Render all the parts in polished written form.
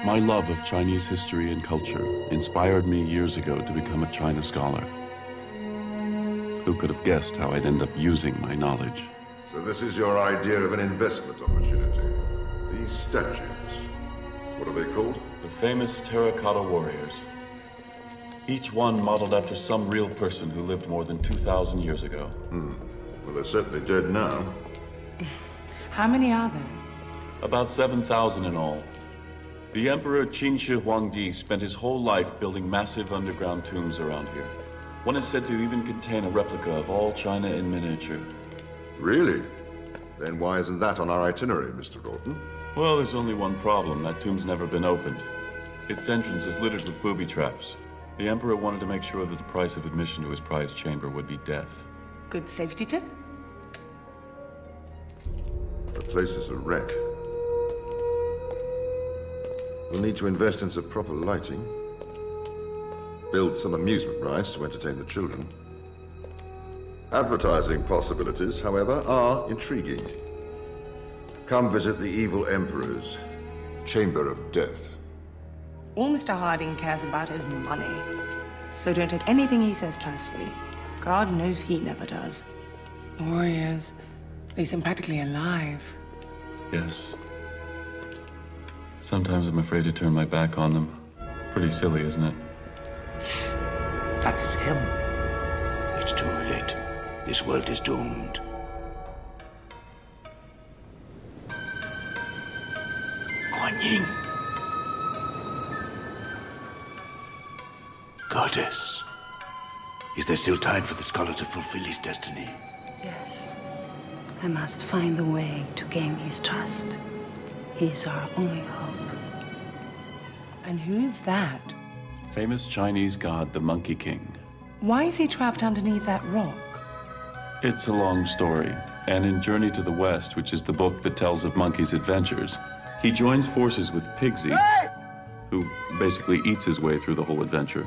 My love of Chinese history and culture inspired me years ago to become a China scholar. Who could have guessed how I'd end up using my knowledge? So this is your idea of an investment opportunity. These statues, what are they called? The famous terracotta warriors. Each one modeled after some real person who lived more than 2,000 years ago. Well, they're certainly dead now. How many are there? About 7,000 in all. The Emperor Qin Shi Huangdi spent his whole life building massive underground tombs around here. One is said to even contain a replica of all China in miniature. Really? Then why isn't that on our itinerary, Mr. Orton? Well, there's only one problem. That tomb's never been opened. Its entrance is littered with booby traps. The Emperor wanted to make sure that the price of admission to his prized chamber would be death. Good safety tip? The place is a wreck. We'll need to invest in some proper lighting. Build some amusement rides to entertain the children. Advertising possibilities, however, are intriguing. Come visit the evil Emperor's Chamber of Death. All Mr. Harding cares about is money. So don't take anything he says personally. God knows he never does. Warriors, they seem practically alive. Yes. Sometimes I'm afraid to turn my back on them. Pretty silly, isn't it? That's him. It's too late. This world is doomed. Guan Yin. Goddess. Is there still time for the scholar to fulfill his destiny? Yes. I must find a way to gain his trust. He is our only hope. And who's that? Famous Chinese god, the Monkey King. Why is he trapped underneath that rock? It's a long story, and in Journey to the West, which is the book that tells of Monkey's adventures, he joins forces with Pigsy, who basically eats his way through the whole adventure,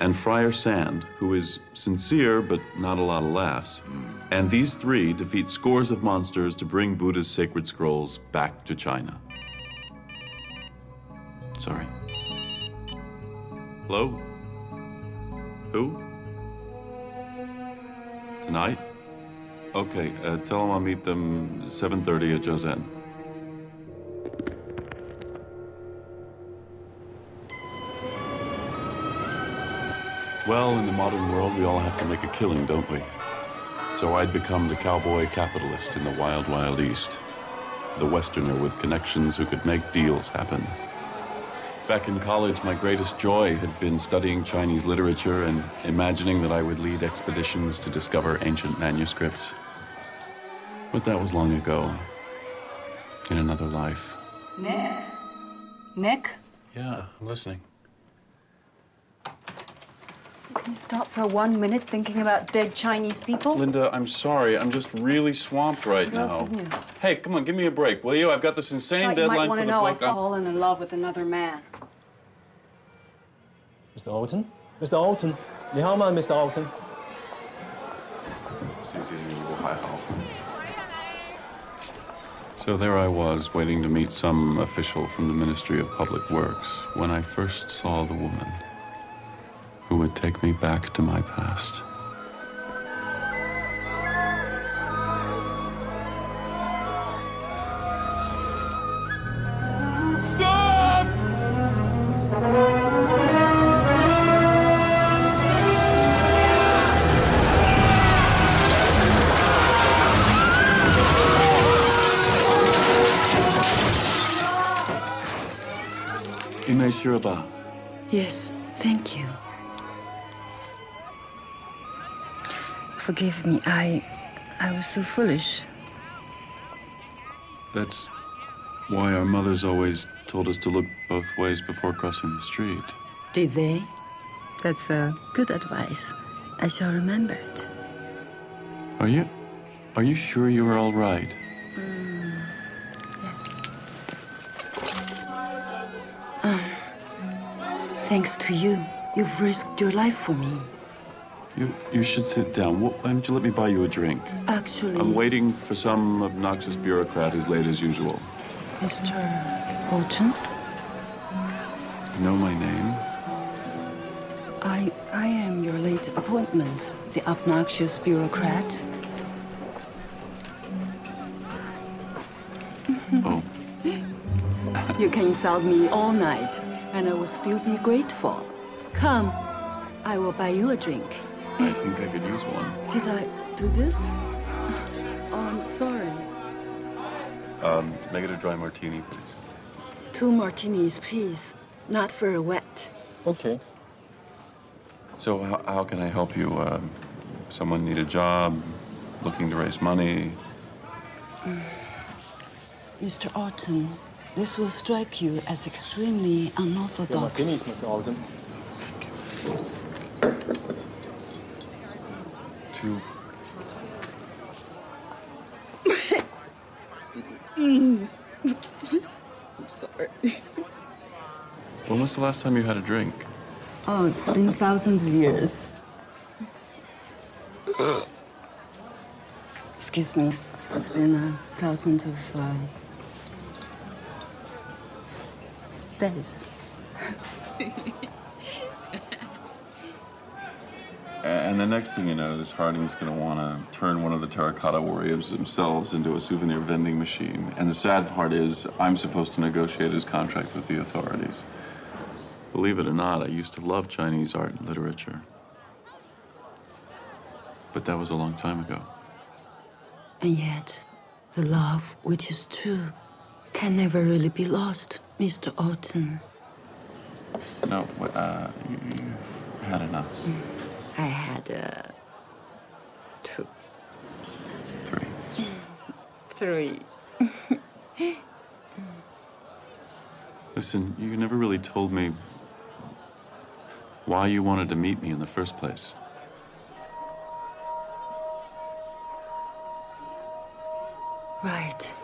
and Friar Sand, who is sincere but not a lot of laughs. And these three defeat scores of monsters to bring Buddha's sacred scrolls back to China. Sorry. Hello? Who? Tonight? Okay, tell them I'll meet them 7:30 at Josen. Well, in the modern world, we all have to make a killing, don't we? So I'd become the cowboy capitalist in the wild, wild East. The Westerner with connections who could make deals happen. Back in college, my greatest joy had been studying Chinese literature and imagining that I would lead expeditions to discover ancient manuscripts. But that was long ago, in another life. Nick? Nick? Yeah, I'm listening. Can you stop for 1 minute thinking about dead Chinese people? Linda, I'm sorry. I'm just really swamped right now. What else is new? Hey, come on, give me a break, will you? I've got this insane deadline you might want for to the know book. I've fallen in love with another man. Mr. Orton? Mr. Orton? 你好嗎, Mr. Orton? So there I was, waiting to meet some official from the Ministry of Public Works, when I first saw the woman who would take me back to my past. Stop! Immeasurable. Yes, thank you. Forgive me, I was so foolish. That's why our mothers always told us to look both ways before crossing the street. Did they? That's good advice. I shall remember it. Are you sure you're all right? Yes. Thanks to you, you've risked your life for me. You should sit down. Why don't you let me buy you a drink? Actually... I'm waiting for some obnoxious bureaucrat who's late as usual. Mr. Orton? You know my name? I am your late appointment, the obnoxious bureaucrat. Oh. You can insult me all night, and I will still be grateful. Come, I will buy you a drink. I think I could use one. Did I do this? Oh, I'm sorry. Make it a dry martini, please. 2 martinis, please. Not very wet. Okay. So how can I help you? Someone need a job, looking to raise money? Mr. Orton, this will strike you as extremely Your unorthodox. martinis, Mr. Alton. 2. I'm sorry. When was the last time you had a drink? Oh, it's been thousands of years. Excuse me. It's been thousands of days. And the next thing you know, this Harding's gonna wanna turn one of the terracotta warriors themselves into a souvenir vending machine. And the sad part is, I'm supposed to negotiate his contract with the authorities. Believe it or not, I used to love Chinese art and literature. But that was a long time ago. And yet, the love which is true can never really be lost, Mr. Orton. No, you've had enough. I had 2. 3. 3. Listen, you never really told me why you wanted to meet me in the first place. Right.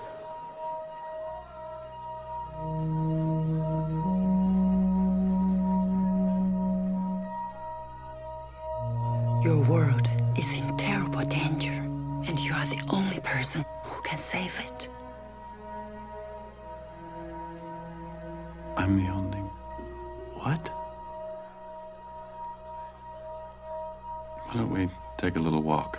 Your world is in terrible danger, and you are the only person who can save it. I'm the only... What? Why don't we take a little walk?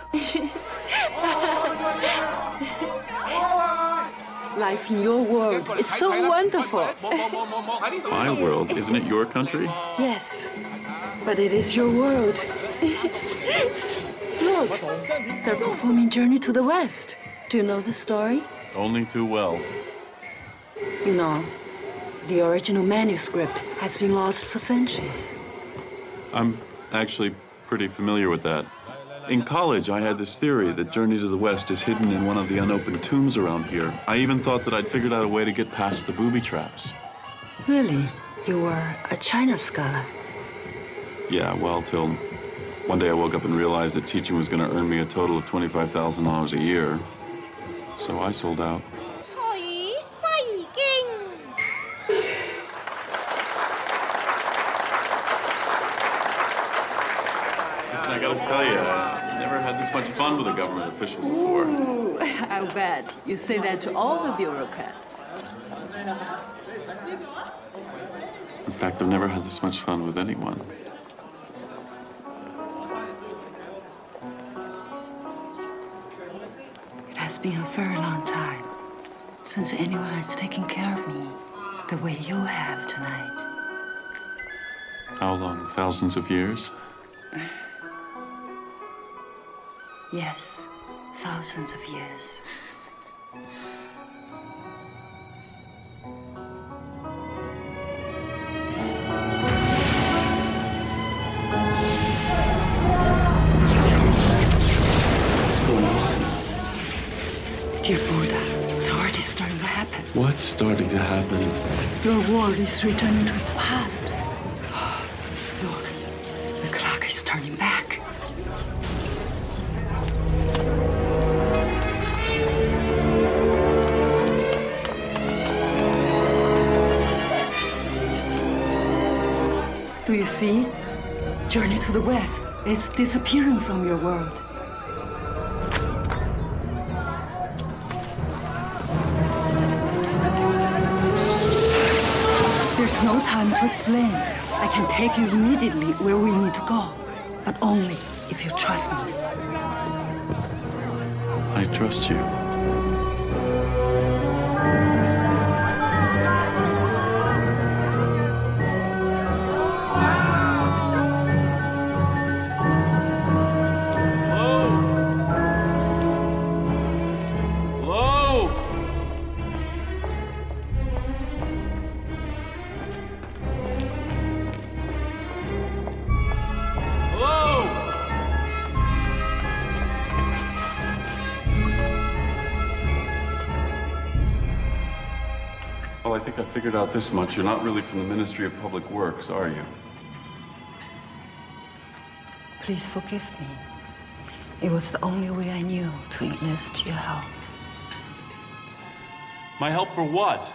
Life in your world is so wonderful. My world? Isn't it your country? Yes, but it is your world. Look, they're performing Journey to the West. Do you know the story? Only too well. You know, the original manuscript has been lost for centuries. I'm actually pretty familiar with that. In college, I had this theory that Journey to the West is hidden in one of the unopened tombs around here. I even thought that I'd figured out a way to get past the booby traps. Really? You were a China scholar? Yeah, well, till one day I woke up and realized that teaching was going to earn me a total of $25,000 a year. So I sold out. Listen, I gotta tell you, I've never had this much fun with a government official before. Ooh, I'll bet. You say that to all the bureaucrats. In fact, I've never had this much fun with anyone. It has been a very long time since anyone has taken care of me the way you have tonight. How long? Thousands of years? Yes, thousands of years. What's going on? Dear Buddha, it's already starting to happen. What's starting to happen? Your world is returning to its past. Look, the clock is turning back. Do you see? Journey to the West is disappearing from your world. There's no time to explain. I can take you immediately where we need to go, but only if you trust me. I trust you. Well, I think I figured out this much. You're not really from the Ministry of Public Works, are you? Please forgive me. It was the only way I knew to enlist your help. My help for what?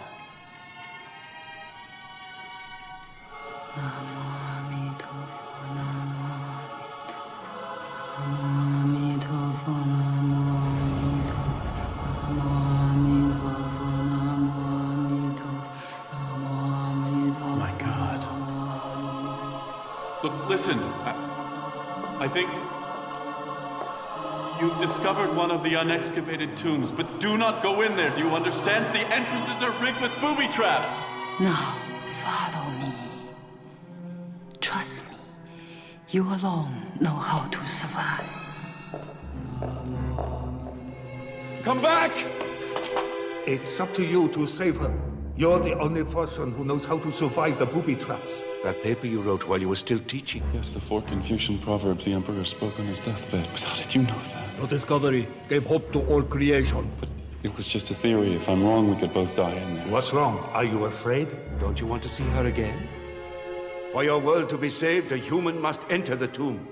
My God. Look, listen. I think you've discovered one of the unexcavated tombs, but do not go in there. Do you understand? The entrances are rigged with booby traps. Now, follow me. Trust me. You alone know how to survive. Come back! It's up to you to save her. You're the only person who knows how to survive the booby traps. That paper you wrote while you were still teaching. Yes, the 4 Confucian proverbs the Emperor spoke on his deathbed. But how did you know that? Your discovery gave hope to all creation. But it was just a theory. If I'm wrong, we could both die in there. What's wrong? Are you afraid? Don't you want to see her again? For your world to be saved, a human must enter the tomb.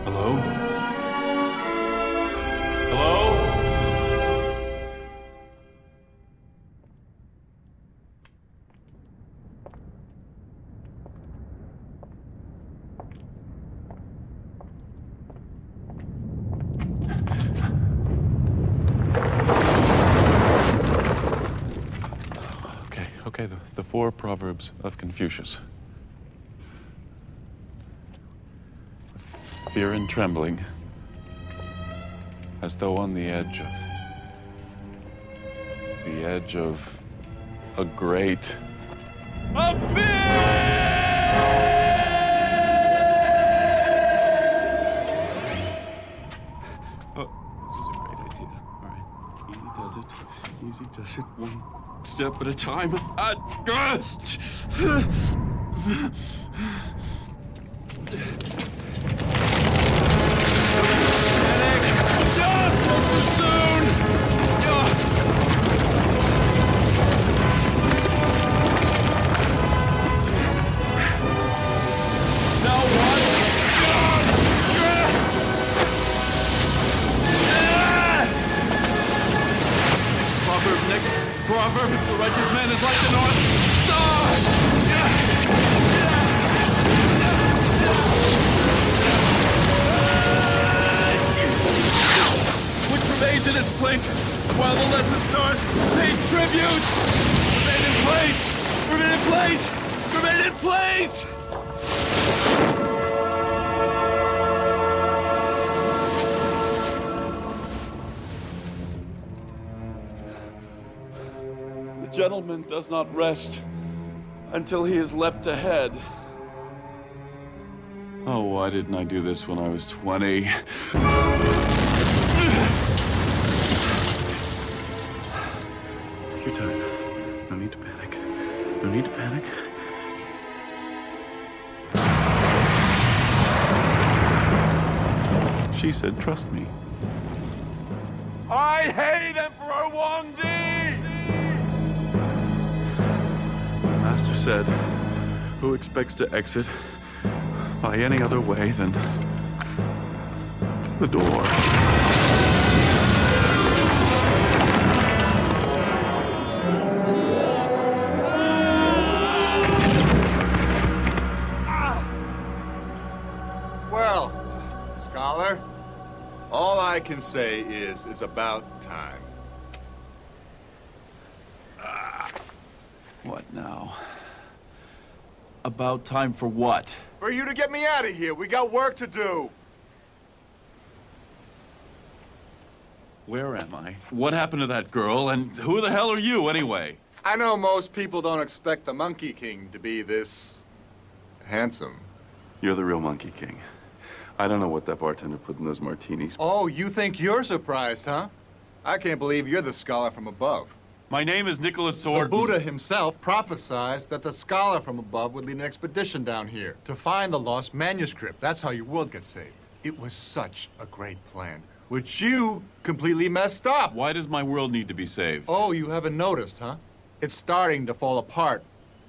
Hello? Hello? Okay, the 4 proverbs of Confucius. Fear and trembling, as though on the edge of a great abyss! Oh, this was a great idea. All right, easy does it, one step at a time. Proverb, the righteous man is like the North Star! Which remains in its place, while the lesser stars pay tribute! Remain in place! Remain in place! Remain in place! The gentleman does not rest until he has leapt ahead. Oh, why didn't I do this when I was 20? Take your time. No need to panic. No need to panic. She said, trust me. I hate Emperor Wang Di! Master said, who expects to exit by any other way than the door? can say is, it's about time. What now? About time for what? For you to get me out of here. We got work to do. Where am I? What happened to that girl? And who the hell are you, anyway? I know most people don't expect the Monkey King to be this handsome. You're the real Monkey King. I don't know what that bartender put in those martinis. Oh, you think you're surprised, huh? I can't believe you're the scholar from above. My name is Nicholas Orton. The Buddha himself prophesied that the scholar from above would lead an expedition down here to find the lost manuscript. That's how your world gets saved. It was such a great plan, which you completely messed up. Why does my world need to be saved? Oh, you haven't noticed, huh? It's starting to fall apart.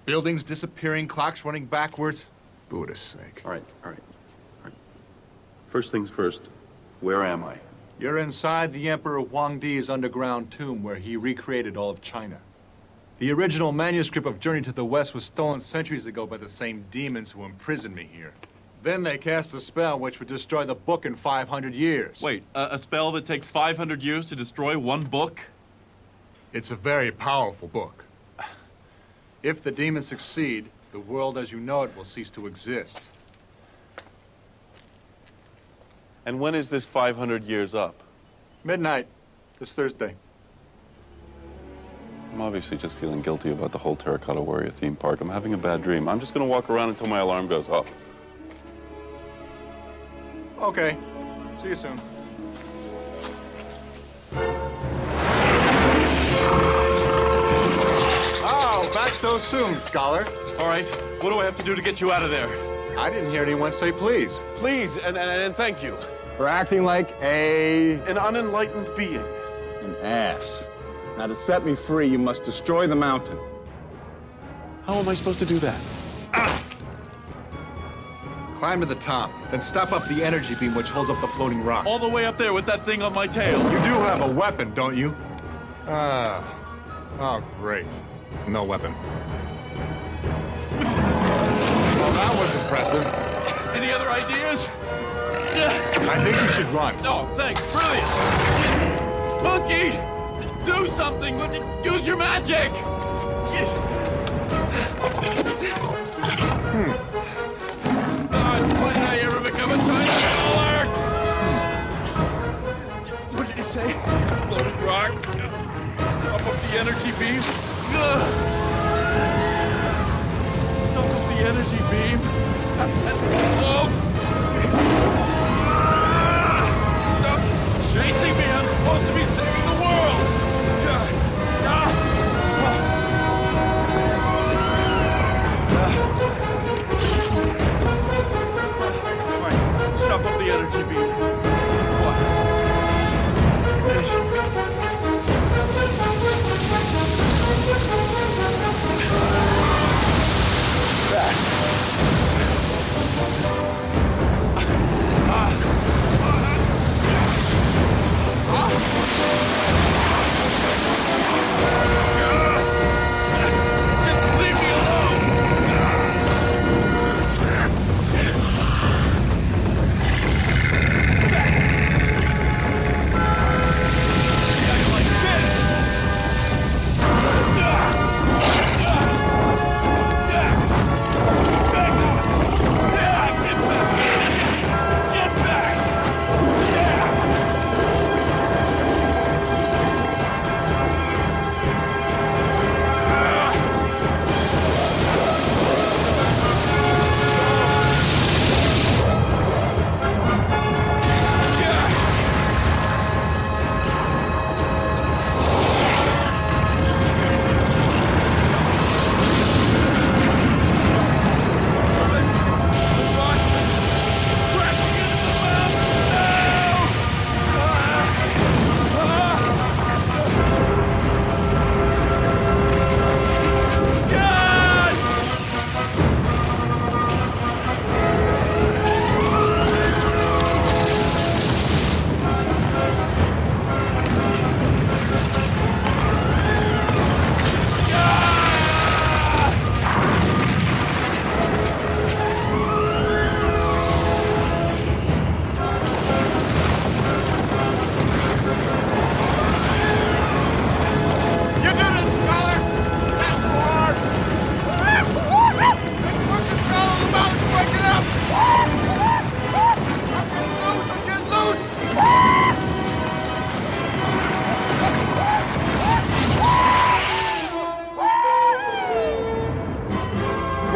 Buildings disappearing, clocks running backwards. Buddha's sake. All right. First things first, where am I? You're inside the Emperor Huangdi's underground tomb where he recreated all of China. The original manuscript of Journey to the West was stolen centuries ago by the same demons who imprisoned me here. Then they cast a spell which would destroy the book in 500 years. Wait, a spell that takes 500 years to destroy one book? It's a very powerful book. If the demons succeed, the world as you know it will cease to exist. And when is this 500 years up? Midnight, this Thursday. I'm obviously just feeling guilty about the whole Terracotta Warrior theme park. I'm having a bad dream. I'm just gonna walk around until my alarm goes off. Okay. See you soon. Oh, back so soon, scholar. All right, what do I have to do to get you out of there? I didn't hear anyone say please. Please, and thank you. For acting like an unenlightened being. An ass. Now, to set me free, you must destroy the mountain. How am I supposed to do that? Climb to the top, then stop up the energy beam which holds up the floating rock. All the way up there with that thing on my tail. You do have a weapon, don't you? Oh, great. No weapon. Well, that was impressive. Any other ideas? I think you should run. No, thanks. Brilliant. Monkey, do something. Use your magic. Why did I ever become a giant scholar? What did he say? Floating rock. Stop up the energy beam. Stop up the energy beam. Stop chasing me. I'm supposed to be saving the world. Fine. Stop up the energy beam. What?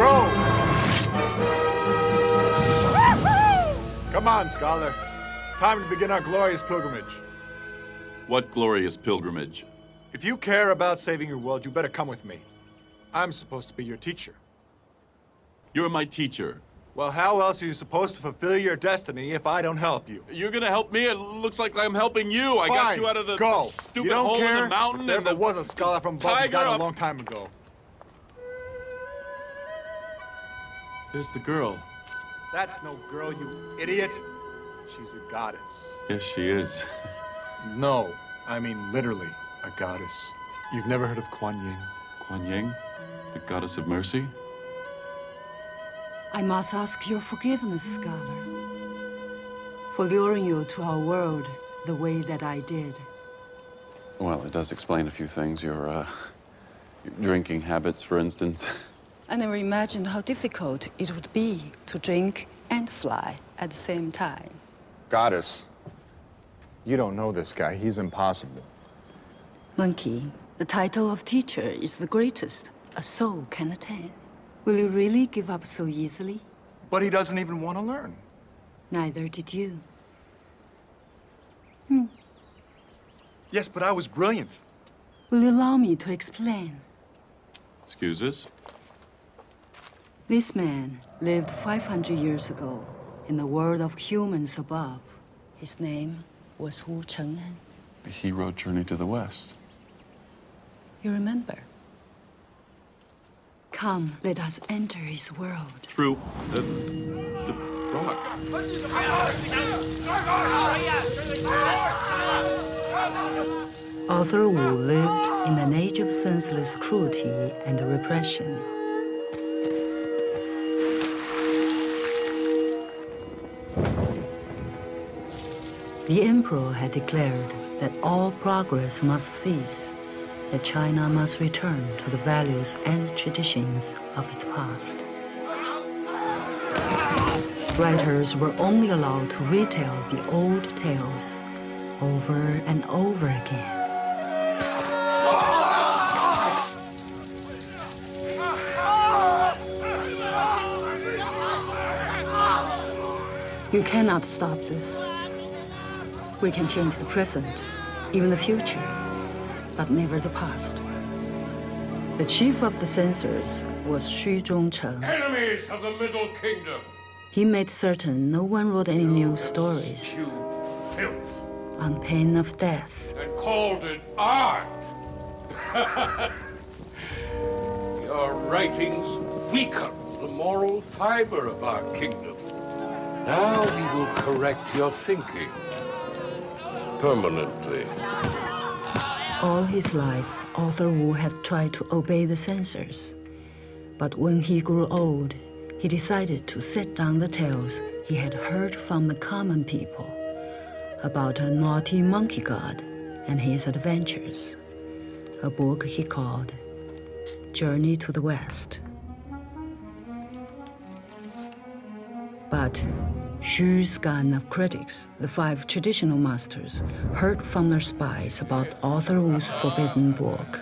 Row! Come on, scholar. Time to begin our glorious pilgrimage. What glorious pilgrimage? If you care about saving your world, you better come with me. I'm supposed to be your teacher. You're my teacher. Well, how else are you supposed to fulfill your destiny if I don't help you? You're gonna help me? It looks like I'm helping you. I got you out of the stupid you don't hole care? in the mountain. There ever was a scholar from above who died a long time ago. There's the girl. That's no girl, you idiot. She's a goddess. Yes, she is. No, I mean literally a goddess. You've never heard of Kuan Yin? Kuan Yin? The goddess of mercy? I must ask your forgiveness, scholar, for luring you to our world the way that I did. Well, it does explain a few things. Your drinking habits, for instance. I never imagined how difficult it would be to drink and fly at the same time. Goddess, you don't know this guy. He's impossible. Monkey, the title of teacher is the greatest a soul can attain. Will you really give up so easily? But he doesn't even want to learn. Neither did you. Yes, but I was brilliant. Will you allow me to explain? Excuse us? This man lived 500 years ago in the world of humans above. His name was Wu Cheng'an. The hero journey to the West. You remember? Come, let us enter his world. Through the rock. Arthur Wu lived in an age of senseless cruelty and repression. The emperor had declared that all progress must cease, that China must return to the values and traditions of its past. Writers were only allowed to retell the old tales over and over again. You cannot stop this. We can change the present, even the future, but never the past. The chief of the censors was Hsi Yu Chi. Enemies of the Middle Kingdom! He made certain no one wrote any new stories Spewed filth on pain of death. and called it art! Your writings weaken the moral fiber of our kingdom. Now we will correct your thinking. Permanently. All his life, Arthur Wu had tried to obey the censors. But when he grew old, he decided to set down the tales he had heard from the common people about a naughty monkey god and his adventures, a book he called Journey to the West. But Xu scan of critics, the 5 traditional masters, heard from their spies about Arthur Wu's forbidden book.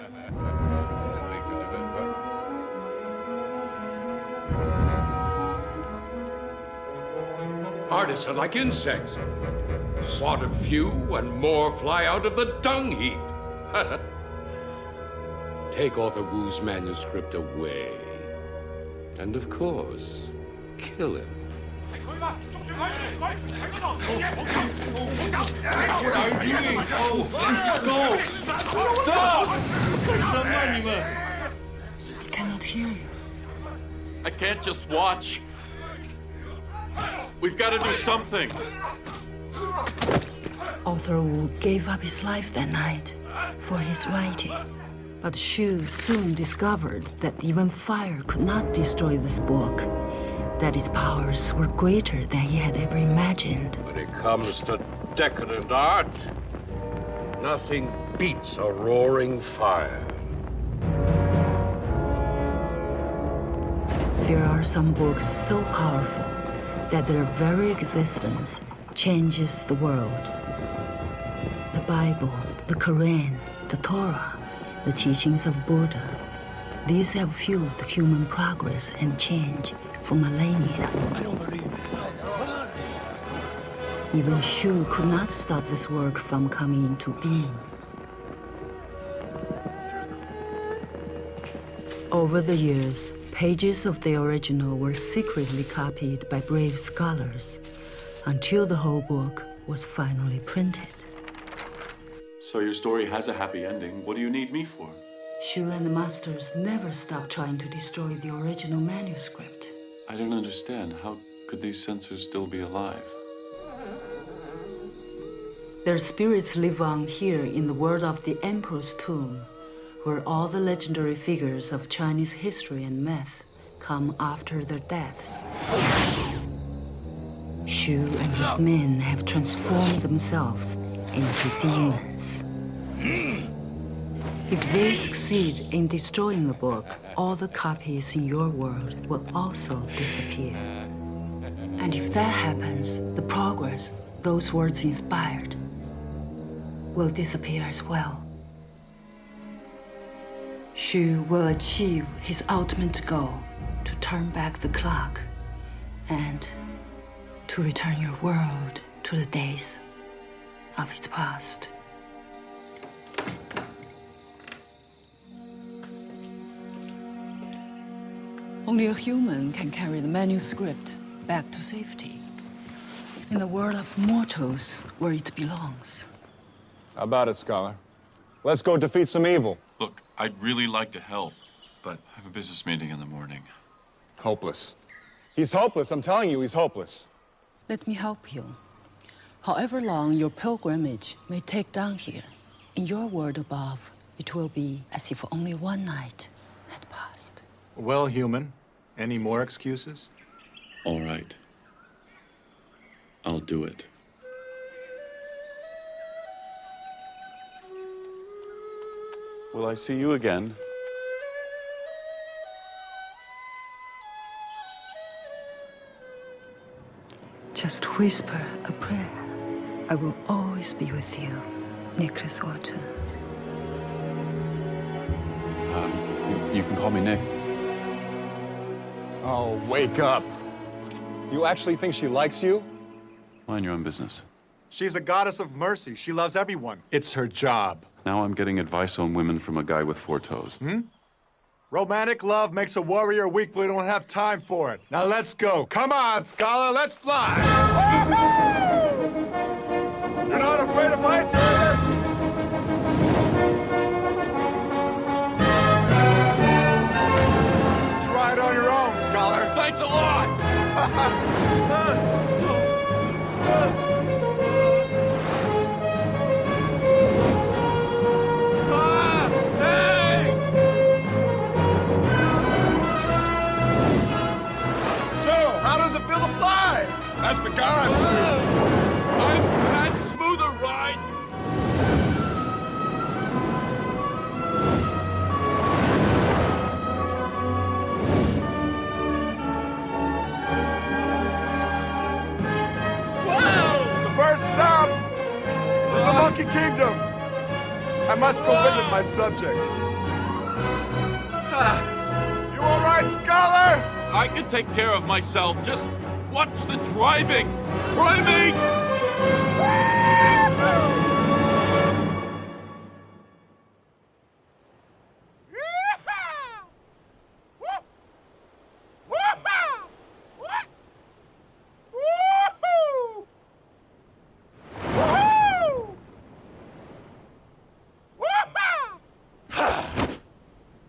Artists are like insects. Swat a few and more fly out of the dung heap. Take Arthur Wu's manuscript away. And of course, kill him. What are you doing? Go! Stop! I cannot hear you. I can't just watch. We've got to do something. Arthur Wu gave up his life that night for his writing. But Xu soon discovered that even fire could not destroy this book, that its powers were greater than he had ever imagined. When it comes to decadent art, nothing beats a roaring fire. There are some books so powerful that their very existence changes the world. The Bible, the Quran, the Torah, the teachings of Buddha. These have fueled human progress and change for millennia. I don't believe this. Even Shu could not stop this work from coming into being. Over the years, pages of the original were secretly copied by brave scholars until the whole book was finally printed. So your story has a happy ending. What do you need me for? Shu and the masters never stopped trying to destroy the original manuscript. I don't understand. How could these censors still be alive? Their spirits live on here in the world of the Emperor's tomb, where all the legendary figures of Chinese history and myth come after their deaths. Shu and his men have transformed themselves into demons. If they succeed in destroying the book, all the copies in your world will also disappear. And if that happens, the progress those words inspired will disappear as well. Shu will achieve his ultimate goal, to turn back the clock and to return your world to the days of its past. Only a human can carry the manuscript back to safety, in the world of mortals where it belongs. How about it, Scholar? Let's go defeat some evil. Look, I'd really like to help, but I have a business meeting in the morning. Hopeless. He's hopeless. I'm telling you, he's hopeless. Let me help you. However long your pilgrimage may take down here, in your world above, it will be as if only one night had passed. Well, human, any more excuses? All right. I'll do it. Will I see you again? Just whisper a prayer. I will always be with you, Nick Orton. You can call me Nick. Oh, wake up. You actually think she likes you? Mind your own business. She's a goddess of mercy. She loves everyone. It's her job. Now I'm getting advice on women from a guy with 4 toes. Romantic love makes a warrior weak, but we don't have time for it. Now let's go. Come on, Scholar, let's fly. You're not afraid of heights, are you? Try it on your own, Scholar. Thanks a lot! As the gods do. I've had smoother rides. Whoa! The first stop is the Monkey Kingdom. I must go visit my subjects. You all right, Scholar? I can take care of myself. Just watch the driving! Driving!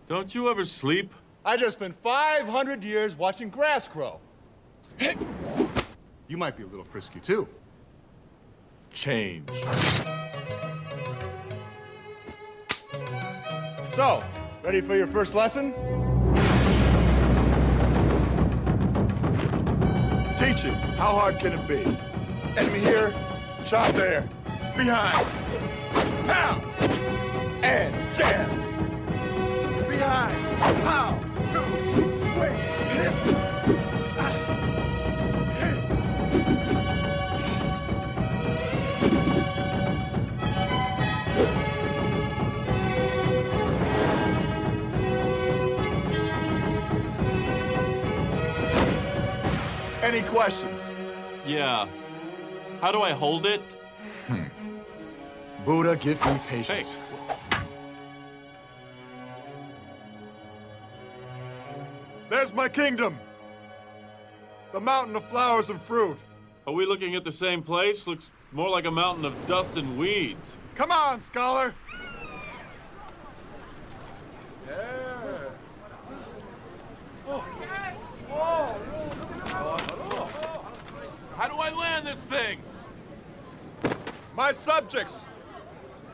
Don't you ever sleep? I just spent 500 years watching grass grow. You might be a little frisky, too. Change. So, ready for your first lesson? Teaching. How hard can it be? Enemy here, shot there. Behind. Pow! And jam. Behind. Pow! Swing. Hit. Any questions? Yeah. How do I hold it? Buddha, give me patience. Hey. There's my kingdom. The mountain of flowers and fruit. Are we looking at the same place? Looks more like a mountain of dust and weeds. Come on, scholar. How do I land this thing? My subjects,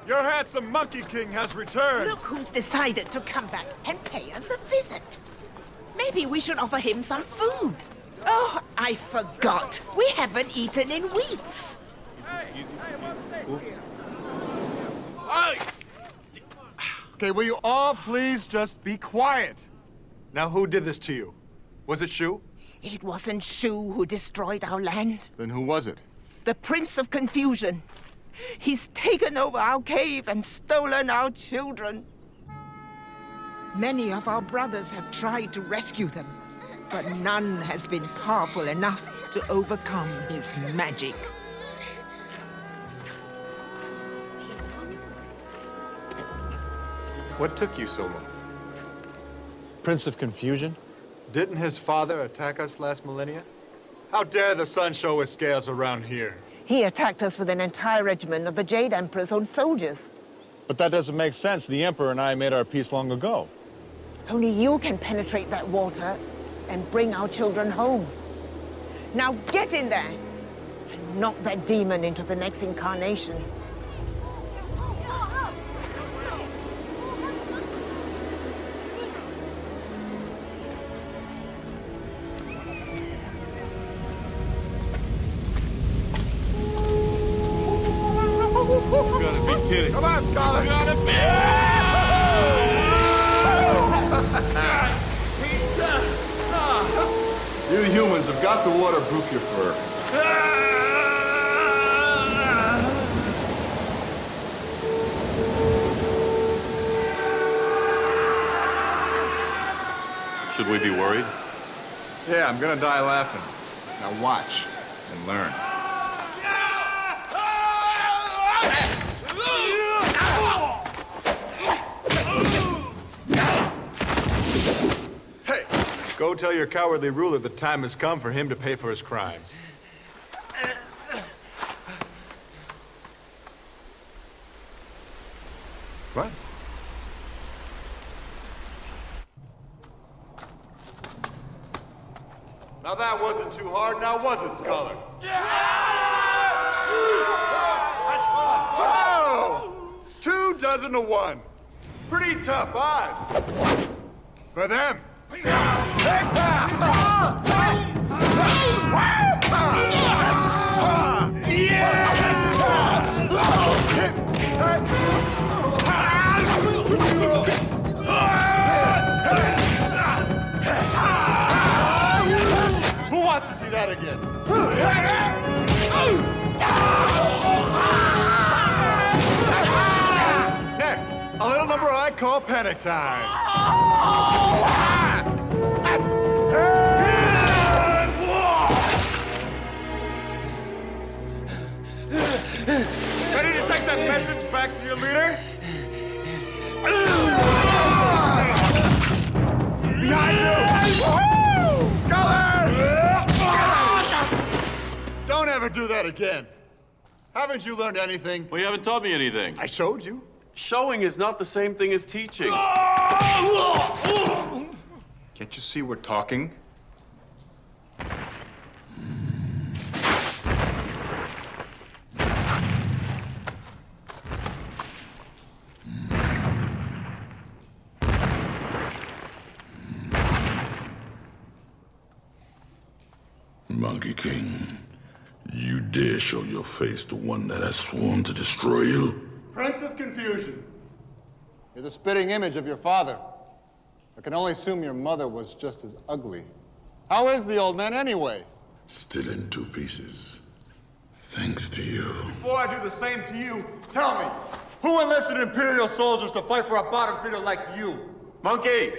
your handsome Monkey King has returned. Look who's decided to come back and pay us a visit. Maybe we should offer him some food. Oh, I forgot. We haven't eaten in weeks. Okay, will you all please just be quiet? Now, who did this to you? Was it Shu? It wasn't Shu who destroyed our land. Then who was it? The Prince of Confusion. He's taken over our cave and stolen our children. Many of our brothers have tried to rescue them, but none has been powerful enough to overcome his magic. What took you so long? Prince of Confusion? Didn't his father attack us last millennia? How dare the sun show his scales around here? He attacked us with an entire regiment of the Jade Emperor's own soldiers. But that doesn't make sense. The Emperor and I made our peace long ago. Only you can penetrate that water and bring our children home. Now get in there and knock that demon into the next incarnation. You gotta be kidding. Come on, scholar. You gotta be. You humans have got to waterproof your fur. Should we be worried? Yeah, I'm gonna die laughing. Now watch and learn. Hey, go tell your cowardly ruler the time has come for him to pay for his crimes. What? Now that wasn't too hard, now was it, scholar? Whoa! 2 dozen to 1. Pretty tough odds. For them. Who wants to see that again? Next, a little number I call Panic Time. Ready to take that message back to your leader? Behind you! Scholar! Don't ever do that again. Haven't you learned anything? Well, you haven't taught me anything. I showed you. Showing is not the same thing as teaching. Can't you see we're talking? Monkey King, you dare show your face to one that has sworn to destroy you? Prince of Confusion. You're the spitting image of your father. I can only assume your mother was just as ugly. How is the old man anyway? Still in 2 pieces. Thanks to you. Before I do the same to you, tell me, who enlisted Imperial soldiers to fight for a bottom feeder like you? Monkey!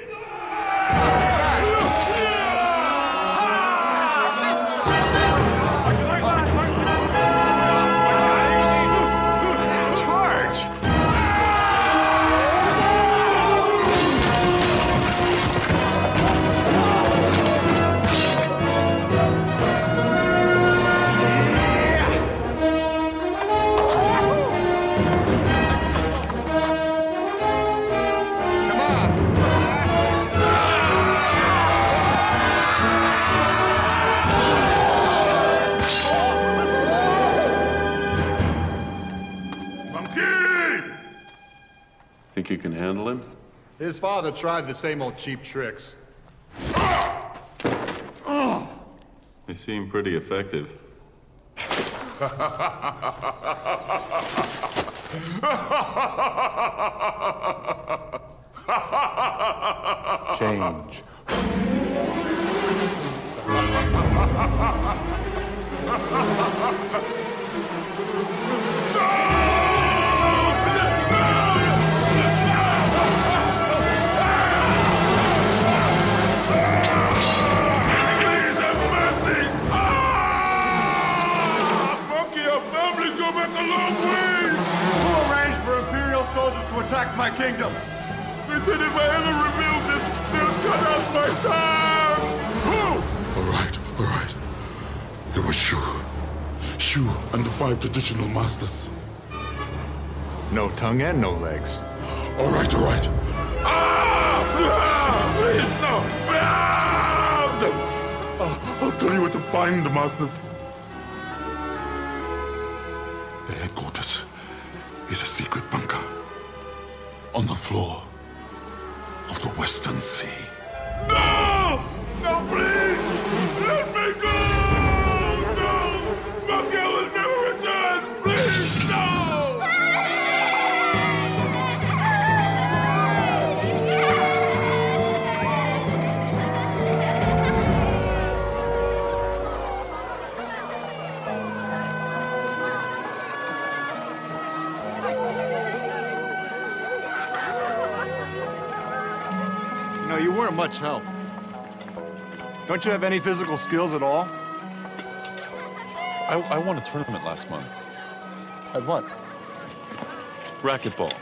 Think you can handle him? His father tried the same old cheap tricks. They seem pretty effective. Change. To attack my kingdom. They said if I ever reveal this, they'll cut out my tongue! Who? All right. It was Shu and the 5 traditional masters. No tongue and no legs. All right. Please, no! I'll tell you where to find the masters. The headquarters is a secret bunker on the floor of the Western Sea. No! No, please! Let me go! No! Monkey will never return! Please, no! You weren't much help. Don't you have any physical skills at all? I won a tournament last month. At what? Racquetball.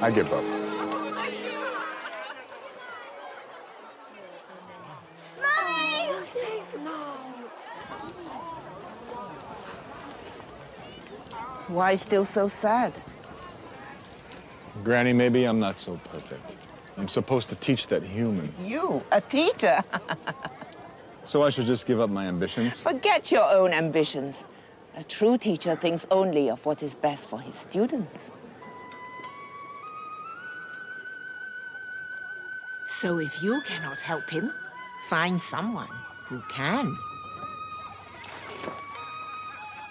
I give up. Why still so sad? Granny, maybe I'm not so perfect. I'm supposed to teach that human. You, a teacher? So I should just give up my ambitions? Forget your own ambitions. A true teacher thinks only of what is best for his students. So if you cannot help him, find someone who can.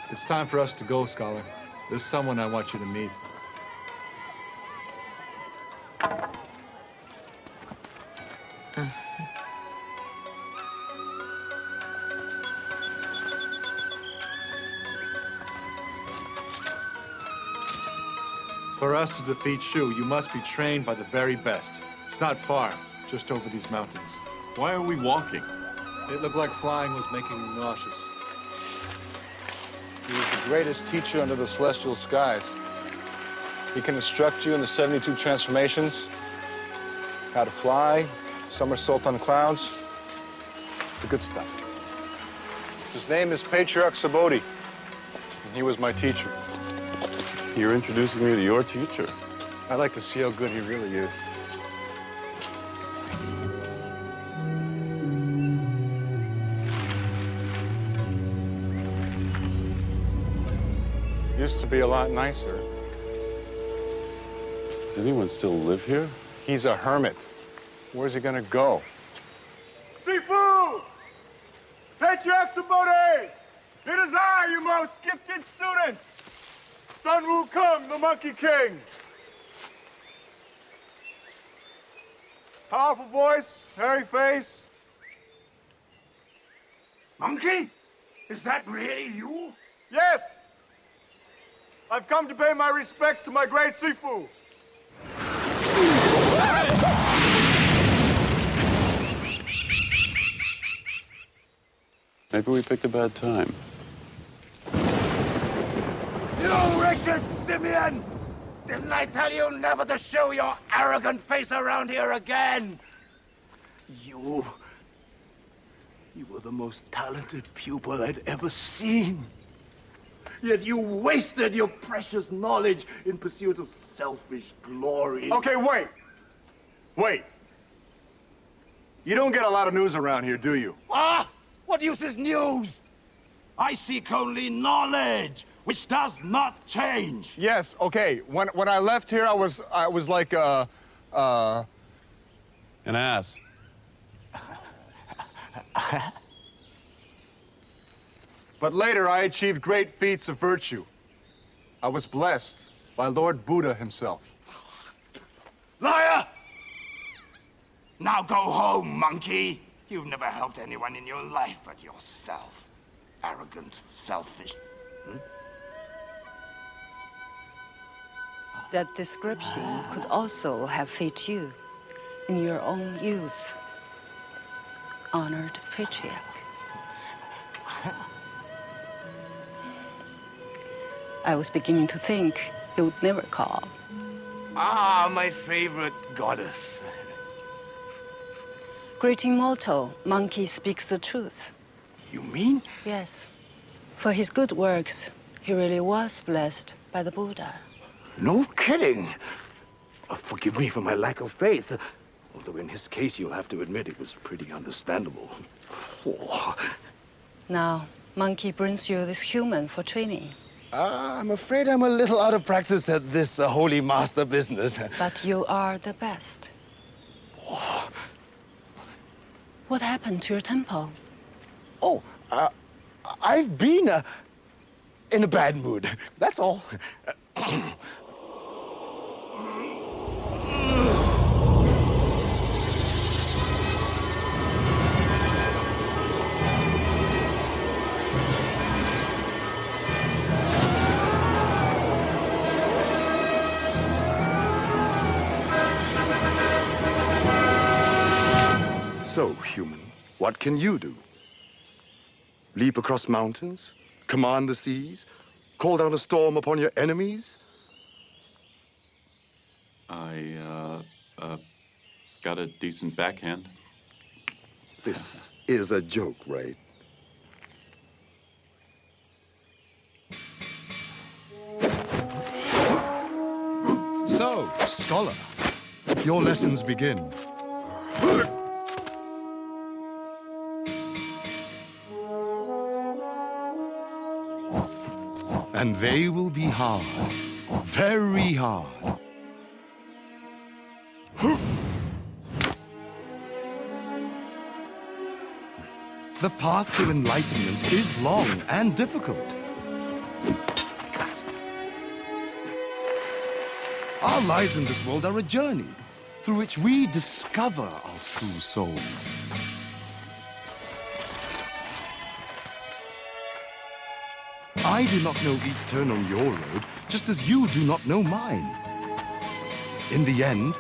It's time for us to go, Scholar. There's someone I want you to meet. For us to defeat Shu, you must be trained by the very best. It's not far, just over these mountains. Why are we walking? It looked like flying was making me nauseous. He was the greatest teacher under the celestial skies. He can instruct you in the 72 transformations, how to fly, somersault on clouds, the good stuff. His name is Patriarch Saboti, and he was my teacher. You're introducing me to your teacher. I'd like to see how good he really is. Used to be a lot nicer. Does anyone still live here? He's a hermit. Where's he gonna go? Sifu! Patriarch Saboti! It is I, your most gifted student! Sun Wukong, the Monkey King! Powerful voice, hairy face. Monkey? Is that really you? Yes! I've come to pay my respects to my great Sifu. Maybe we picked a bad time. You wretched simian! Didn't I tell you never to show your arrogant face around here again? You were the most talented pupil I'd ever seen. Yet you wasted your precious knowledge in pursuit of selfish glory. Okay, wait. Wait. You don't get a lot of news around here, do you? Ah! What use is news? I seek only knowledge. which does not change. Yes, okay. When I left here, I was like An ass. But later, I achieved great feats of virtue. I was blessed by Lord Buddha himself. Liar! Now go home, monkey. You've never helped anyone in your life but yourself. Arrogant, selfish. That description could also have fit you in your own youth, honored patriarch. I was beginning to think you would never call. Ah, my favorite goddess. Great immortal, monkey speaks the truth. You mean? Yes. For his good works, he really was blessed by the Buddha. No kidding. Forgive me for my lack of faith. Although in his case, you'll have to admit it was pretty understandable. Oh. Now, monkey brings you this human for training. I'm afraid I'm a little out of practice at this holy master business. But you are the best. What happened to your temple? Oh, I've been in a bad mood. That's all. So, human, what can you do? Leap across mountains? Command the seas? Call down a storm upon your enemies? I got a decent backhand. This is a joke, right? So, scholar, your lessons begin. And they will be hard, very hard. The path to enlightenment is long and difficult. Our lives in this world are a journey through which we discover our true souls. I do not know each turn on your road, just as you do not know mine. In the end,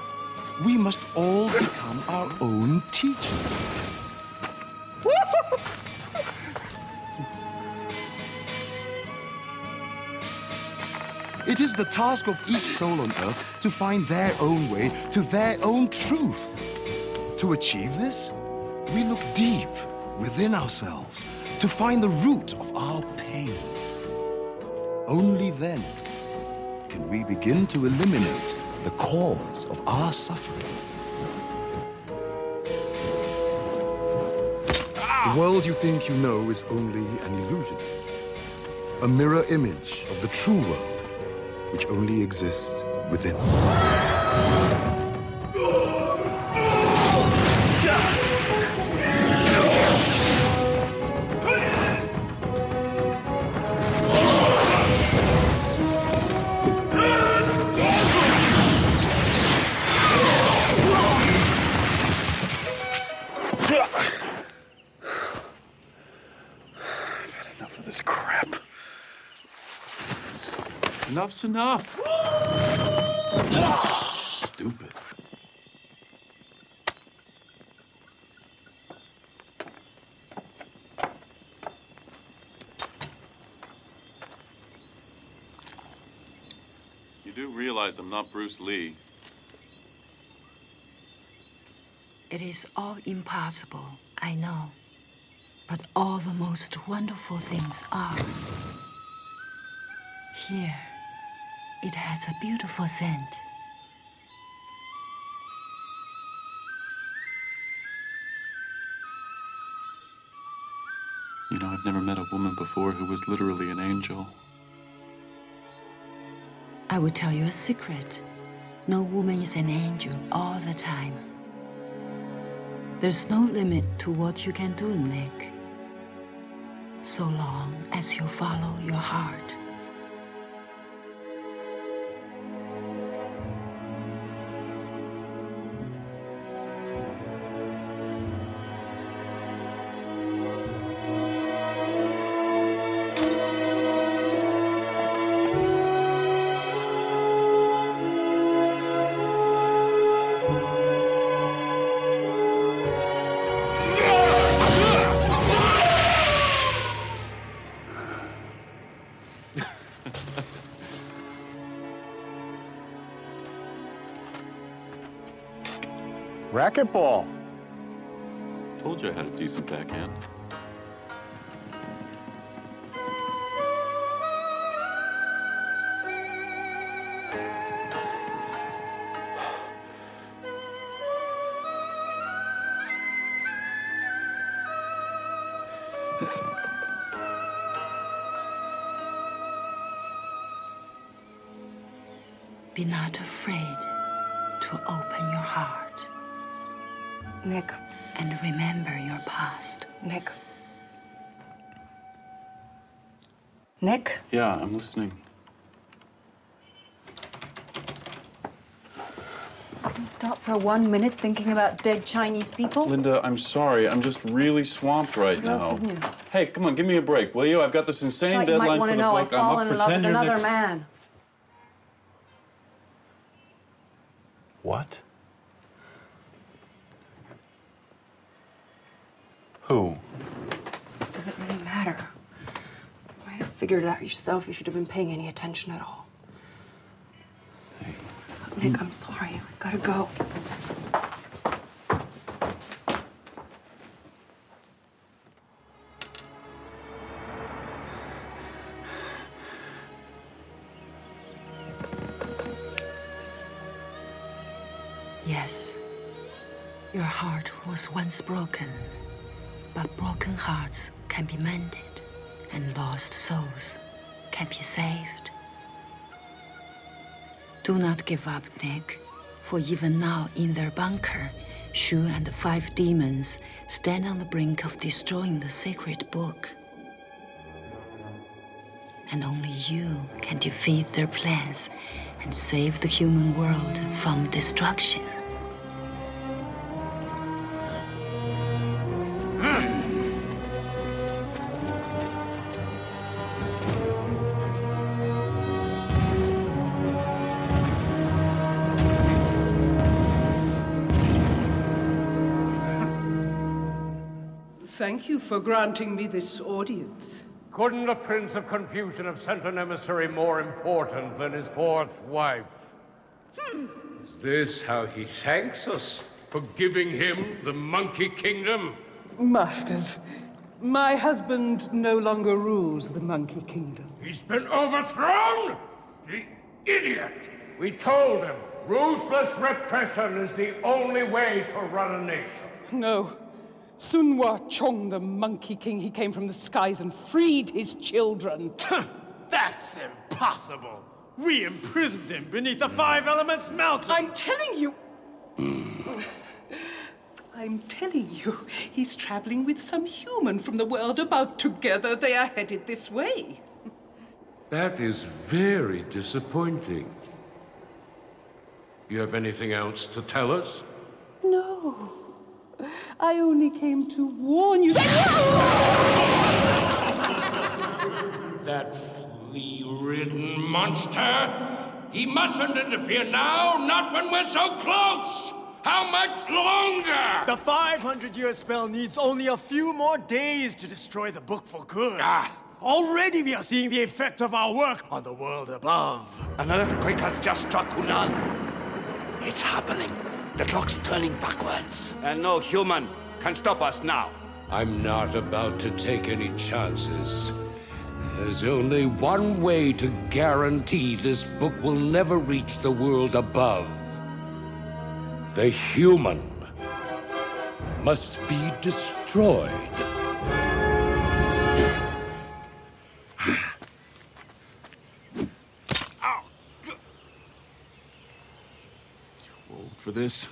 we must all become our own teachers. It is the task of each soul on Earth to find their own way to their own truth. To achieve this, we look deep within ourselves to find the root of our pain. Only then can we begin to eliminate the cause of our suffering. The world you think you know is only an illusion, a mirror image of the true world, which only exists within. Enough's enough. Stupid. You do realize I'm not Bruce Lee. It is all impossible, I know. But all the most wonderful things are. Here, it has a beautiful scent. You know, I've never met a woman before who was literally an angel. I will tell you a secret. No woman is an angel all the time. There's no limit to what you can do, Nick, so long as you follow your heart. Racquetball. Told you I had a decent backhand. Be not afraid to open your heart. Nick. And remember your past. Nick. Nick? Yeah, I'm listening. Can you stop for 1 minute thinking about dead Chinese people? Linda, I'm sorry. I'm just really swamped right What now. else is new? Hey, come on, give me a break, will you? I've got this insane You deadline might want for to the know book. I've fallen I'm in up for love with tenure another next... man. What? Who? Does it really matter? You might have figured it out yourself. You should have been paying any attention at all. Hey. Nick, I'm sorry. I gotta go. Yes, your heart was once broken, but broken hearts can be mended, and lost souls can be saved. Do not give up, Nick, for even now in their bunker, Shu and the 5 demons stand on the brink of destroying the sacred book. And only you can defeat their plans and save the human world from destruction. Thank you for granting me this audience. Couldn't the Prince of Confusion have sent an emissary more important than his 4th wife? Is this how he thanks us? For giving him the Monkey Kingdom? Masters, my husband no longer rules the Monkey Kingdom. He's been overthrown? The idiot! We told him ruthless repression is the only way to run a nation. No. Sun Wah Chong, the Monkey King, he came from the skies and freed his children. That's impossible. We imprisoned him beneath the 5 Elements mountain. I'm telling you. I'm telling you, he's traveling with some human from the world above. Together they are headed this way. That is very disappointing. You have anything else to tell us? No. I only came to warn you That flea-ridden monster! He mustn't interfere now, not when we're so close! How much longer? The 500-year spell needs only a few more days to destroy the book for good. Already we are seeing the effect of our work on the world above. An earthquake has just struck Hunan. It's happening. The clock's turning backwards. And no human can stop us now. I'm not about to take any chances. There's only one way to guarantee this book will never reach the world above. The human must be destroyed. for this.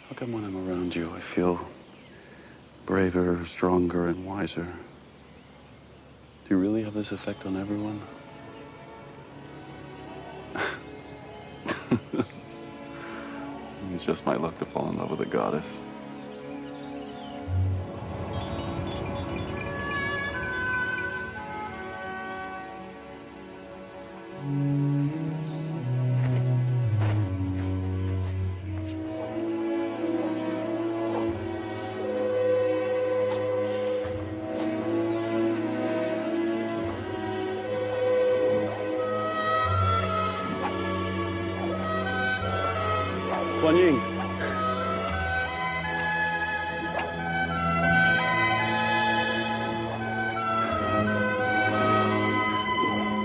How come when I'm around you, I feel braver, stronger, and wiser? Do you really have this effect on everyone? It's just my luck to fall in love with a goddess. Guan Ying.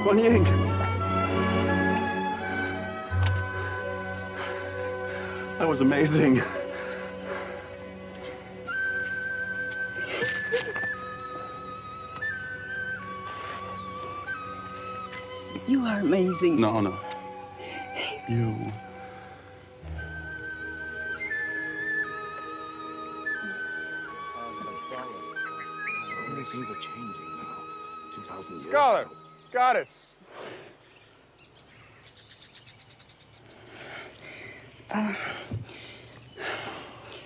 Guan Ying. That was amazing. You are amazing. No, no. You. Things are changing now. 2,000 years. Scholar, goddess.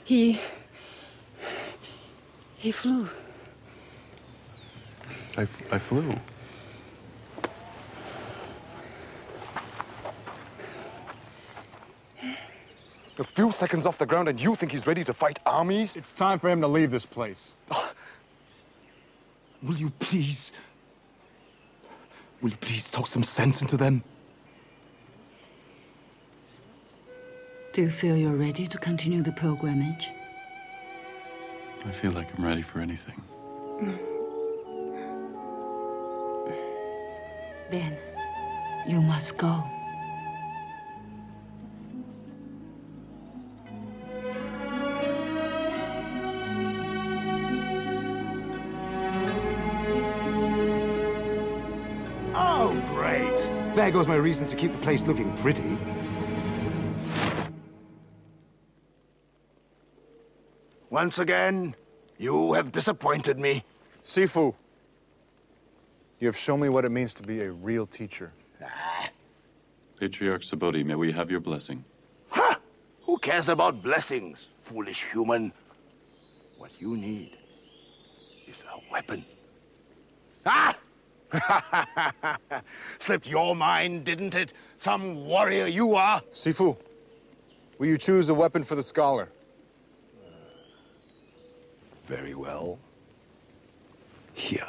He flew. I flew. A few seconds off the ground and you think he's ready to fight armies? It's time for him to leave this place. Will you please talk some sense into them? Do you feel you're ready to continue the pilgrimage? I feel like I'm ready for anything. Then you must go. Oh, great. There goes my reason to keep the place looking pretty. Once again, you have disappointed me. Sifu, you have shown me what it means to be a real teacher. Patriarch Saboti, may we have your blessing? Ha! Who cares about blessings, foolish human? What you need is a weapon. Ah! Slipped your mind, didn't it? Some warrior you are. Sifu, will you choose a weapon for the scholar? Very well. Here.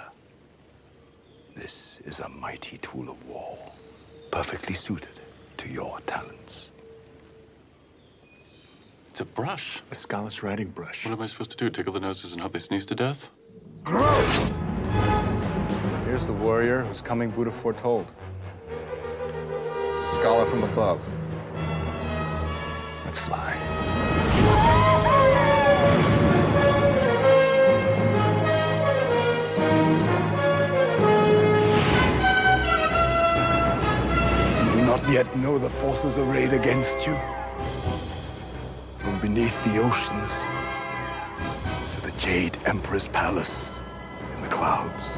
This is a mighty tool of war, perfectly suited to your talents. It's a brush. A scholar's writing brush. What am I supposed to do? Tickle the noses and hope they sneeze to death? Gross! Here's the warrior whose coming Buddha foretold. The scholar from above. Let's fly. You do not yet know the forces arrayed against you. From beneath the oceans to the Jade Emperor's palace in the clouds.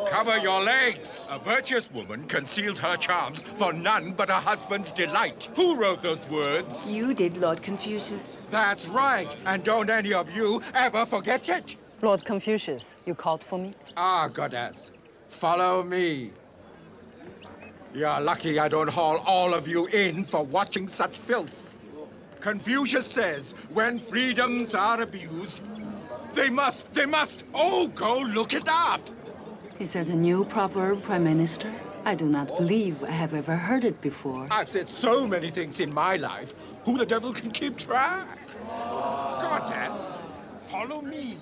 Cover your legs! A virtuous woman conceals her charms for none but her husband's delight. Who wrote those words? You did, Lord Confucius. That's right, and don't any of you ever forget it. Lord Confucius, you called for me? Ah, goddess, follow me. You're lucky I don't haul all of you in for watching such filth. Confucius says, when freedoms are abused, they must, oh, go look it up. Is that a new proverb, Prime Minister? I do not believe I have ever heard it before. I've said so many things in my life. Who the devil can keep track? Goddess, follow me.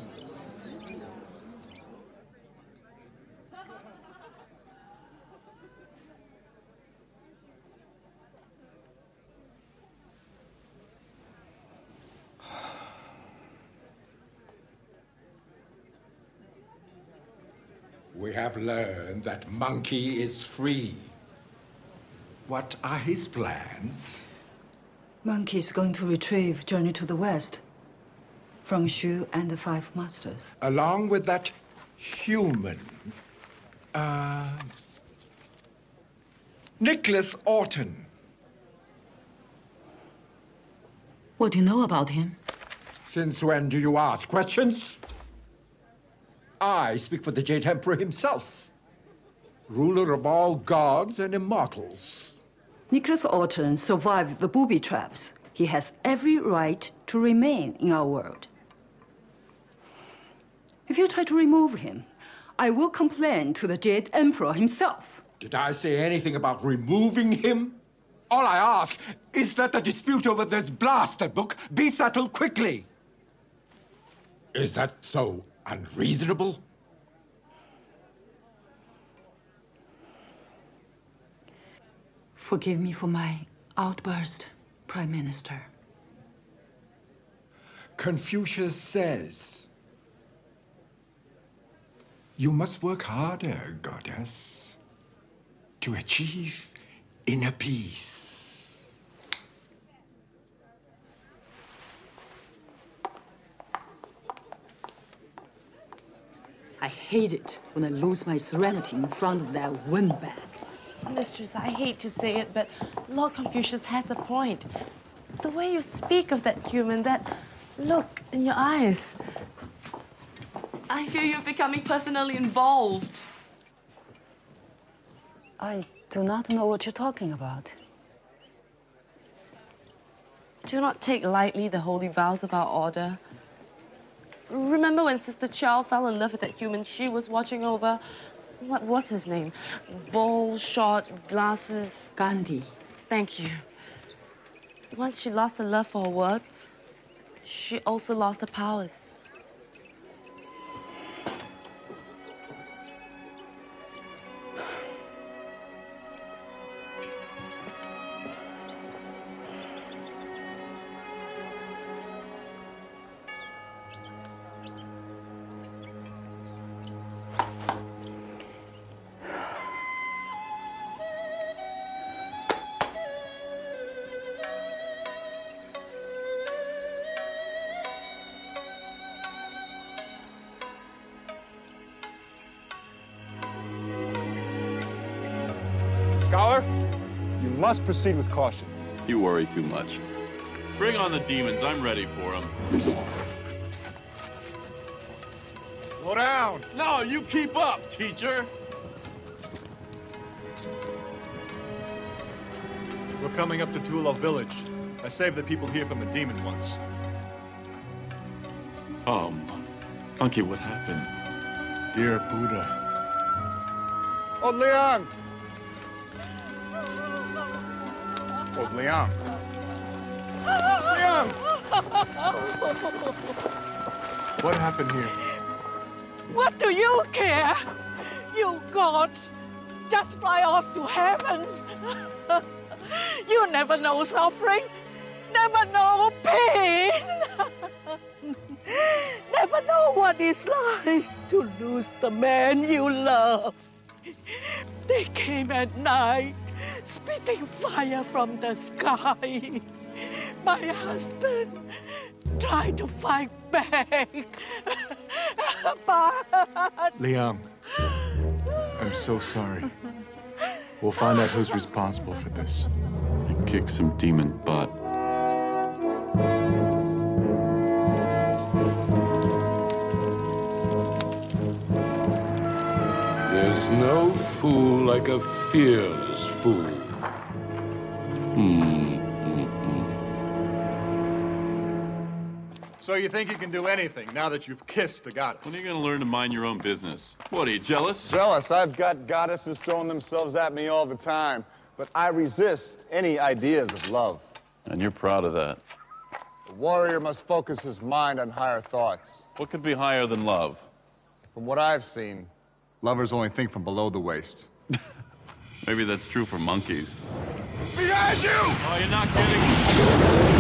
We have learned that Monkey is free. What are his plans? Monkey is going to retrieve Journey to the West from Shu and the Five Masters. Along with that human, Nicholas Orton. What do you know about him? Since when do you ask questions? I speak for the Jade Emperor himself, ruler of all gods and immortals. Nicholas Orton survived the booby traps. He has every right to remain in our world. If you try to remove him, I will complain to the Jade Emperor himself. Did I say anything about removing him? All I ask is that the dispute over this blaster book be settled quickly. Is that so unreasonable? Forgive me for my outburst, Prime Minister. Confucius says, you must work harder, Goddess, to achieve inner peace. I hate it when I lose my serenity in front of that windbag. Mistress, I hate to say it, but Lord Confucius has a point. The way you speak of that human, that look in your eyes. I feel you're becoming personally involved. I do not know what you're talking about. Do not take lightly the holy vows of our order. Remember when Sister Chow fell in love with that human she was watching over? What was his name? Bald, short, glasses... Gandhi. Thank you. Once she lost her love for her work, she also lost her powers. Scholar, you must proceed with caution. You worry too much. Bring on the demons. I'm ready for them. Slow down. No, you keep up, teacher. We're coming up to Tulov village. I saved the people here from a demon once. Monkey, what happened? Dear Buddha. Oh, Liang! Oh, Liang. Liang! What happened here? What do you care? You gods, just fly off to heavens. You never know suffering, never know pain. Never know what it's like to lose the man you love. They came at night, spitting fire from the sky. My husband tried to fight back, but... Liang, I'm so sorry. We'll find out who's responsible for this. And kick some demon butt. There's no fool like a fearless fool. So you think you can do anything now that you've kissed the goddess? When are you going to learn to mind your own business? What, are you jealous? Jealous? I've got goddesses throwing themselves at me all the time, but I resist any ideas of love. And you're proud of that. The warrior must focus his mind on higher thoughts. What could be higher than love? From what I've seen, lovers only think from below the waist. Maybe that's true for monkeys. Behind you! Oh, you're not kidding?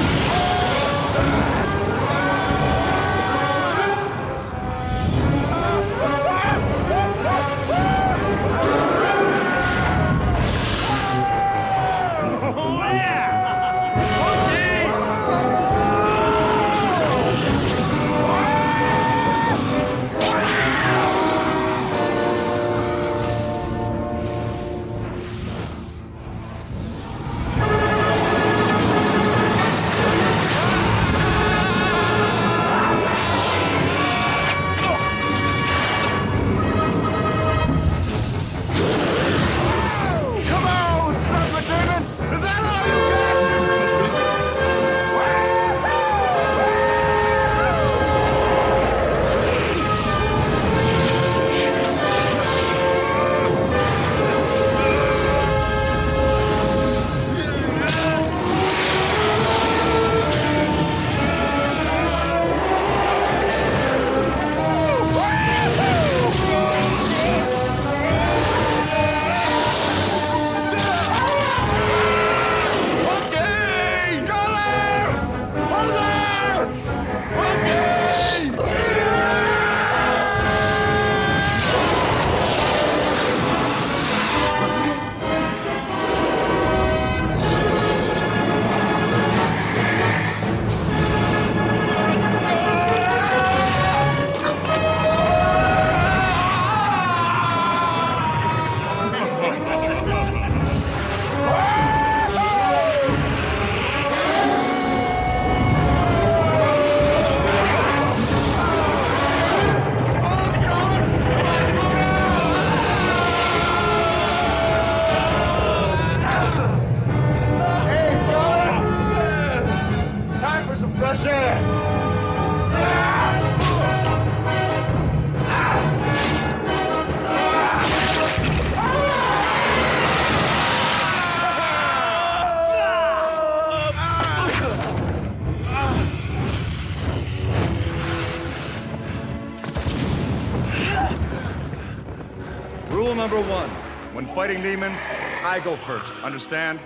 Rule number 1, when fighting demons, I go first, understand?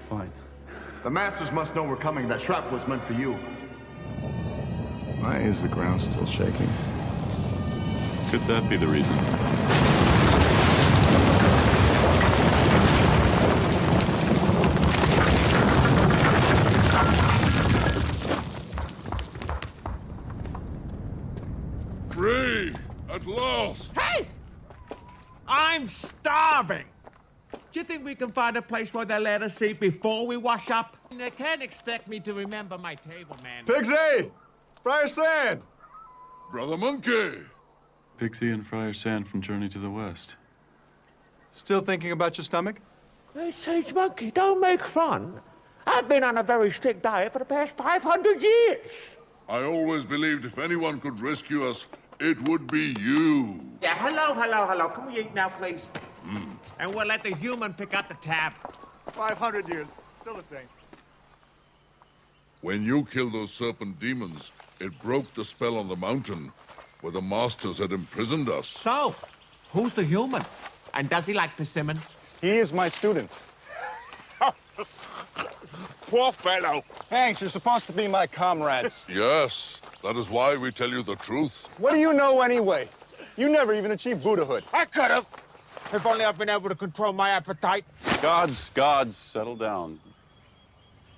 Fine. The masters must know we're coming. That trap was meant for you. Why is the ground still shaking? Could that be the reason? Free! At last! Hey! I'm starving! Do you think we can find a place where they let us eat before we wash up? They can't expect me to remember my table, man. Pixie! Friar Sand! Brother Monkey! Pixie and Friar Sand from Journey to the West. Still thinking about your stomach? Hey, Sage Monkey, don't make fun. I've been on a very strict diet for the past 500 years. I always believed if anyone could rescue us, it would be you. Yeah, hello. Can we eat now, please? And we'll let the human pick up the tab. 500 years, still the same. When you killed those serpent demons, it broke the spell on the mountain where the masters had imprisoned us. So, who's the human? And does he like persimmons? He is my student. Poor fellow. Thanks, you're supposed to be my comrades. Yes, that is why we tell you the truth. What do you know anyway? You never even achieved Buddhahood. I could have. If only I've been able to control my appetite. Gods, settle down.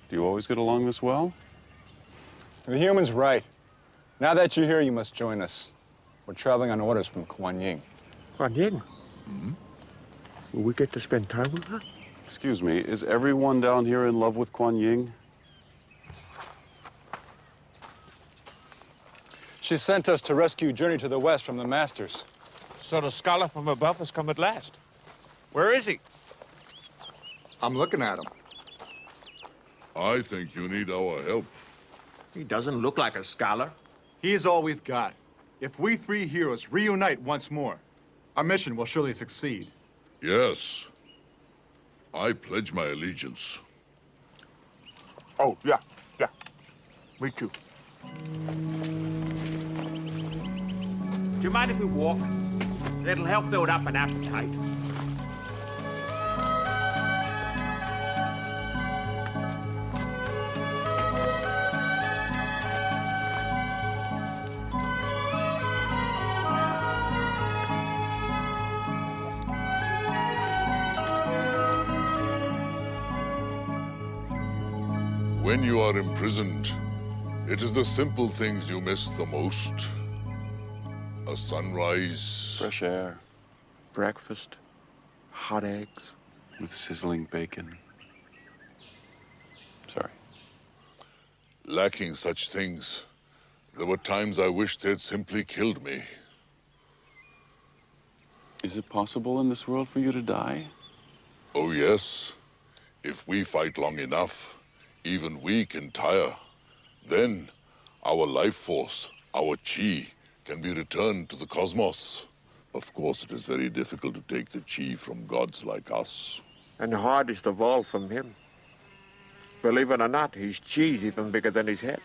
Do you always get along this well? The human's right. Now that you're here, you must join us. We're traveling on orders from Kuan Yin. Kuan Yin? Will we get to spend time with her? Excuse me, is everyone down here in love with Kuan Yin? She sent us to rescue Journey to the West from the Masters. So the scholar from above has come at last. Where is he? I'm looking at him. I think you need our help. He doesn't look like a scholar. He is all we've got. If we three heroes reunite once more, our mission will surely succeed. Yes. I pledge my allegiance. Oh, yeah. Me too. Do you mind if we walk? It'll help build up an appetite. When you are imprisoned, it is the simple things you miss the most. A sunrise. Fresh air. Breakfast. Hot eggs. With sizzling bacon. Sorry. Lacking such things, there were times I wished they'd simply killed me. Is it possible in this world for you to die? Oh, yes. If we fight long enough, even we can tire. Then, our life force, our chi, can be returned to the cosmos. Of course, it is very difficult to take the chi from gods like us. And the hardest of all from him. Believe it or not, his chi's even bigger than his head.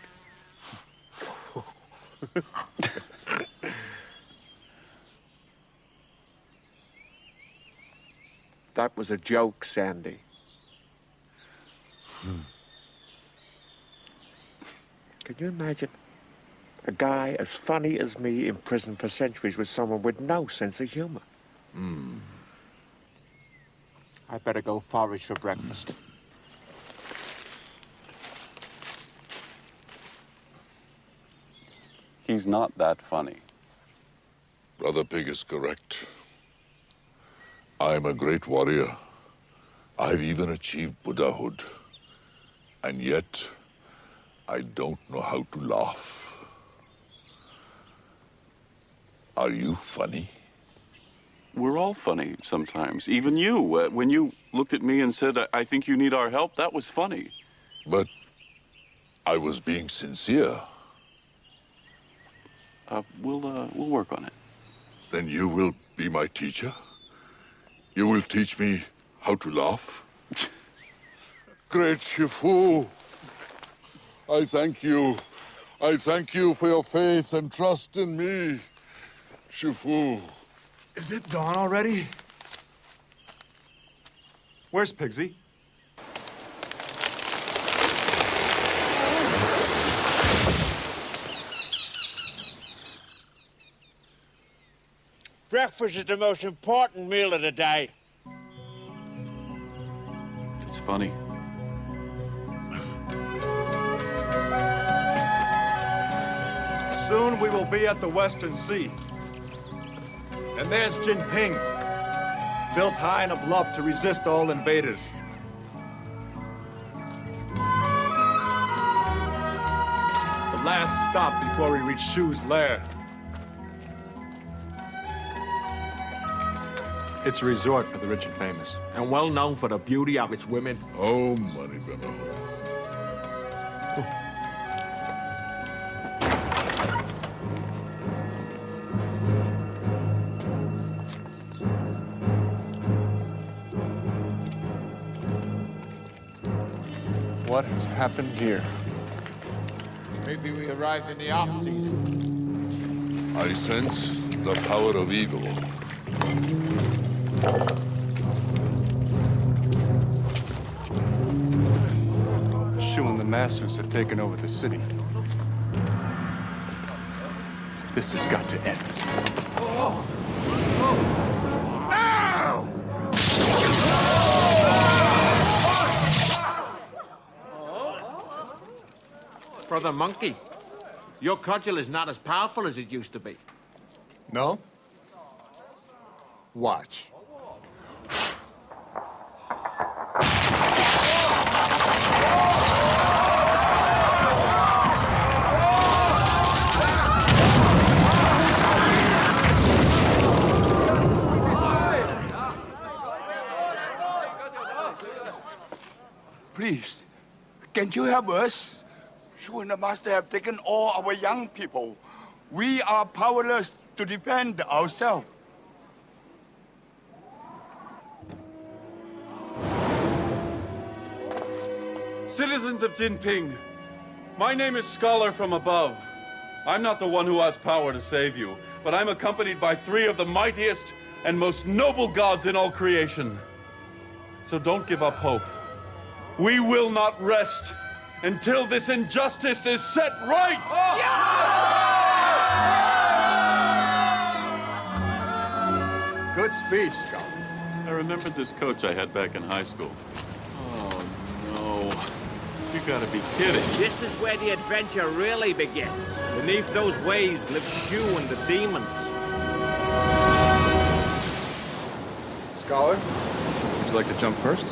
That was a joke, Sandy. Can you imagine a guy as funny as me in prison for centuries with someone with no sense of humor? I better go forage for breakfast. He's not that funny. Brother Pig is correct. I'm a great warrior. I've even achieved Buddhahood. And yet, I don't know how to laugh. Are you funny? We're all funny sometimes. Even you. When you looked at me and said, I think you need our help, that was funny. But I was being sincere. We'll work on it. Then you will be my teacher? You will teach me how to laugh? Great Shifu, I thank you. I thank you for your faith and trust in me, Shifu. Is it dawn already? Where's Pigsy? Breakfast is the most important meal of the day. It's funny. Soon we will be at the Western Sea. And there's Jinping, built high enough love to resist all invaders. The last stop before we reach Shu's lair. It's a resort for the rich and famous. And well known for the beauty of its women. Oh, money, Benno. What has happened here? Maybe we arrived in the off-season. I sense the power of evil. Shu and the masters have taken over the city. This has got to end. Brother Monkey, your cudgel is not as powerful as it used to be. No? Watch. Can you help us? You and the master have taken all our young people. We are powerless to defend ourselves. Citizens of Jinping, my name is Scholar from Above. I'm not the one who has power to save you, but I'm accompanied by 3 of the mightiest and most noble gods in all creation. So don't give up hope. We will not rest until this injustice is set right! Good speech, Scholar. I remembered this coach I had back in high school. Oh, no. You gotta be kidding. This is where the adventure really begins. Beneath those waves live Shu and the demons. Scholar, would you like to jump first?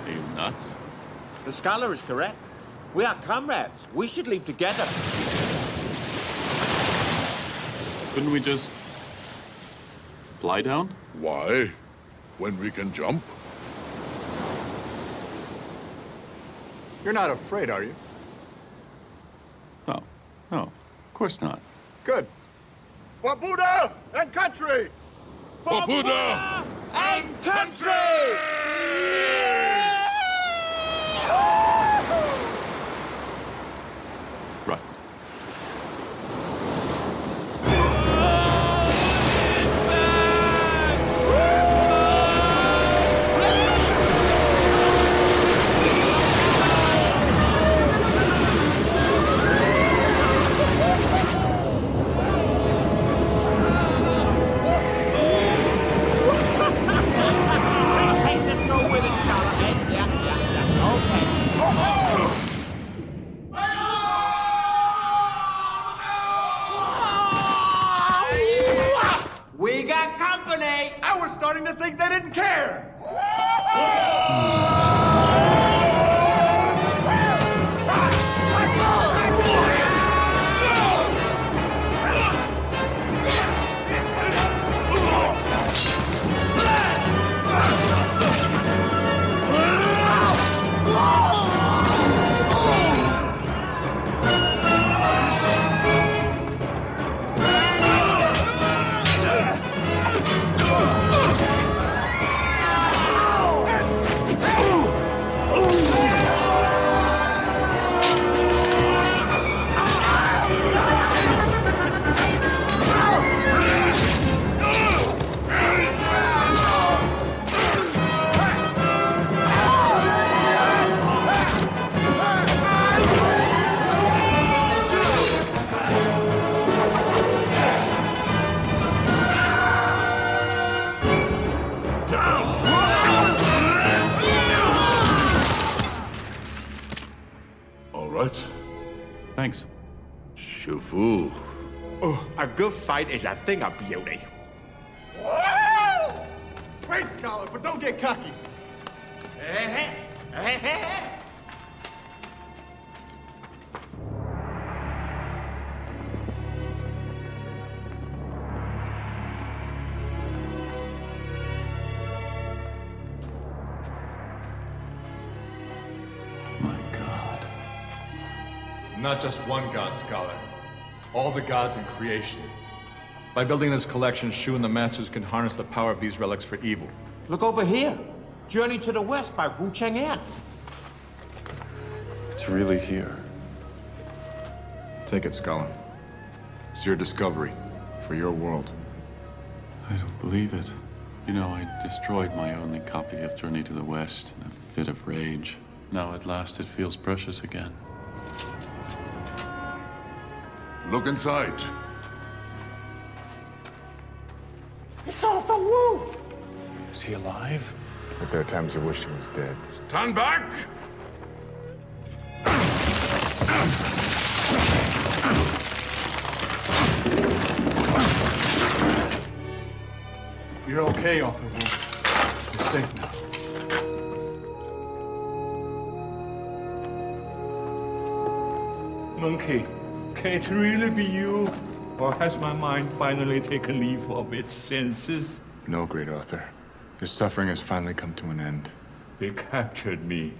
Are you nuts? The scholar is correct. We are comrades. We should leave together. Couldn't we just fly down? Why? When we can jump? You're not afraid, are you? No. No, of course not. Good. For Buddha and country! For Buddha and country! Right. We got company! I was starting to think they didn't care! Thanks. Shifu. Oh, a good fight is a thing of beauty. Great, Scholar, but don't get cocky. Not just one god, Scholar. All the gods in creation. By building this collection, Shu and the Masters can harness the power of these relics for evil. Look over here. Journey to the West by Wu Chang'an. It's really here. Take it, Scholar. It's your discovery for your world. I don't believe it. You know, I destroyed my only copy of Journey to the West in a fit of rage. Now at last it feels precious again. Look inside. It's Arthur Wu! Is he alive? But there are times you wish he was dead. Stand back! You're okay, Arthur Wu. You're safe now. Monkey, can it really be you? Or has my mind finally taken leave of its senses? No, great Arthur. Your suffering has finally come to an end. They captured me.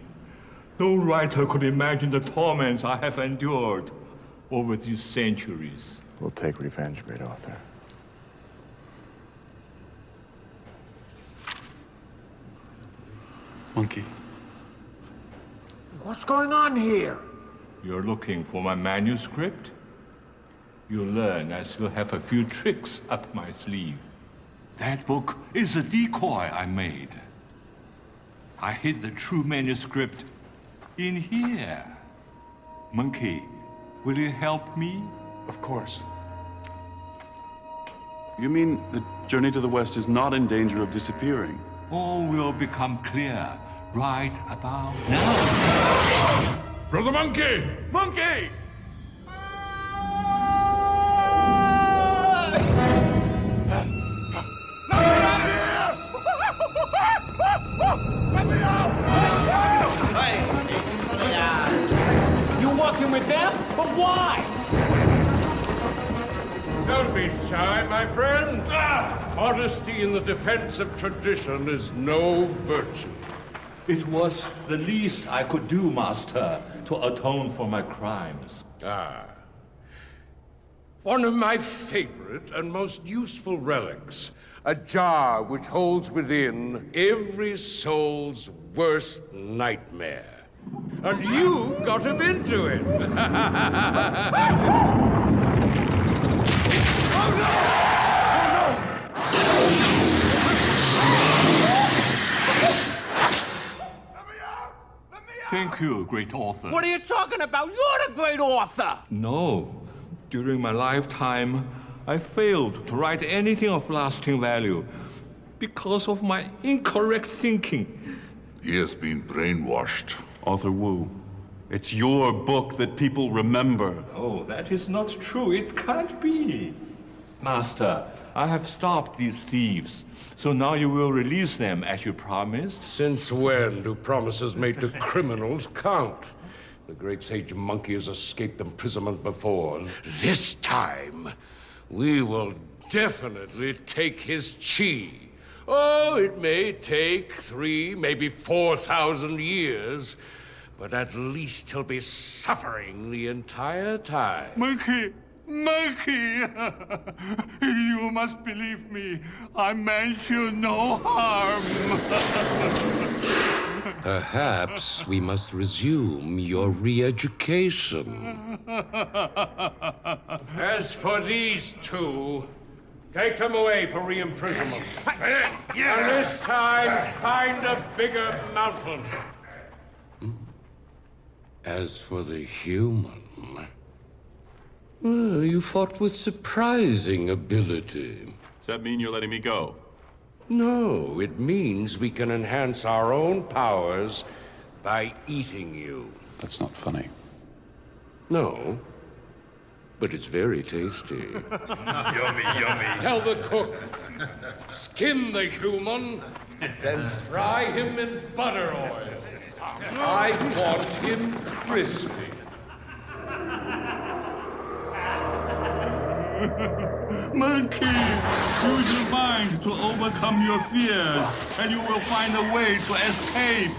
No writer could imagine the torments I have endured over these centuries. We'll take revenge, great author. Monkey. What's going on here? You're looking for my manuscript? You'll learn as you have a few tricks up my sleeve. That book is a decoy I made. I hid the true manuscript in here. Monkey, will you help me? Of course. You mean the journey to the West is not in danger of disappearing? All will become clear right about now. Brother Monkey! Monkey! You working with them? But why? Don't be shy, my friend. Honesty in the defense of tradition is no virtue. It was the least I could do, Master, to atone for my crimes. One of my favorite and most useful relics. A jar which holds within every soul's worst nightmare. And you got him into it. Thank you, great author. What are you talking about? You're the great author! No. During my lifetime, I failed to write anything of lasting value because of my incorrect thinking. He has been brainwashed. Author Wu, it's your book that people remember. Oh, that is not true. It can't be. Master, I have stopped these thieves, so now you will release them as you promised. Since when do promises made to criminals count? The great sage Monkey has escaped imprisonment before. This time, we will definitely take his chi. Oh, it may take 3,000, maybe 4,000 years, but at least he'll be suffering the entire time. Monkey! Monkey! You must believe me. I meant you no harm. Perhaps we must resume your re-education. As for these two, take them away for re-imprisonment. And this time, find a bigger mountain. As for the human, well, you fought with surprising ability. Does that mean you're letting me go? No, it means we can enhance our own powers by eating you. That's not funny. No, but it's very tasty. Yummy, yummy. Tell the cook, skin the human, then fry him in butter oil. I want him crispy. Monkey, use your mind to overcome your fears, and you will find a way to escape.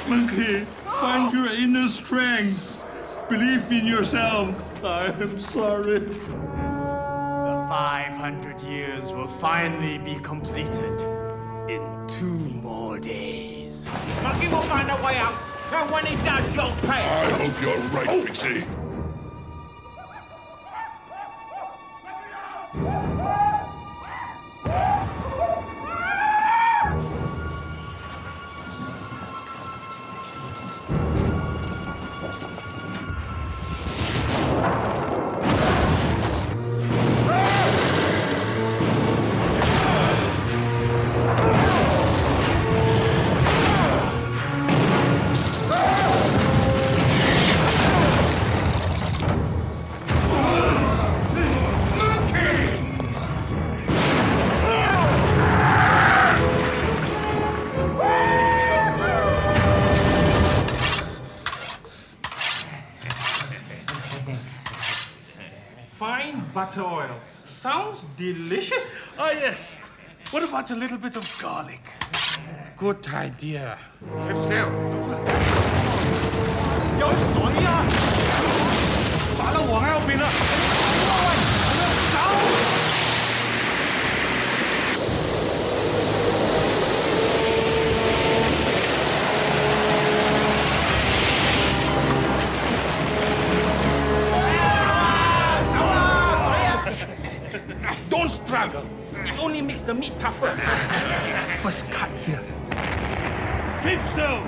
Monkey, find your inner strength. Believe in yourself. I am sorry. The 500 years will finally be completed in 2 more days. Monkey will find a way out, and when he does, you'll pay. I hope you're right, Pixie. Fine butter oil. Sounds delicious. Oh, yes. What about a little bit of garlic? Good idea. Keep still. makes the meat tougher. First cut here. Keep still!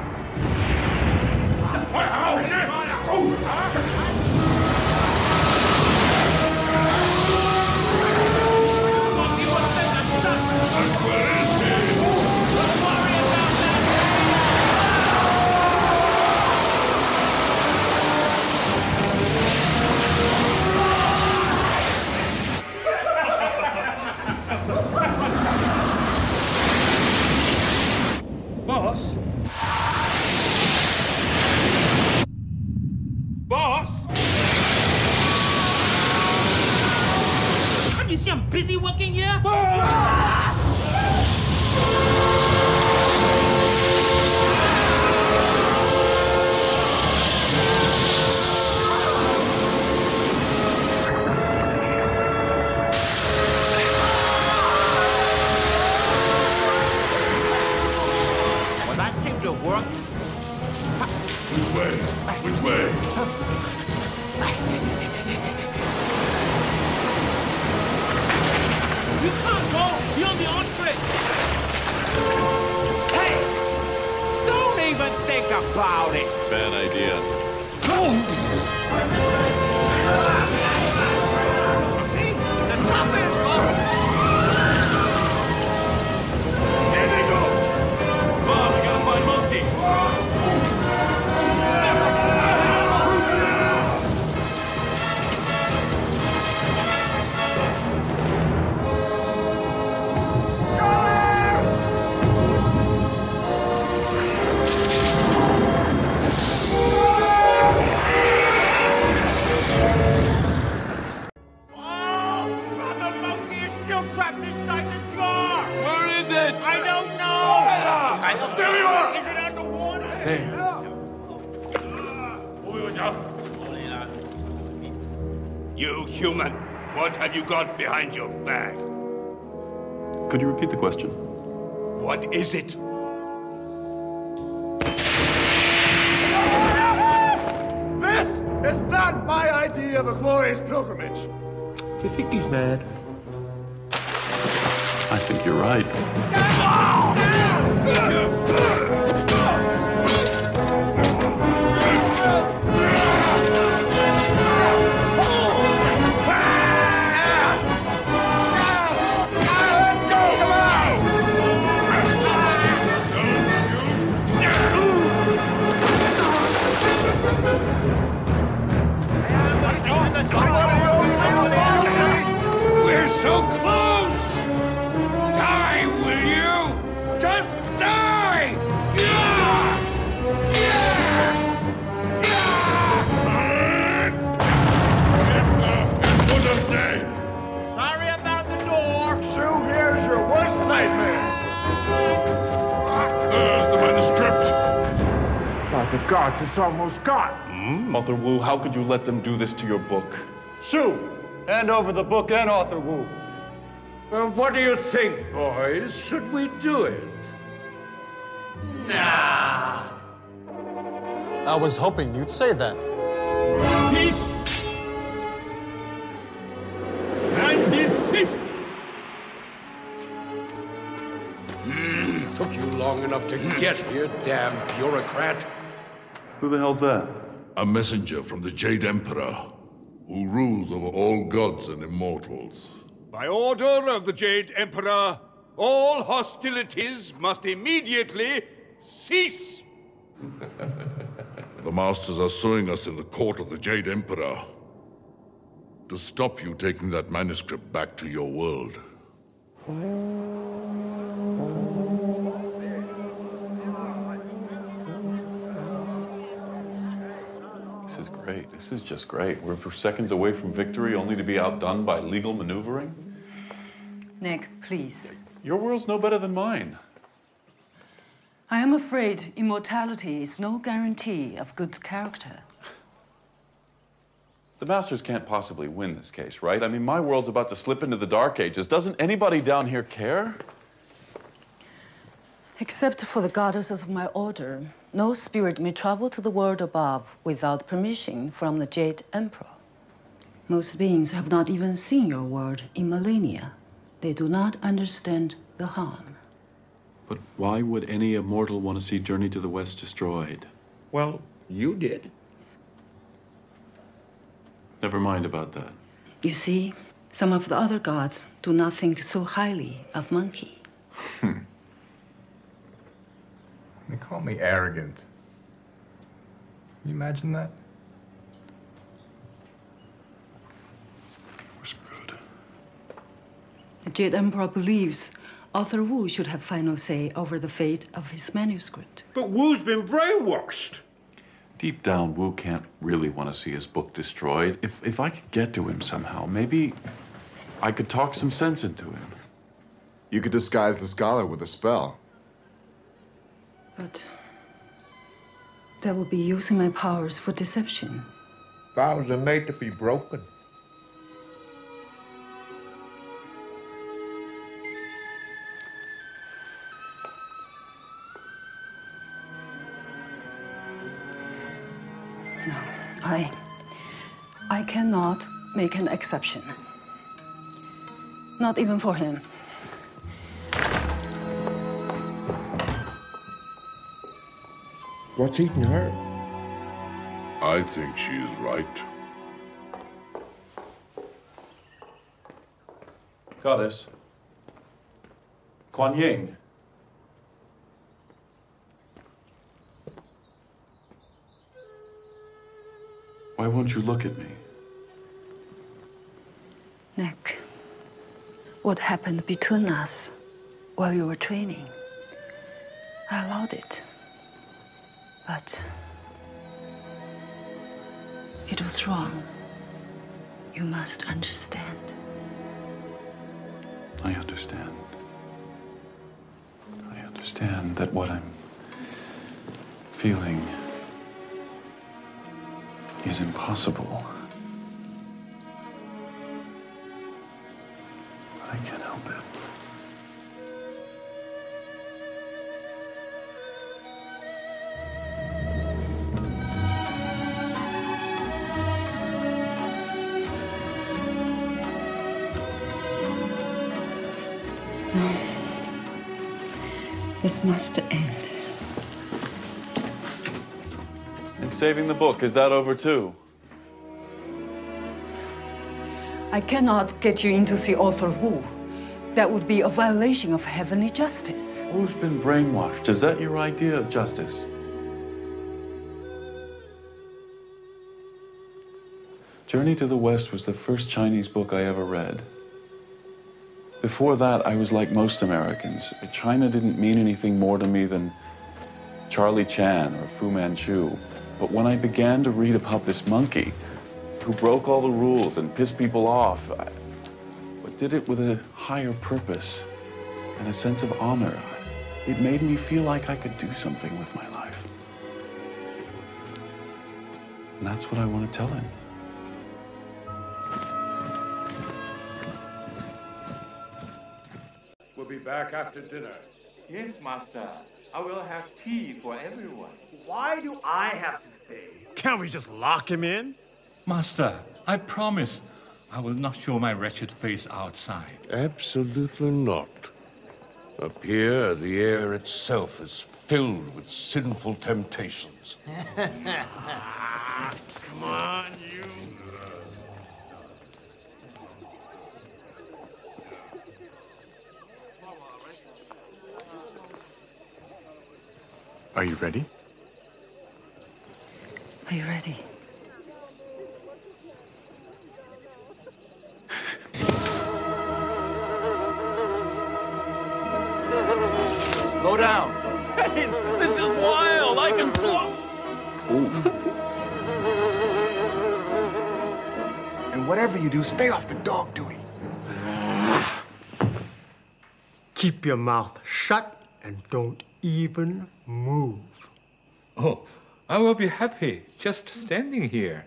Boss? Boss? Can't you see I'm busy working here? Well, that seemed to have worked. Which way? Which way? You can't go! You're on the entree! Hey! Don't even think about it! Bad idea. There they go! Come on, we gotta find Monkey! Trapped inside the jar! Where is it? I don't know! There you are! Is it underwater? There. You human, what have you got behind your back? Could you repeat the question? What is it? This is not my idea of a glorious pilgrimage. Do you think he's mad? I think you're right. We're so close! Die, will you? Just die! Sorry about the door! Shu, here's your worst nightmare. There's the manuscript. By the gods, it's almost gone. Author Wu, how could you let them do this to your book? Shu, hand over the book and Author Wu. Well, what do you think, boys? Should we do it? Nah! I was hoping you'd say that. Cease! And desist! Took you long enough to get here, damn bureaucrat. Who the hell's that? A messenger from the Jade Emperor, who rules over all gods and immortals. By order of the Jade Emperor, all hostilities must immediately cease. The Masters are suing us in the court of the Jade Emperor to stop you taking that manuscript back to your world. This is great. This is just great. We're seconds away from victory, only to be outdone by legal maneuvering. Nick, please. Your world's no better than mine. I am afraid immortality is no guarantee of good character. The Masters can't possibly win this case, right? I mean, my world's about to slip into the Dark Ages. Doesn't anybody down here care? Except for the goddesses of my order, no spirit may travel to the world above without permission from the Jade Emperor. Most beings have not even seen your world in millennia. They do not understand the harm. But why would any immortal want to see Journey to the West destroyed? Well, you did. Never mind about that. You see, some of the other gods do not think so highly of Monkey. They call me arrogant. Can you imagine that? We're screwed. The Jade Emperor believes Author Wu should have final say over the fate of his manuscript. But Wu's been brainwashed. Deep down, Wu can't really want to see his book destroyed. If I could get to him somehow, maybe I could talk some sense into him. You could disguise the scholar with a spell. But that would be using my powers for deception. Vows are made to be broken. No, I cannot make an exception. Not even for him. What's eating her? I think she is right. Goddess. Kuan Yin. Why won't you look at me? Nick, what happened between us while you were training? I allowed it. But it was wrong. You must understand. I understand. I understand that what I'm feeling is impossible. But I can't help it. No. This must end. And saving the book, is that over too? I cannot get you in to see Author Wu. That would be a violation of heavenly justice. Wu's been brainwashed. Is that your idea of justice? Journey to the West was the first Chinese book I ever read. Before that, I was like most Americans. China didn't mean anything more to me than Charlie Chan or Fu Manchu. But when I began to read about this monkey who broke all the rules and pissed people off, but did it with a higher purpose and a sense of honor, it made me feel like I could do something with my life. And that's what I want to tell him. We'll be back after dinner. Yes, Master. I will have tea for everyone. Why do I have to stay? Can't we just lock him in? Master, I promise I will not show my wretched face outside. Absolutely not. Up here, the air itself is filled with sinful temptations. Come on, you. Are you ready? Are you ready? Slow down. Hey, this is wild. I can fly. And whatever you do, stay off the dog duty. Keep your mouth shut and don't even move. Oh, I will be happy just standing here.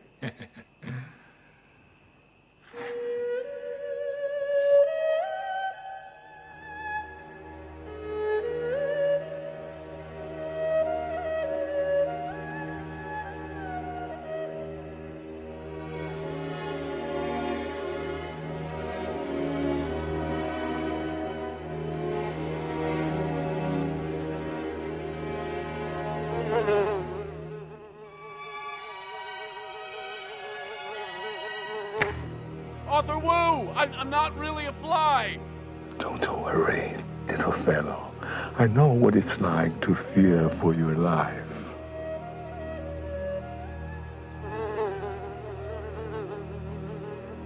Author Wu! I'm not really a fly! Don't worry, little fellow. I know what it's like to fear for your life.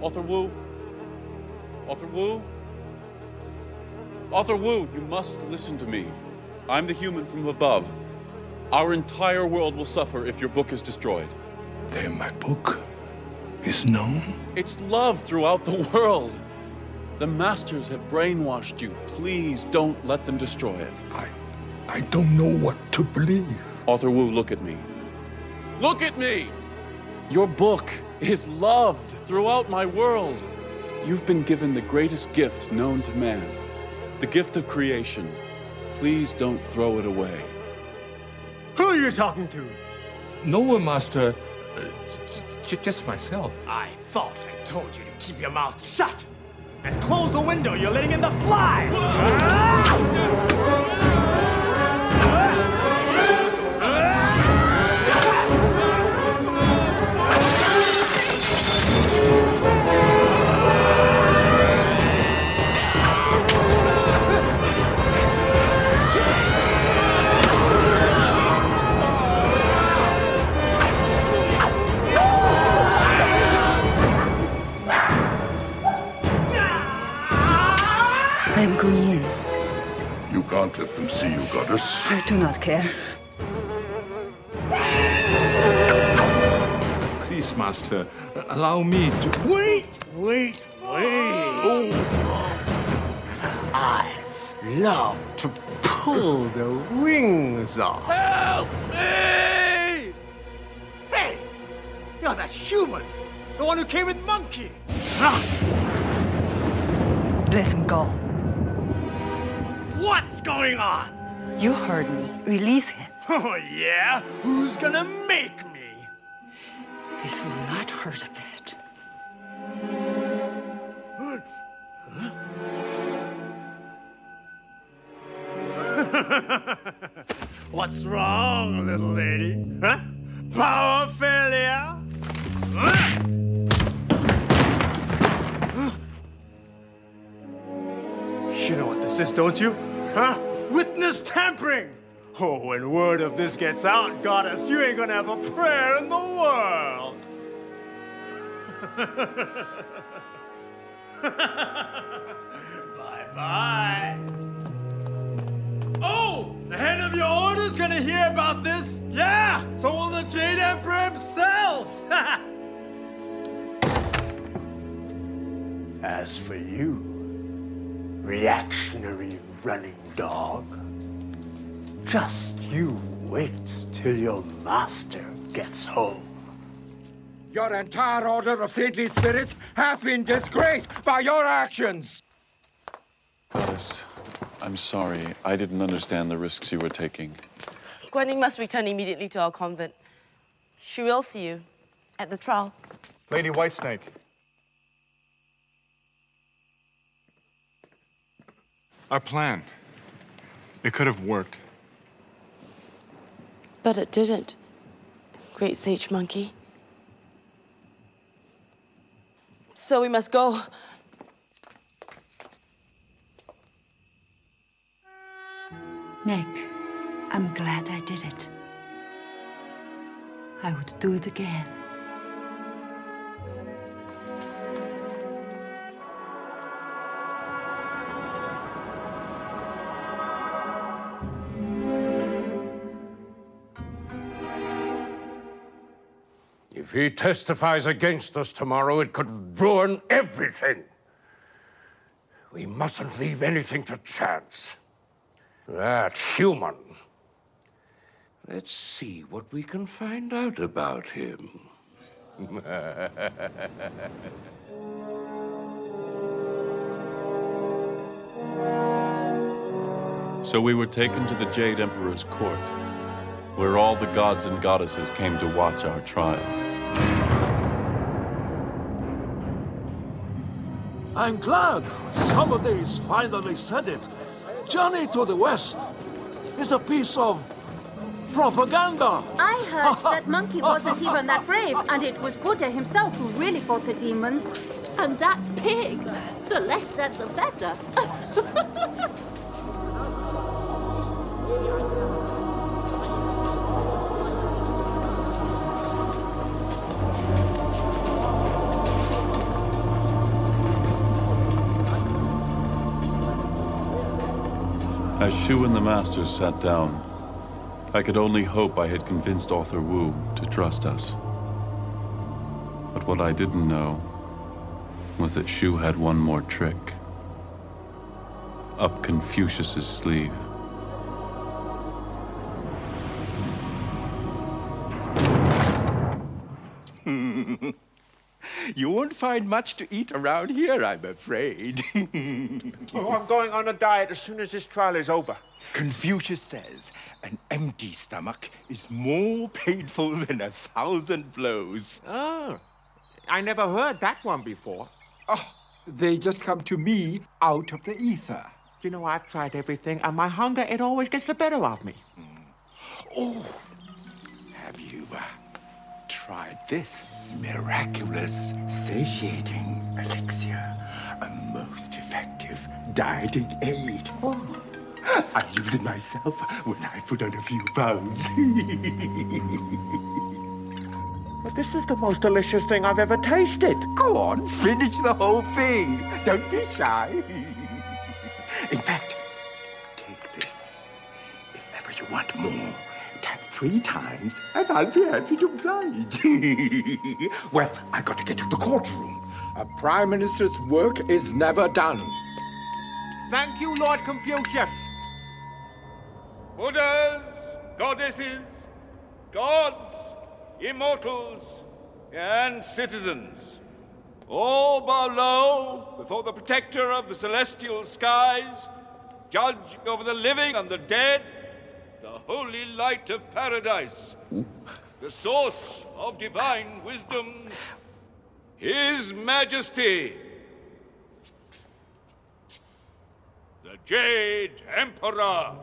Author Wu? Author Wu? Author Wu, you must listen to me. I'm the human from above. Our entire world will suffer if your book is destroyed. Then my book is known? It's loved throughout the world. The masters have brainwashed you. Please don't let them destroy it. I don't know what to believe. Author Wu, look at me. Look at me! Your book is loved throughout my world. You've been given the greatest gift known to man, the gift of creation. Please don't throw it away. Who are you talking to? No one, Master. Just myself. I thought I told you to keep your mouth shut and close the window. You're letting in the flies. I'm going in. You can't let them see you, goddess. I do not care. Please, Master, allow me to... Wait! I love to pull the wings off. Help me! Hey! You're that human! The one who came with Monkey! Let him go. What's going on? You heard me. Release him. Oh, yeah? Who's gonna make me? This will not hurt a bit. What's wrong, little lady? Huh? Power failure? You know what this is, don't you? Huh? Witness tampering! Oh, when word of this gets out, goddess, you ain't gonna have a prayer in the world! Bye-bye. Oh! The head of your order's gonna hear about this! Yeah! So will the Jade Emperor himself! As for you, reactionary running dog, just you wait till your master gets home. Your entire order of saintly spirits has been disgraced by your actions! Goddess, I'm sorry. I didn't understand the risks you were taking. Guan Yin must return immediately to our convent. She will see you at the trial. Lady Whitesnake. Our plan. It could have worked. But it didn't, Great Sage Monkey. So we must go. Nick, I'm glad I did it. I would do it again. If he testifies against us tomorrow, it could ruin everything. We mustn't leave anything to chance. That human. Let's see what we can find out about him. So we were taken to the Jade Emperor's court, where all the gods and goddesses came to watch our trial. I'm glad somebody's finally said it. Journey to the West is a piece of propaganda. I heard that Monkey wasn't even that brave, and it was Buddha himself who really fought the demons. And that pig, the less said the better. As Shu and the Masters sat down, I could only hope I had convinced Arthur Wu to trust us. But what I didn't know was that Shu had one more trick up Confucius's sleeve. You won't find much to eat around here, I'm afraid. Oh, I'm going on a diet as soon as this trial is over. Confucius says an empty stomach is more painful than 1,000 blows. Oh, I never heard that one before. Oh, they just come to me out of the ether. You know, I've tried everything, and my hunger, it always gets the better of me. Oh, have you tried this miraculous, satiating elixir? A most effective dieting aid. Oh. I use it myself when I put on a few pounds. But this is the most delicious thing I've ever tasted. Go on, finish the whole thing. Don't be shy. In fact, take this. If ever you want more, tap 3 times and I'll be happy to oblige. Well, I got to get to the courtroom. A prime minister's work is never done. Thank you, Lord Confucius. Buddhas, goddesses, gods, immortals, and citizens, all bow low before the protector of the celestial skies, judge over the living and the dead, the holy light of paradise, the source of divine wisdom, His Majesty, the Jade Emperor.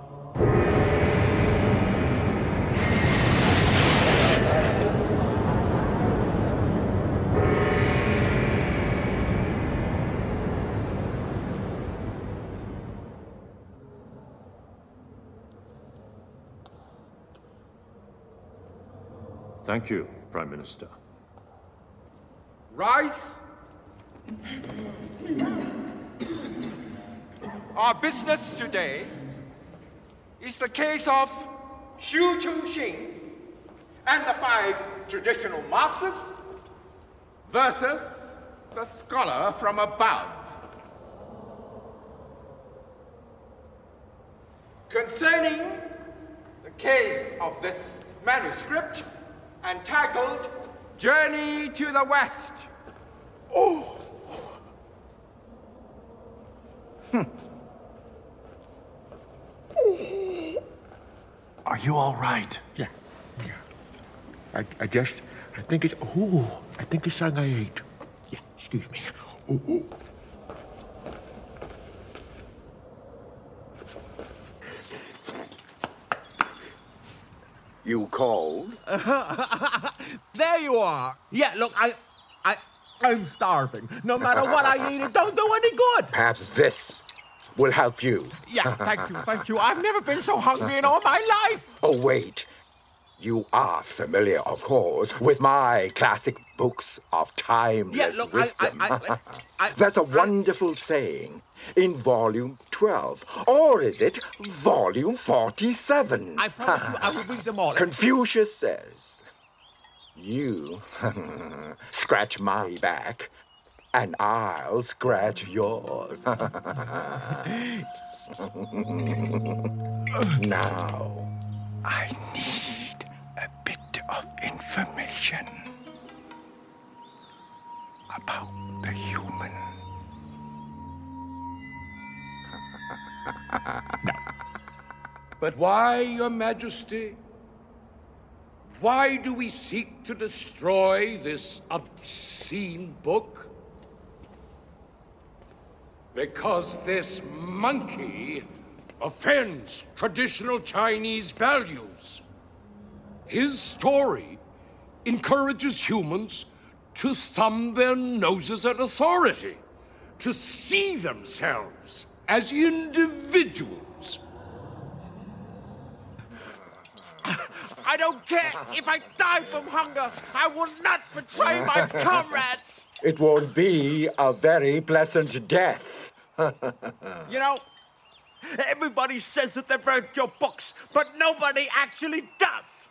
Thank you, Prime Minister. Rise. Our business today is the case of Xu Chu and the 5 traditional masters versus the scholar from above. Concerning the case of this manuscript entitled Journey to the West. Oh! Are you all right? Yeah. I think it's something I ate. Yeah, excuse me. Ooh. You called? There you are. Yeah, look, I'm starving. No matter what I eat, it don't do any good. Perhaps this will help you. Yeah, thank you. I've never been so hungry in all my life. Oh, wait. You are familiar, of course, with my classic books of timeless wisdom. There's a wonderful saying in volume 12. Or is it volume 47? I promise you I will read them all. Confucius says, you scratch my back, and I'll scratch yours. Now, I need a bit of information about the human. But why, Your Majesty? Why do we seek to destroy this obscene book? Because this monkey offends traditional Chinese values. His story encourages humans to thumb their noses at authority, to see themselves as individuals. I don't care if I die from hunger. I will not betray my comrades. It won't be a very pleasant death. You know, everybody says that they've read your books, but nobody actually does.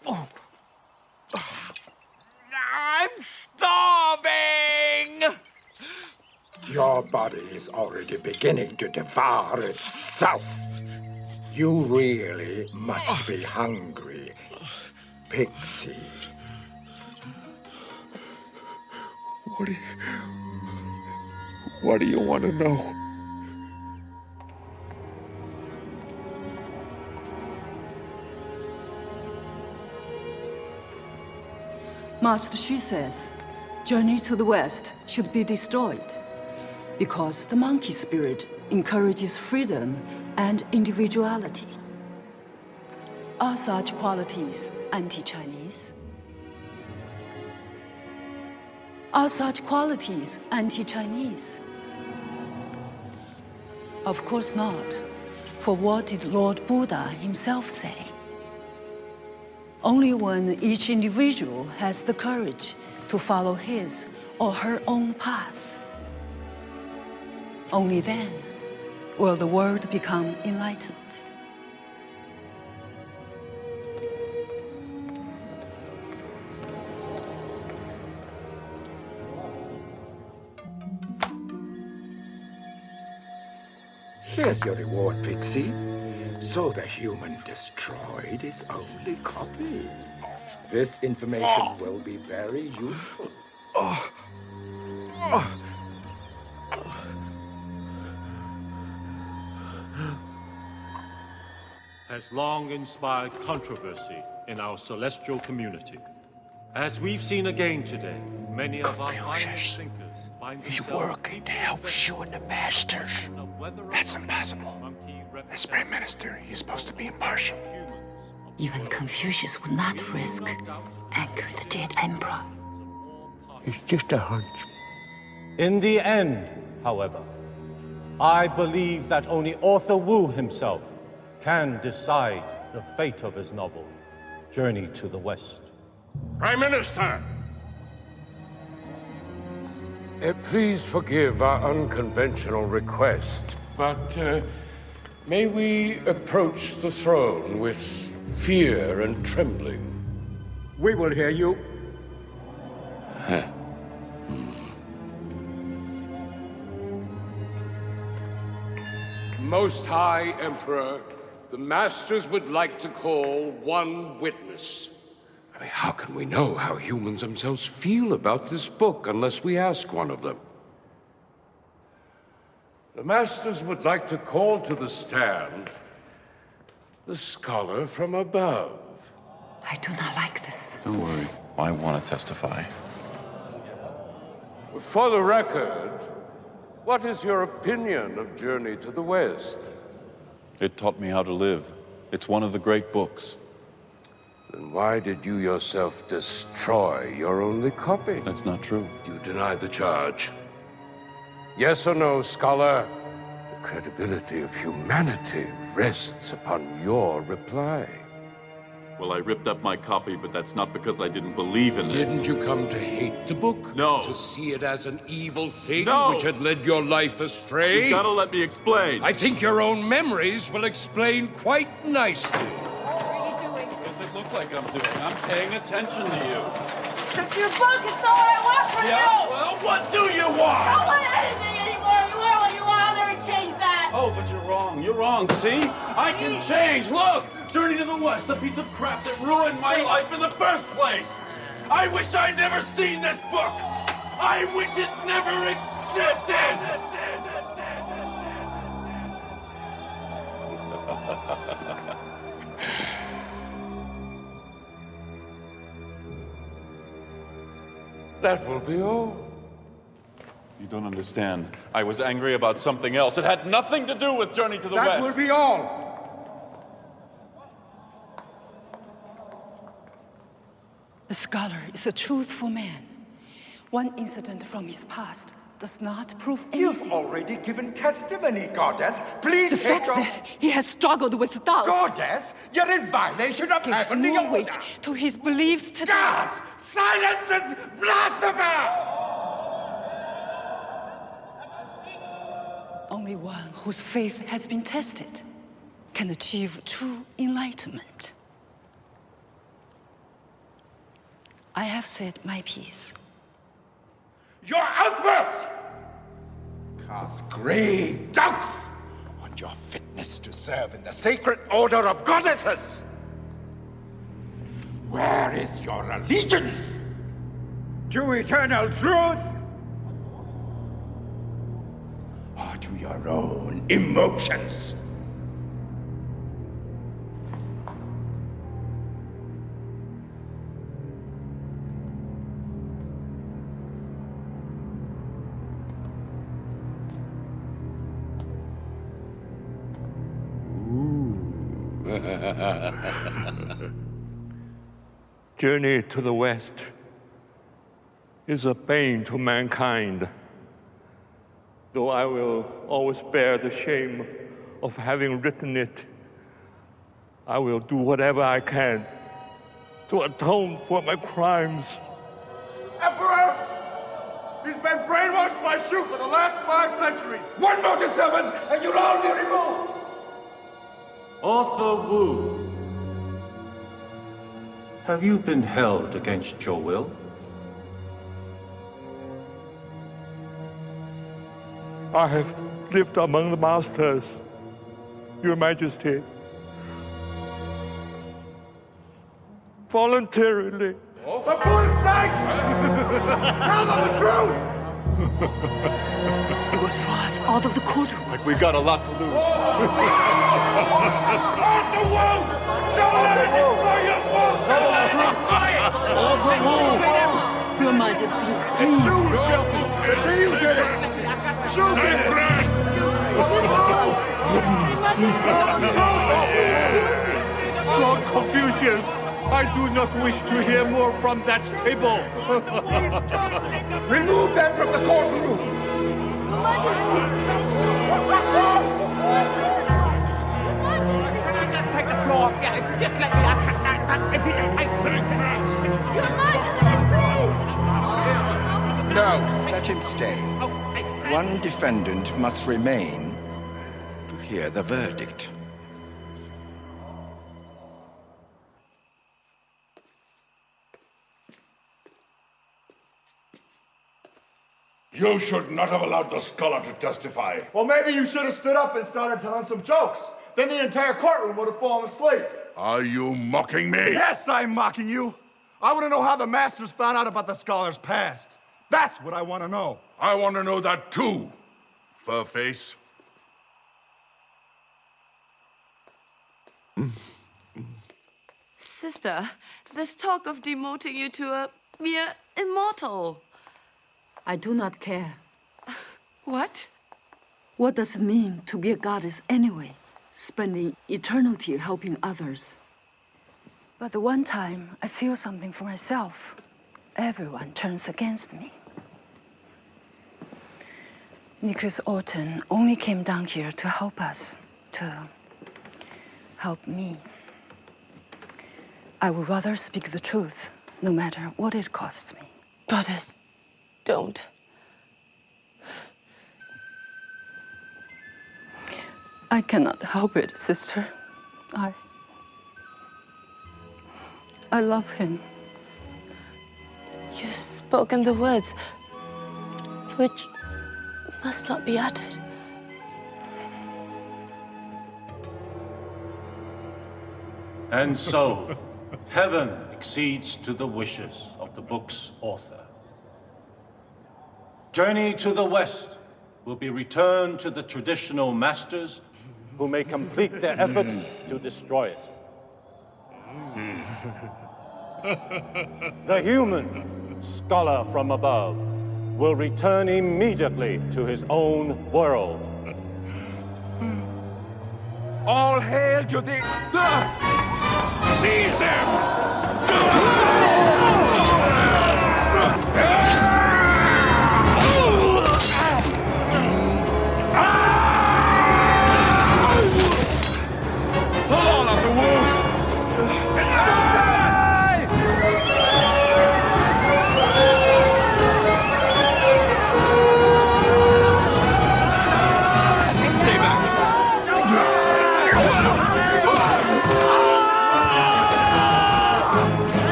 I'm starving! Your body is already beginning to devour itself. You really must be hungry, Pixie. What do you want to know? Master Hsi says, Journey to the West should be destroyed because the monkey spirit encourages freedom and individuality. Are such qualities anti-Chinese? Are such qualities anti-Chinese? Of course not. For what did Lord Buddha himself say? Only when each individual has the courage to follow his or her own path, only then will the world become enlightened. Here's your reward, Pixie. So the human destroyed his only copy. This information will be very useful. Has long inspired controversy in our celestial community. As we've seen again today, many of our finest thinkers find He's themselves working to help you and the masters. That's impossible. As Prime Minister, he's supposed to be impartial. Even Confucius would not risk anger the dead emperor. It's just a hunch. In the end, however, I believe that only Arthur Wu himself can decide the fate of his novel, Journey to the West. Prime Minister! Please forgive our unconventional request, but may we approach the throne with fear and trembling? We will hear you. Most High Emperor, the Masters would like to call one witness. I mean, how can we know how humans themselves feel about this book unless we ask one of them? The Masters would like to call to the stand the scholar from above. I do not like this. Don't worry. I want to testify. For the record, what is your opinion of Journey to the West? It taught me how to live. It's one of the great books. Then why did you yourself destroy your only copy? That's not true. You deny the charge. Yes or no, scholar? The credibility of humanity rests upon your reply. Well, I ripped up my copy, but that's not because I didn't believe in it. Didn't you come to hate the book? No. To see it as an evil thing No. which had led your life astray? You gotta let me explain. I think your own memories will explain quite nicely. What does it look like I'm doing? I'm paying attention to you. It's your book. It's all I want from you. Yeah, well, what do you I want? don't want anything anymore. You are what you are. I'll never change that. Oh, but you're wrong. You're wrong. See? I can change. Look! Journey to the West, the piece of crap that ruined my life in the first place. I wish I'd never seen this book. I wish it never existed. That will be all. You don't understand. I was angry about something else. It had nothing to do with Journey to the West. That will be all. The scholar is a truthful man. One incident from his past does not prove anything. You've already given testimony, Goddess. Please The fact that he has struggled with doubts. Goddess, you're in violation of gives heavenly more order. weight to his beliefs today. Guards, silence this blasphemer! Only one whose faith has been tested can achieve true enlightenment. I have said my piece. Your outburst casts grave doubts on your fitness to serve in the sacred order of goddesses. Where is your allegiance to eternal truth? Or to your own emotions? Journey to the West is a bane to mankind, though I will always bear the shame of having written it. I will do whatever I can to atone for my crimes. Emperor! He's been brainwashed by Shu for the last 5 centuries! One more disturbance and you'll all be removed! Arthur Wu, have you been held against your will? I have lived among the masters, Your Majesty. Voluntarily. For Buddha's sake! Tell them the truth! It will throw us out of the courtroom. Like we got a lot to lose. Arthur Wu! Don't let it destroy your fortune! Arthur Wu! Your Majesty, please. Shu is guilty! The team did it! Shu did it! Lord Confucius, I do not wish to hear more from that table. Remove them from the courtroom! Your Majesty! Can I just take the floor? Yeah, just let me out. If you don't make Your Majesty, please! No, let him stay. One defendant must remain to hear the verdict. You should not have allowed the scholar to testify. Well, maybe you should have stood up and started telling some jokes. Then the entire courtroom would have fallen asleep. Are you mocking me? Yes, I'm mocking you. I want to know how the masters found out about the scholar's past. That's what I want to know. I want to know that too, Furface. Sister, there's talk of demoting you to a mere immortal. I do not care. What? What does it mean to be a goddess anyway? Spending eternity helping others. But the one time I feel something for myself, everyone turns against me. Nick Orton only came down here to help us, to help me. I would rather speak the truth, no matter what it costs me. Goddess, don't. I cannot help it, sister. I love him. You've spoken the words which must not be uttered. And so, heaven accedes to the wishes of the book's author. Journey to the West will be returned to the traditional masters who may complete their efforts to destroy it. The human scholar from above will return immediately to his own world. All hail to the... Seize him!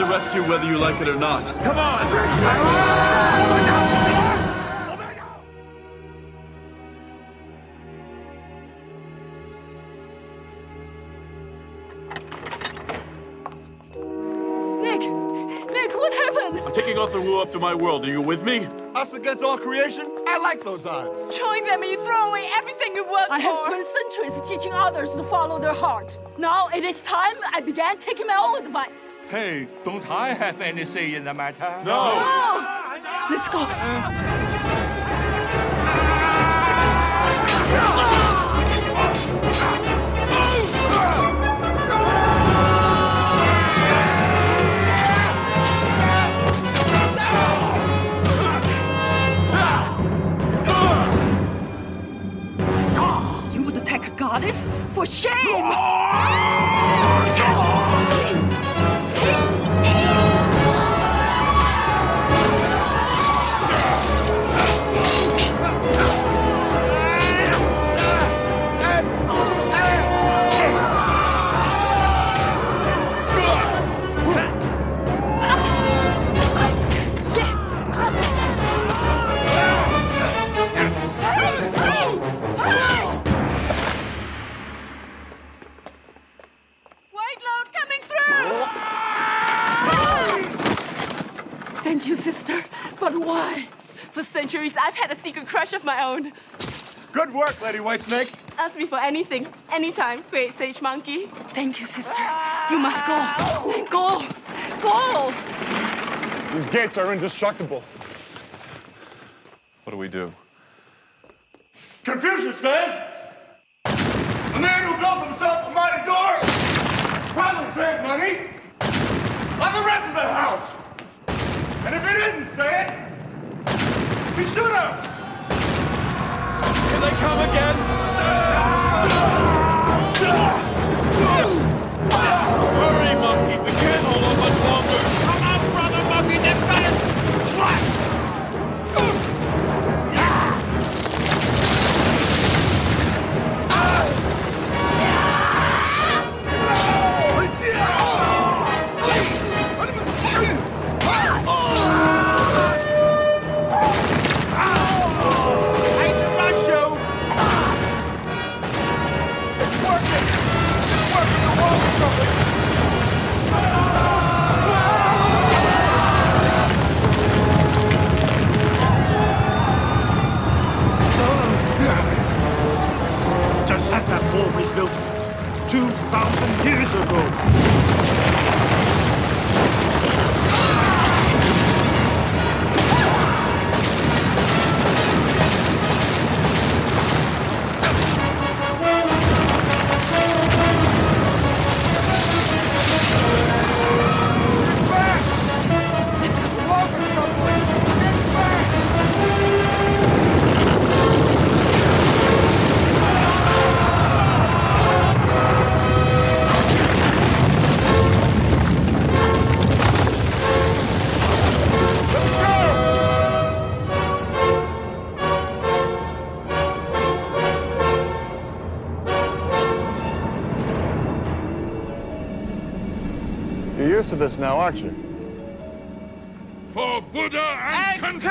rescue whether you like it or not. Come on! Nick, what happened? I'm taking Arthur Wu up to my world. Are you with me? Us against all creation? I like those odds. Join them and you throw away everything you worked for. I have spent centuries teaching others to follow their heart. Now it is time I began taking my own advice. Hey, don't I have any say in the matter? No! Let's go. You would attack a goddess? For shame! Thank you, sister. But why? For centuries, I've had a secret crush of my own. Good work, Lady Whitesnake. Ask me for anything, anytime, Great Sage Monkey. Thank you, sister. You must go. Go! Go! These gates are indestructible. What do we do? Confucius says, a man who built himself a mighty door probably saved money on the rest of the house. And if he didn't say it, he should have. Here they come again. Hurry, monkey. We can't hold on much longer. Come on, brother monkey. They're trying to Just had that wall rebuilt 2,000 years ago. You're used to this now, aren't you? For Buddha and country!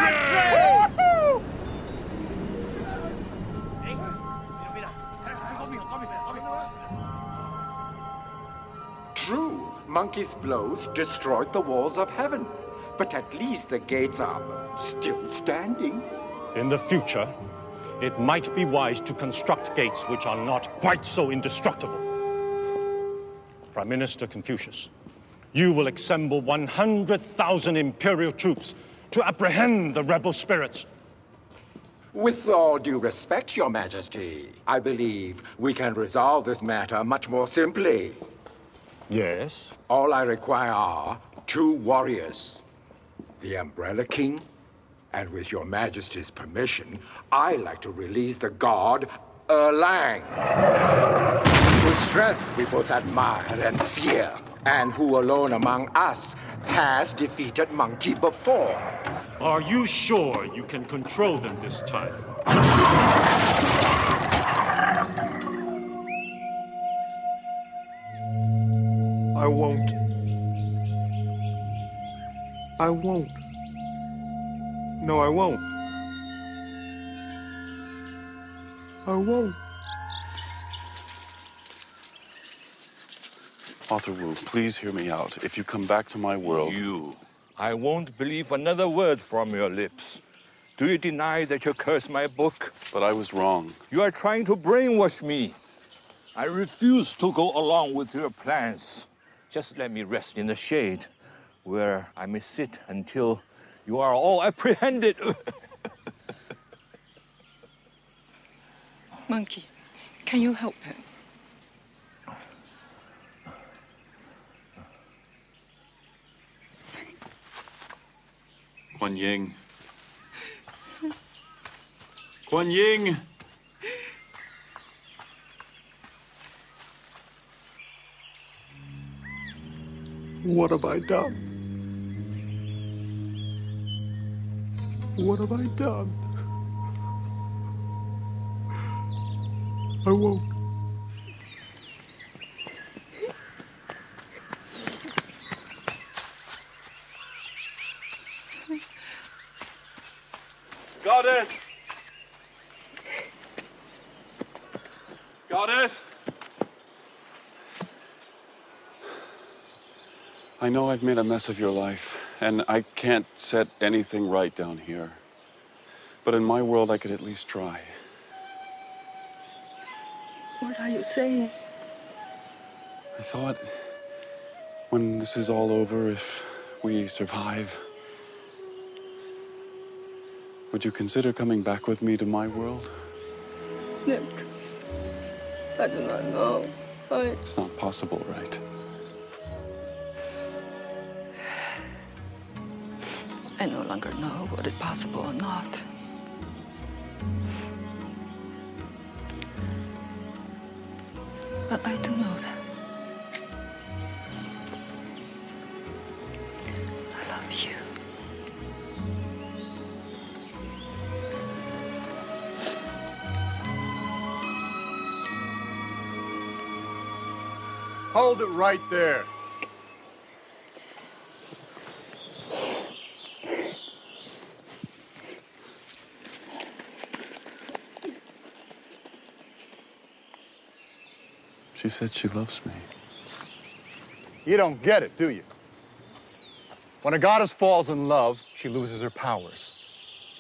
True, Monkey's blows destroyed the walls of heaven, but at least the gates are still standing. In the future, it might be wise to construct gates which are not quite so indestructible. Prime Minister Confucius, you will assemble 100,000 imperial troops to apprehend the rebel spirits. With all due respect, Your Majesty, I believe we can resolve this matter much more simply. Yes? All I require are 2 warriors. The Umbrella King, and with Your Majesty's permission, I like to release the god Erlang, whose strength we both admire and fear, and who alone among us has defeated Monkey before. Are you sure you can control them this time? I won't. I won't. No, I won't. I won't. Author Wu, please hear me out. If you come back to my world... I won't believe another word from your lips. Do you deny that you cursed my book? But I was wrong. You are trying to brainwash me. I refuse to go along with your plans. Just let me rest in the shade, where I may sit until you are all apprehended. Monkey, can you help him? Guan Ying. Guan Ying! What have I done? What have I done? I won't. Goddess! Goddess! I know I've made a mess of your life, and I can't set anything right down here. But in my world, I could at least try. What are you saying? I thought, when this is all over, if we survive, would you consider coming back with me to my world? Nick, I do not know. It's not possible, right? I no longer know what is possible or not. But I do know that I love you. Hold it right there. She said she loves me. You don't get it, do you? When a goddess falls in love, she loses her powers.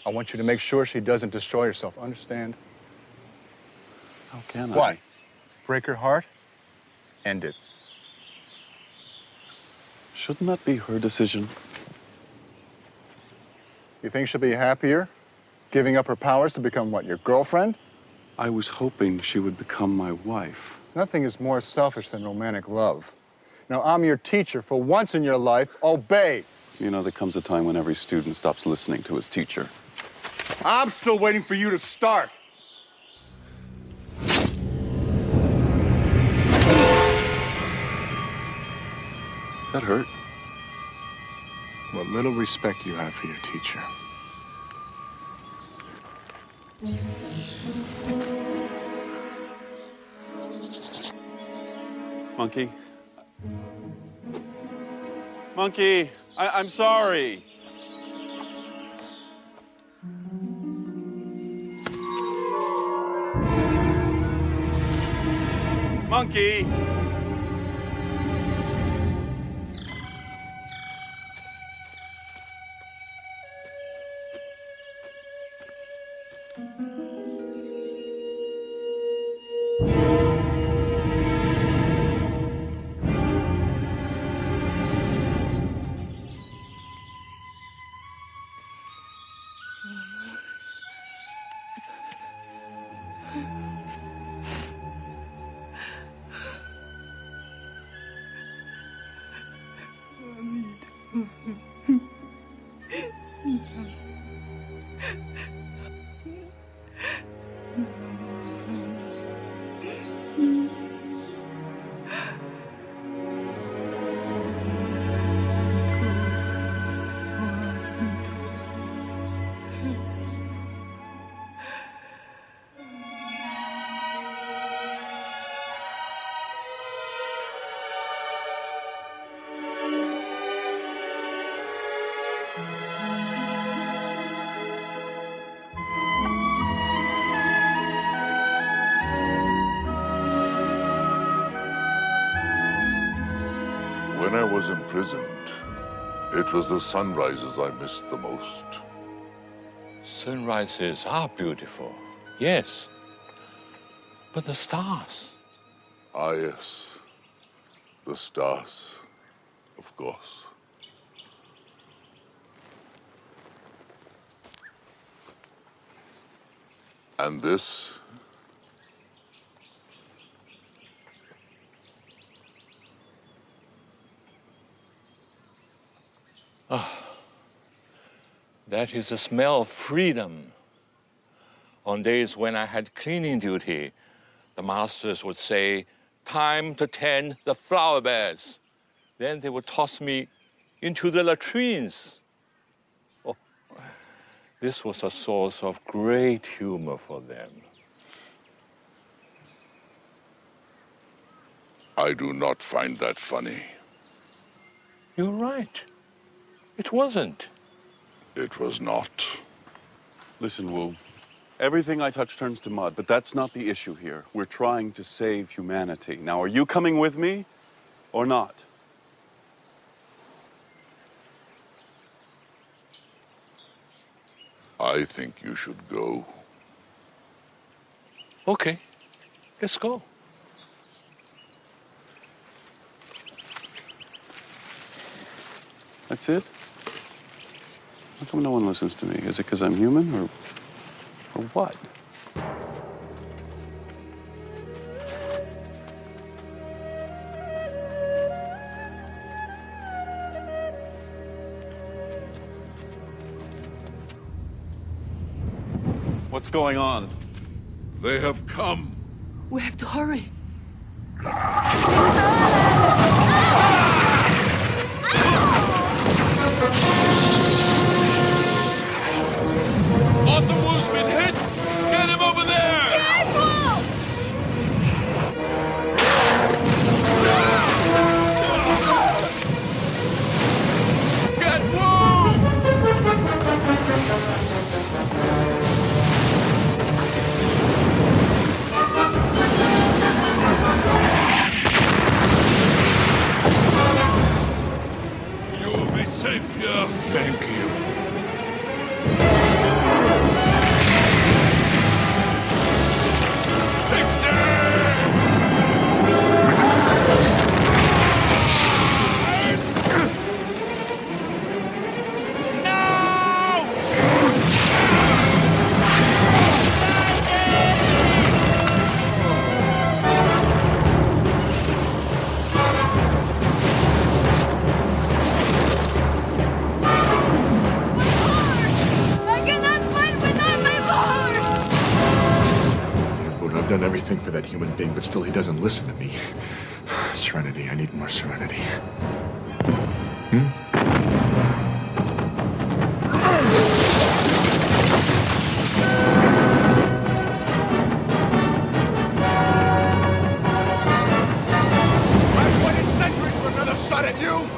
I want you to make sure she doesn't destroy herself, understand? How can I? Why? Break her heart? End it. Shouldn't that be her decision? You think she'll be happier giving up her powers to become what, your girlfriend? I was hoping she would become my wife. Nothing is more selfish than romantic love. Now, I'm your teacher. For once in your life, obey. You know, there comes a time when every student stops listening to his teacher. I'm still waiting for you to start. That hurt. What little respect you have for your teacher. Monkey. Monkey, I'm sorry. Monkey! When I was imprisoned, it was the sunrises I missed the most. Sunrises are beautiful, yes. But the stars. Ah, yes. The stars, of course. And this? That is the smell of freedom. On days when I had cleaning duty, the masters would say, "Time to tend the flower beds." Then they would toss me into the latrines. Oh, this was a source of great humor for them. I do not find that funny. You're right. It wasn't. It was not. Listen, Wu. Everything I touch turns to mud, but that's not the issue here. We're trying to save humanity. Now, are you coming with me or not? I think you should go. Okay, let's go. That's it? How come no one listens to me? Is it because I'm human or what? What's going on? They have come. We have to hurry. Author Wu's been hit! Get him over there! Careful! Get Wu! You will be safe here. Thank you. I've done everything for that human being, but still he doesn't listen to me. Serenity, I need more serenity. I've waited centuries for another shot at you!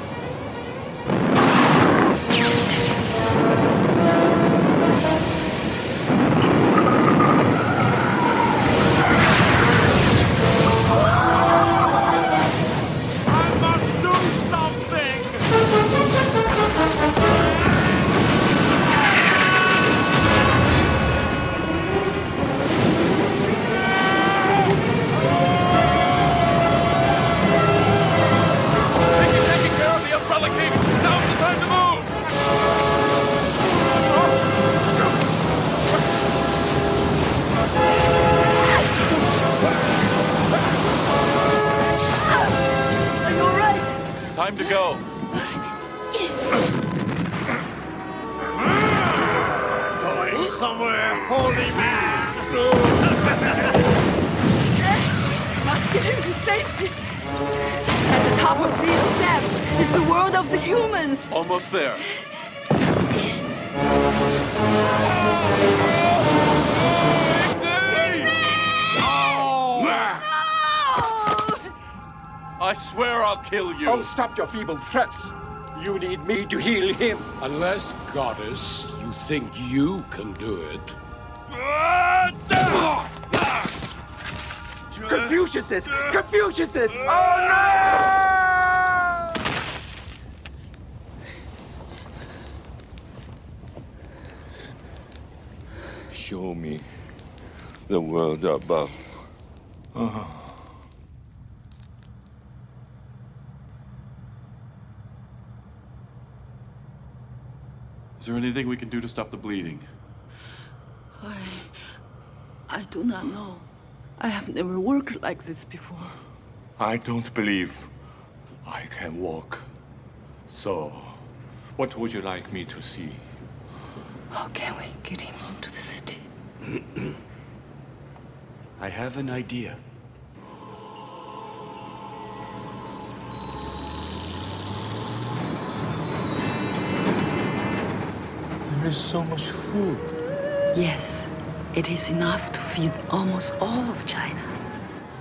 Time to go. Going somewhere, holy man! Must get into safety. At the top of these steps is the world of the humans. Almost there. I swear I'll kill you. Oh, stop your feeble threats. You need me to heal him. Unless, goddess, you think you can do it. Confucius! Confucius! Oh no! Show me the world above. Is there anything we can do to stop the bleeding? I do not know. I have never worked like this before. I don't believe I can walk. So, what would you like me to see? How can we get him into the city? I have an idea. There is so much food. Yes, it is enough to feed almost all of China.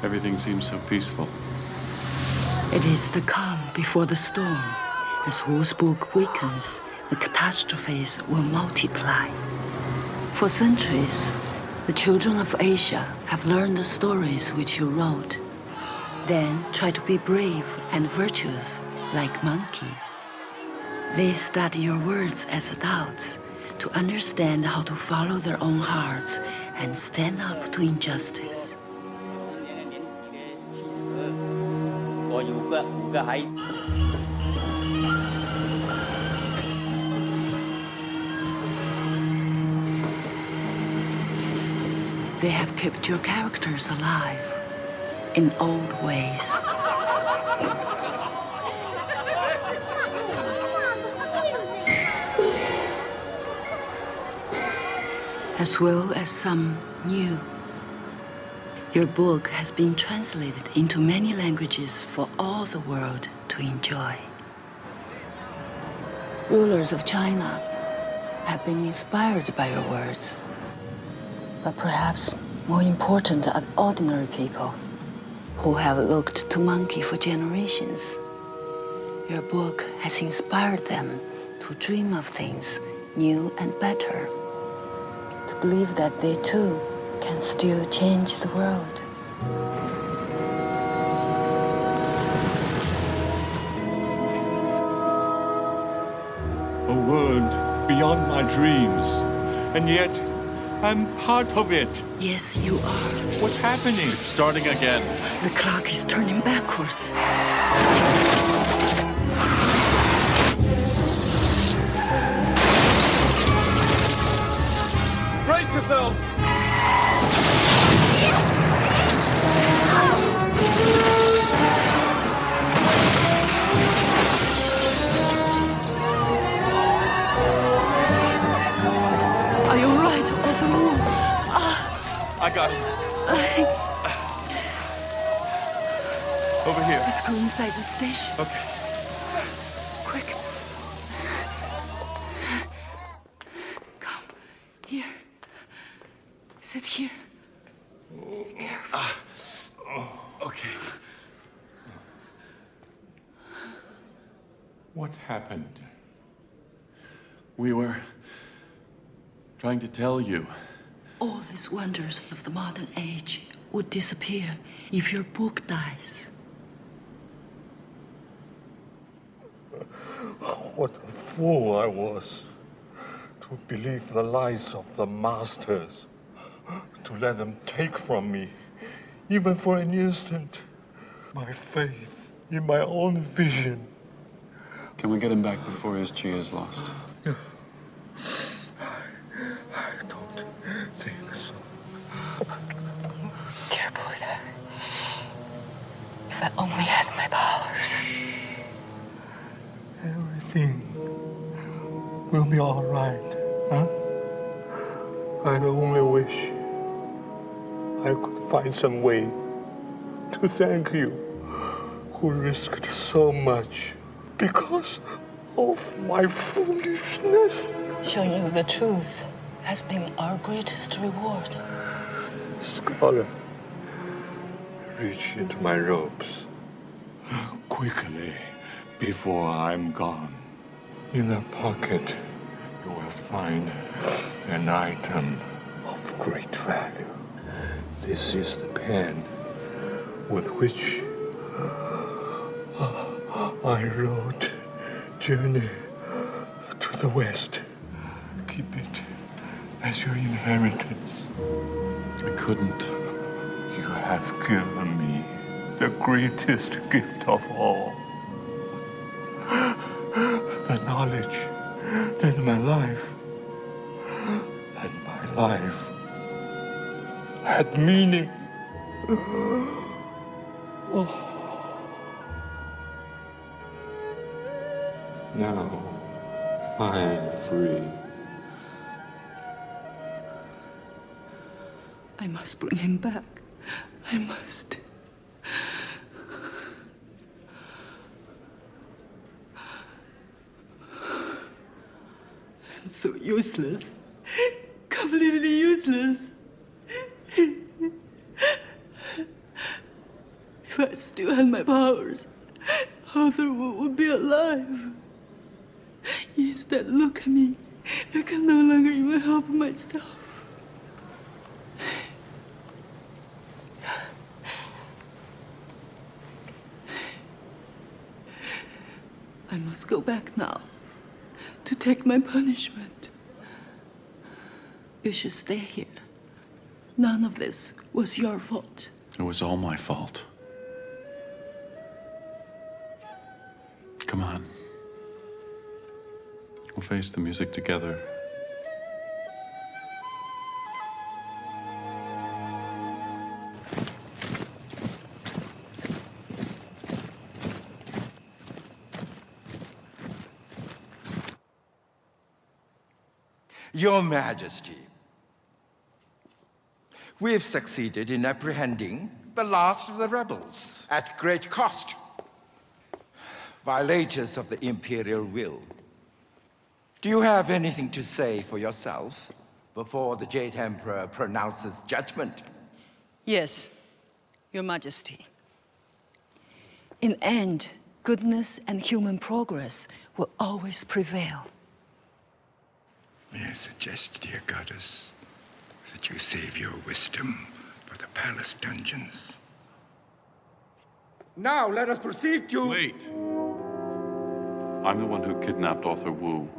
Everything seems so peaceful. It is the calm before the storm. As Wu's book weakens, the catastrophes will multiply. For centuries, the children of Asia have learned the stories which you wrote. Then try to be brave and virtuous like monkey. They study your words as adults to understand how to follow their own hearts and stand up to injustice. They have kept your characters alive in old ways. As well as some new. Your book has been translated into many languages for all the world to enjoy. Rulers of China have been inspired by your words. But perhaps more important are ordinary people who have looked to monkey for generations. Your book has inspired them to dream of things new and better, to believe that they too can still change the world. A world beyond my dreams, and yet I'm part of it. Yes, you are. What's happening? It's starting again. The clock is turning backwards. Brace yourselves! Are you all right, Arthur Wu? I got him. Over here. Let's go inside the station. Okay. Quick. Come. Here. Sit here. Careful. Okay. What happened? We were trying to tell you. All these wonders of the modern age would disappear if your book dies. What a fool I was to believe the lies of the masters, to let them take from me, even for an instant, my faith in my own vision. Can we get him back before his chi is lost? I don't think so. Dear Buddha, if I only had my powers. Everything will be all right, huh? I only wish I could find some way to thank you, who risked so much because of my foolishness. Showing you the truth has been our greatest reward. Scholar, reach into my robes. Quickly, before I'm gone. In a pocket, you will find an item of great value. This is the pen with which I wrote Journey to the West. Keep it as your inheritance. I couldn't. You have given me the greatest gift of all. The knowledge that my life had meaning. Now I am free. I must bring him back. I must. I'm so useless. Completely useless. If I still had my powers, Arthur would be alive. Instead, look at me. I can no longer even help myself. I must go back now to take my punishment. You should stay here. None of this was your fault. It was all my fault. Come on. We'll face the music together. Your Majesty, we've succeeded in apprehending the last of the rebels at great cost. Violators of the imperial will. Do you have anything to say for yourself before the Jade Emperor pronounces judgment? Yes, Your Majesty. In the end, goodness and human progress will always prevail. May I suggest, dear goddess, that you save your wisdom for the palace dungeons. Now let us proceed to... Wait. I'm the one who kidnapped Arthur Wu.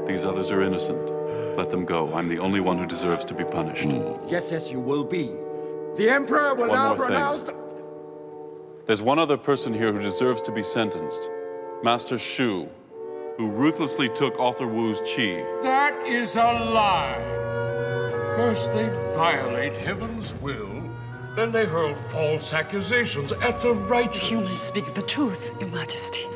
These others are innocent. Let them go. I'm the only one who deserves to be punished. Yes, yes, you will be. The Emperor will now pronounce... There's one other person here who deserves to be sentenced. Master Shu, who ruthlessly took Arthur Wu's Qi. That is a lie. First they violate heaven's will, then they hurl false accusations at the righteous. The humans speak the truth, Your Majesty.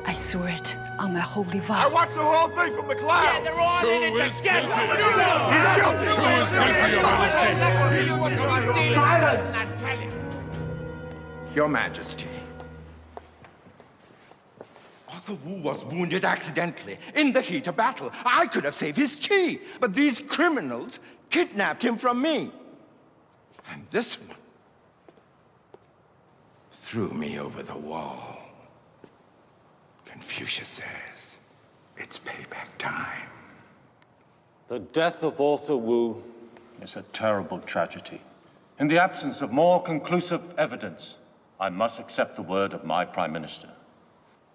I swear it on my holy vow. I watched the whole thing from the clouds. Yeah, they're all in it together. He's guilty. Shu is guilty, Your Majesty. Your Majesty, Arthur Wu was wounded accidentally in the heat of battle. I could have saved his Qi, but these criminals kidnapped him from me. And this one threw me over the wall. Confucius says, it's payback time. The death of Arthur Wu is a terrible tragedy. In the absence of more conclusive evidence, I must accept the word of my Prime Minister.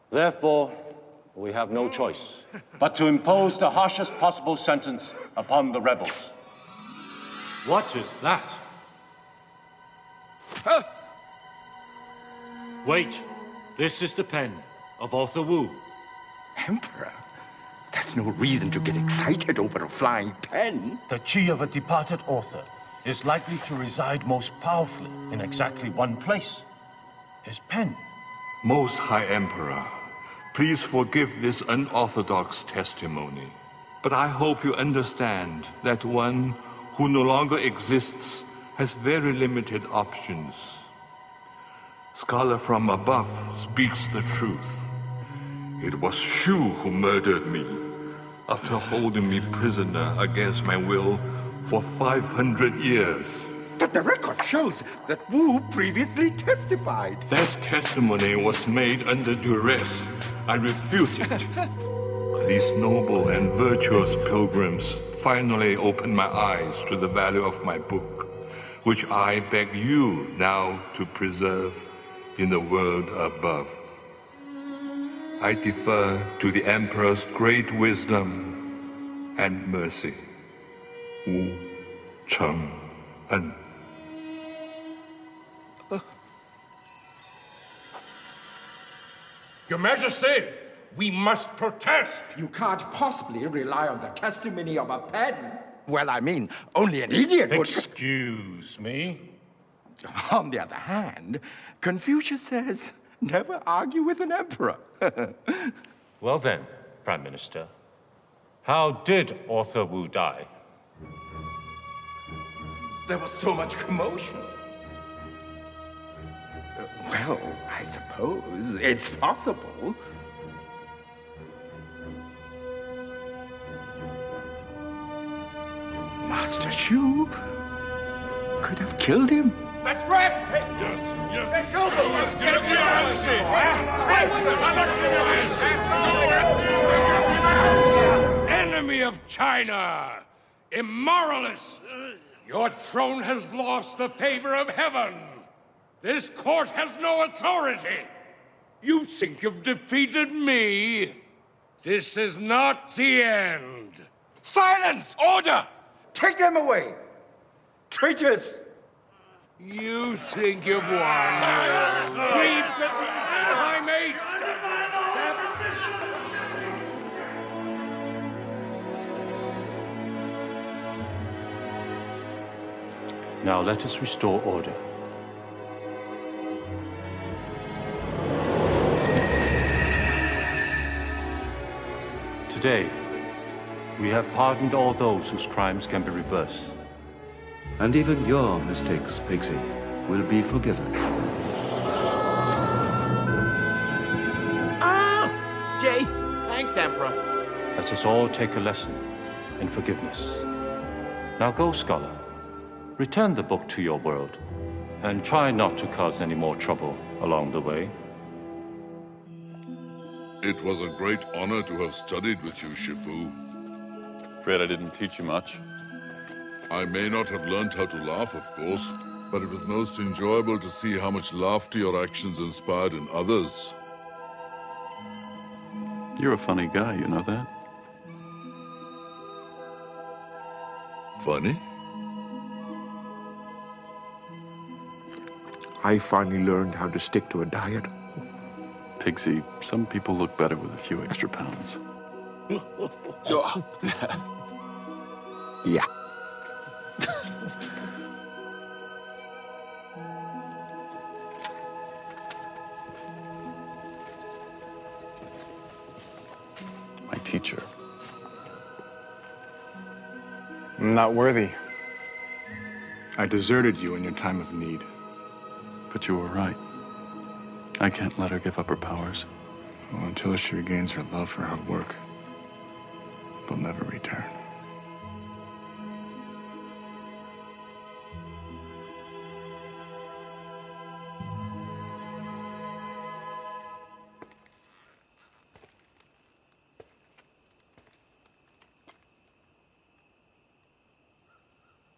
Therefore, we have no choice but to impose the harshest possible sentence upon the rebels. What is that? Wait, this is the pen of Arthur Wu. Emperor, that's no reason to get excited over a flying pen. The Qi of a departed author is likely to reside most powerfully in exactly one place. His pen. Most High Emperor, please forgive this unorthodox testimony. But I hope you understand that one who no longer exists has very limited options. Scholar from above speaks the truth. It was Shu who murdered me after holding me prisoner against my will for 500 years. But the record shows that Wu previously testified. That testimony was made under duress I refute it. These noble and virtuous pilgrims finally opened my eyes to the value of my book, which I beg you now to preserve in the world above. I defer to the Emperor's great wisdom and mercy. Wu Cheng En. Your Majesty, we must protest. You can't possibly rely on the testimony of a pen. Well, I mean, only an idiot would... Excuse me? On the other hand, Confucius says, never argue with an emperor. Well then, Prime Minister, how did Arthur Wu die? There was so much commotion. Well, I suppose it's possible. Master Shu could have killed him. That's right! Hey, yes, yes. Hey, go, yes, get him to your Enemy of China! Immoralist! Your throne has lost the favor of heaven! This court has no authority! You think you've defeated me? This is not the end! Silence! Order! Take them away! Traitors! You think you've won, you plebes at the primate! Now let us restore order. Today, we have pardoned all those whose crimes can be reversed. And even your mistakes, Pixie, will be forgiven. Ah! Jay, thanks, Emperor. Let us all take a lesson in forgiveness. Now go, scholar. Return the book to your world, and try not to cause any more trouble along the way. It was a great honor to have studied with you, Shifu. Afraid I didn't teach you much. I may not have learned how to laugh, of course, but it was most enjoyable to see how much laughter your actions inspired in others. You're a funny guy, you know that? Funny? I finally learned how to stick to a diet. Pigsy, some people look better with a few extra pounds. Yeah. My teacher. I'm not worthy. I deserted you in your time of need. But you were right. I can't let her give up her powers. Well, until she regains her love for her work, they'll never return.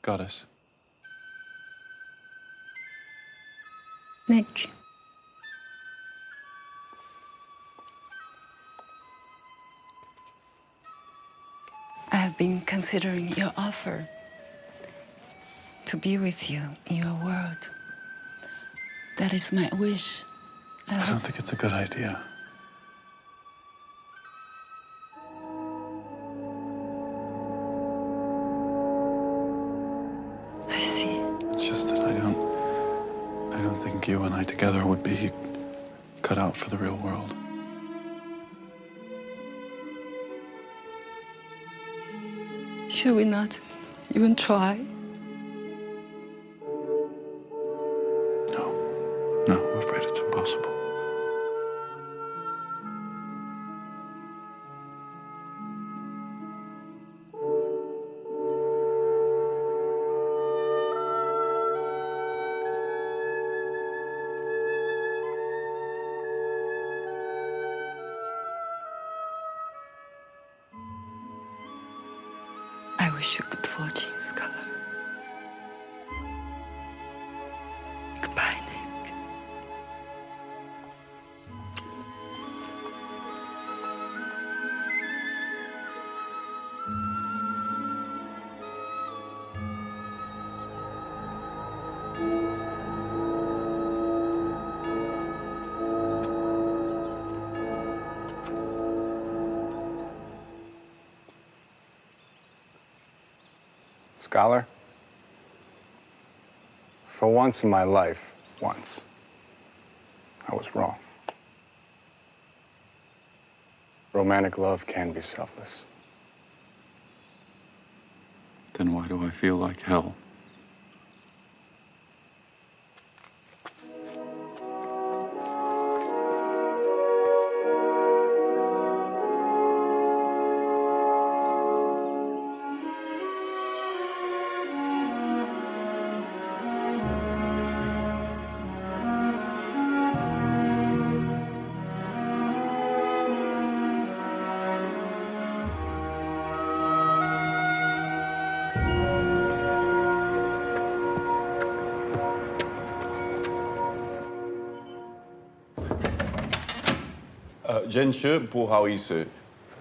Goddess. Nick. I have been considering your offer to be with you in your world. That is my wish. I don't think it's a good idea. I see. It's just that I don't think you and I together would be cut out for the real world. Should we not even try? No, I'm afraid it's impossible. wish you good fortune, Scholar. Goodbye, Nick. Scholar, for once in my life, I was wrong. Romantic love can be selfless. Then why do I feel like hell?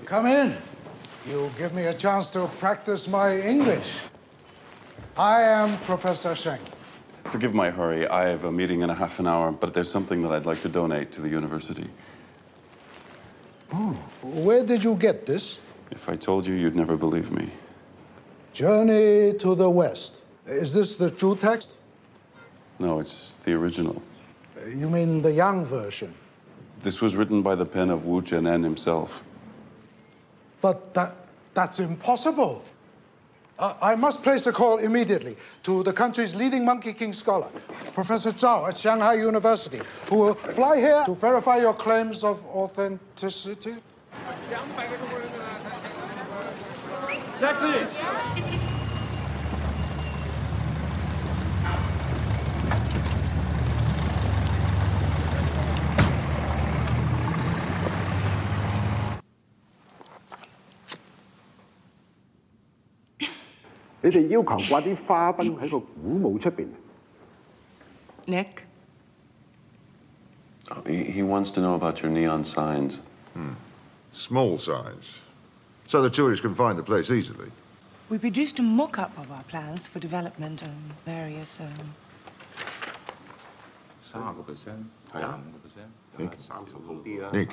Come in. You give me a chance to practice my English. I am Professor Sheng. Forgive my hurry. I have a meeting in a half an hour, but there's something that I'd like to donate to the university. Oh. Where did you get this? If I told you, you'd never believe me. Journey to the West. Is this the true text? No, it's the original. You mean the young version? This was written by the pen of Wu Zhenen himself. But that's impossible. I must place a call immediately to the country's leading Monkey King scholar, Professor Zhao at Shanghai University, who will fly here to verify your claims of authenticity. Taxi! 你哋要求掛啲花燈喺個古墓出邊。Nick? Oh, he wants to know about your neon signs. Small signs. So the tourists can find the place easily. We produced a mock-up of our plans for development and various, Nick.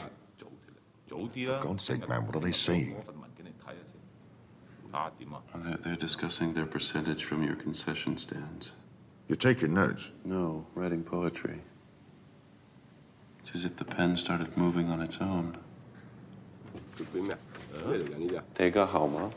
For God's sake, man, what are they saying? They're discussing their percentage from your concession stands. You're taking notes? No, writing poetry. It's as if the pen started moving on its own. 这个好吗？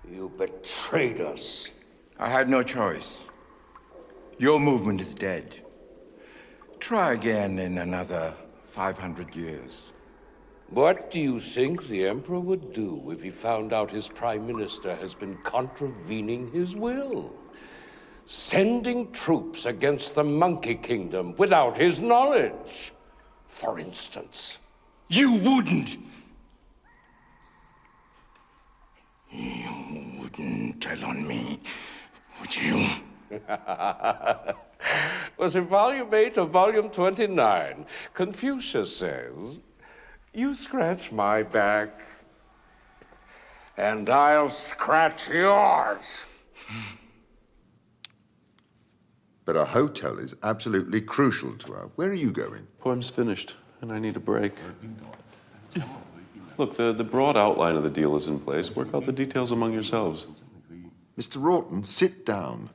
You betrayed us. I had no choice. Your movement is dead. Try again in another 500 years. What do you think the Emperor would do if he found out his Prime Minister has been contravening his will? Sending troops against the Monkey Kingdom without his knowledge, for instance. You wouldn't! You wouldn't tell on me, would you? Was it volume 8 or volume 29? Confucius says, you scratch my back, and I'll scratch yours. But a hotel is absolutely crucial to her. Where are you going? Poem's finished, and I need a break. Look, the broad outline of the deal is in place. Work out the details among yourselves. Mr. Orton, sit down.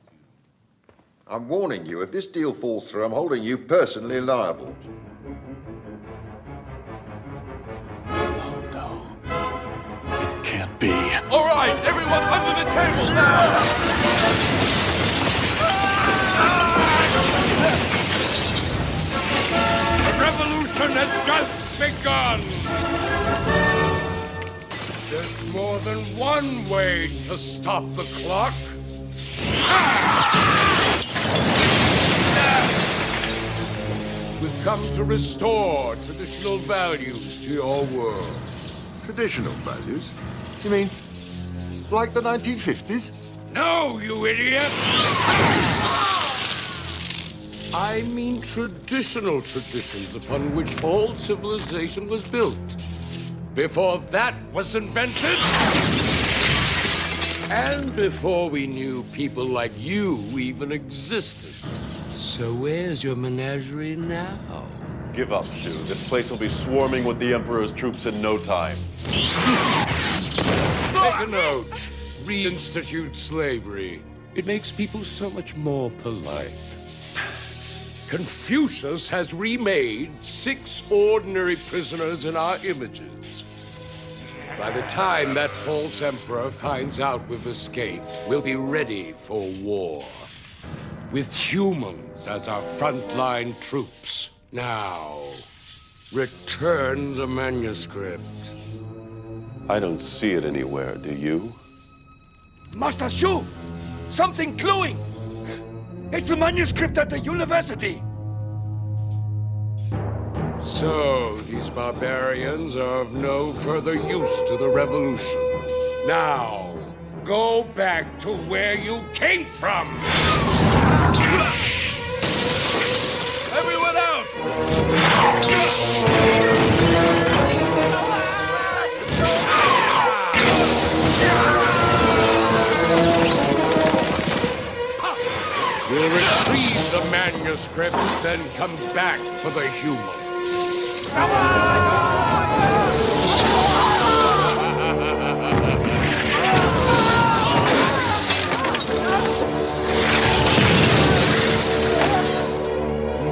I'm warning you, if this deal falls through, I'm holding you personally liable. Can't be. All right, everyone under the table now! The revolution has just begun! There's more than one way to stop the clock. We've come to restore traditional values to your world. Traditional values? You mean, like the 1950s? No, you idiot! I mean traditional traditions upon which all civilization was built. Before that was invented, and before we knew people like you even existed. So where's your menagerie now? Give up, Shu. This place will be swarming with the Emperor's troops in no time. Take a note. Reinstitute slavery. It makes people so much more polite. Confucius has remade 6 ordinary prisoners in our images. By the time that false emperor finds out we've escaped, we'll be ready for war. With humans as our frontline troops. Now, return the manuscript. I don't see it anywhere, do you? Master Shu! Something gluing! It's the manuscript at the university! So, these barbarians are of no further use to the revolution. Now, go back to where you came from! Everyone out! We'll retrieve the manuscript, then come back for the human.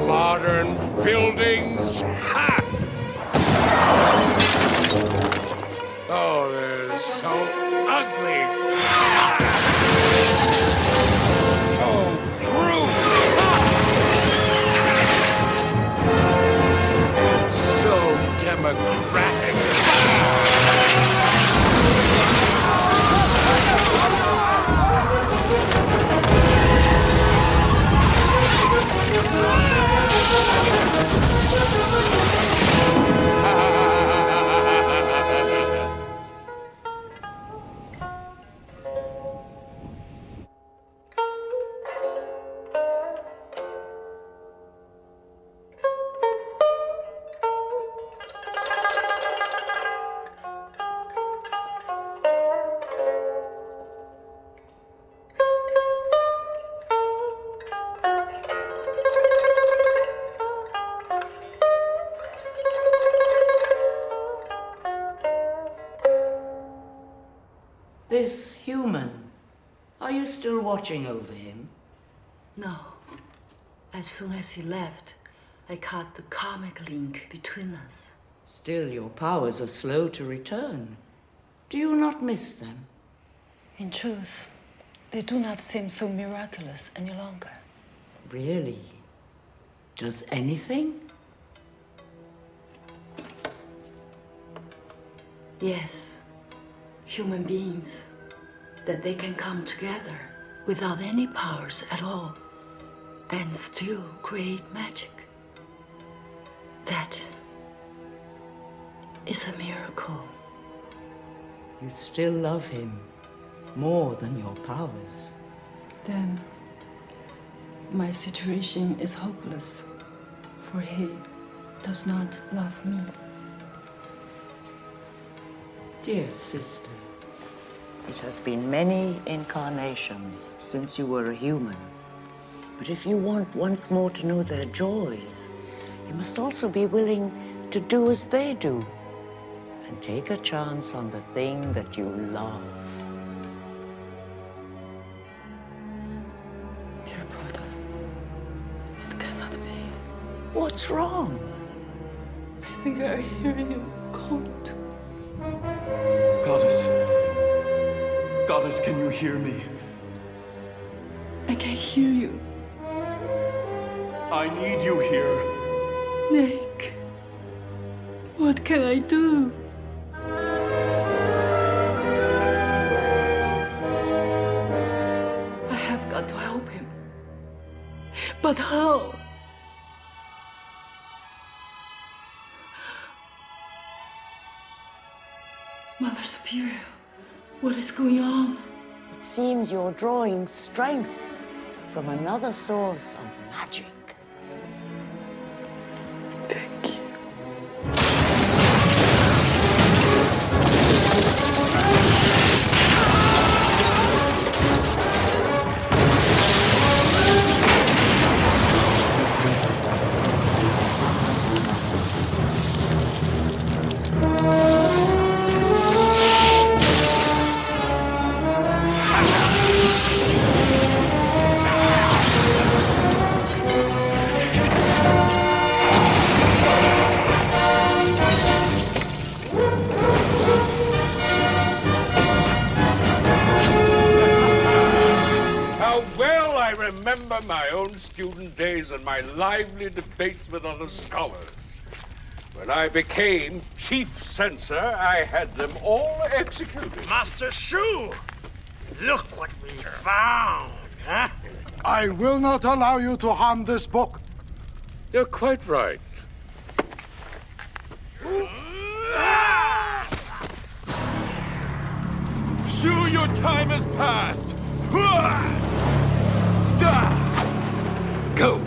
Modern buildings. Ha! Oh, they're so ugly. So crude. So democratic. This human, are you still watching over him? No. As soon as he left, I cut the karmic link between us. Still, your powers are slow to return. Do you not miss them? In truth, they do not seem so miraculous any longer. Really? Does anything? Yes. Human beings, that they can come together without any powers at all and still create magic. That is a miracle. You still love him more than your powers. Then my situation is hopeless, for he does not love me. Dear sister, it has been many incarnations since you were a human. But if you want once more to know their joys, you must also be willing to do as they do and take a chance on the thing that you love. Dear brother, it cannot be. What's wrong? I think I hear him calling to me. Goddess. Goddess, can you hear me? I can hear you. I need you here. Nick. What can I do? I have got to help him. But how? Mother Superior, what is going on? It seems you're drawing strength from another source of magic. Remember my own student days and my lively debates with other scholars. When I became chief censor, I had them all executed. Master Shu, look what we found, huh? I will not allow you to harm this book. You're quite right. Shu, your time has passed. Go!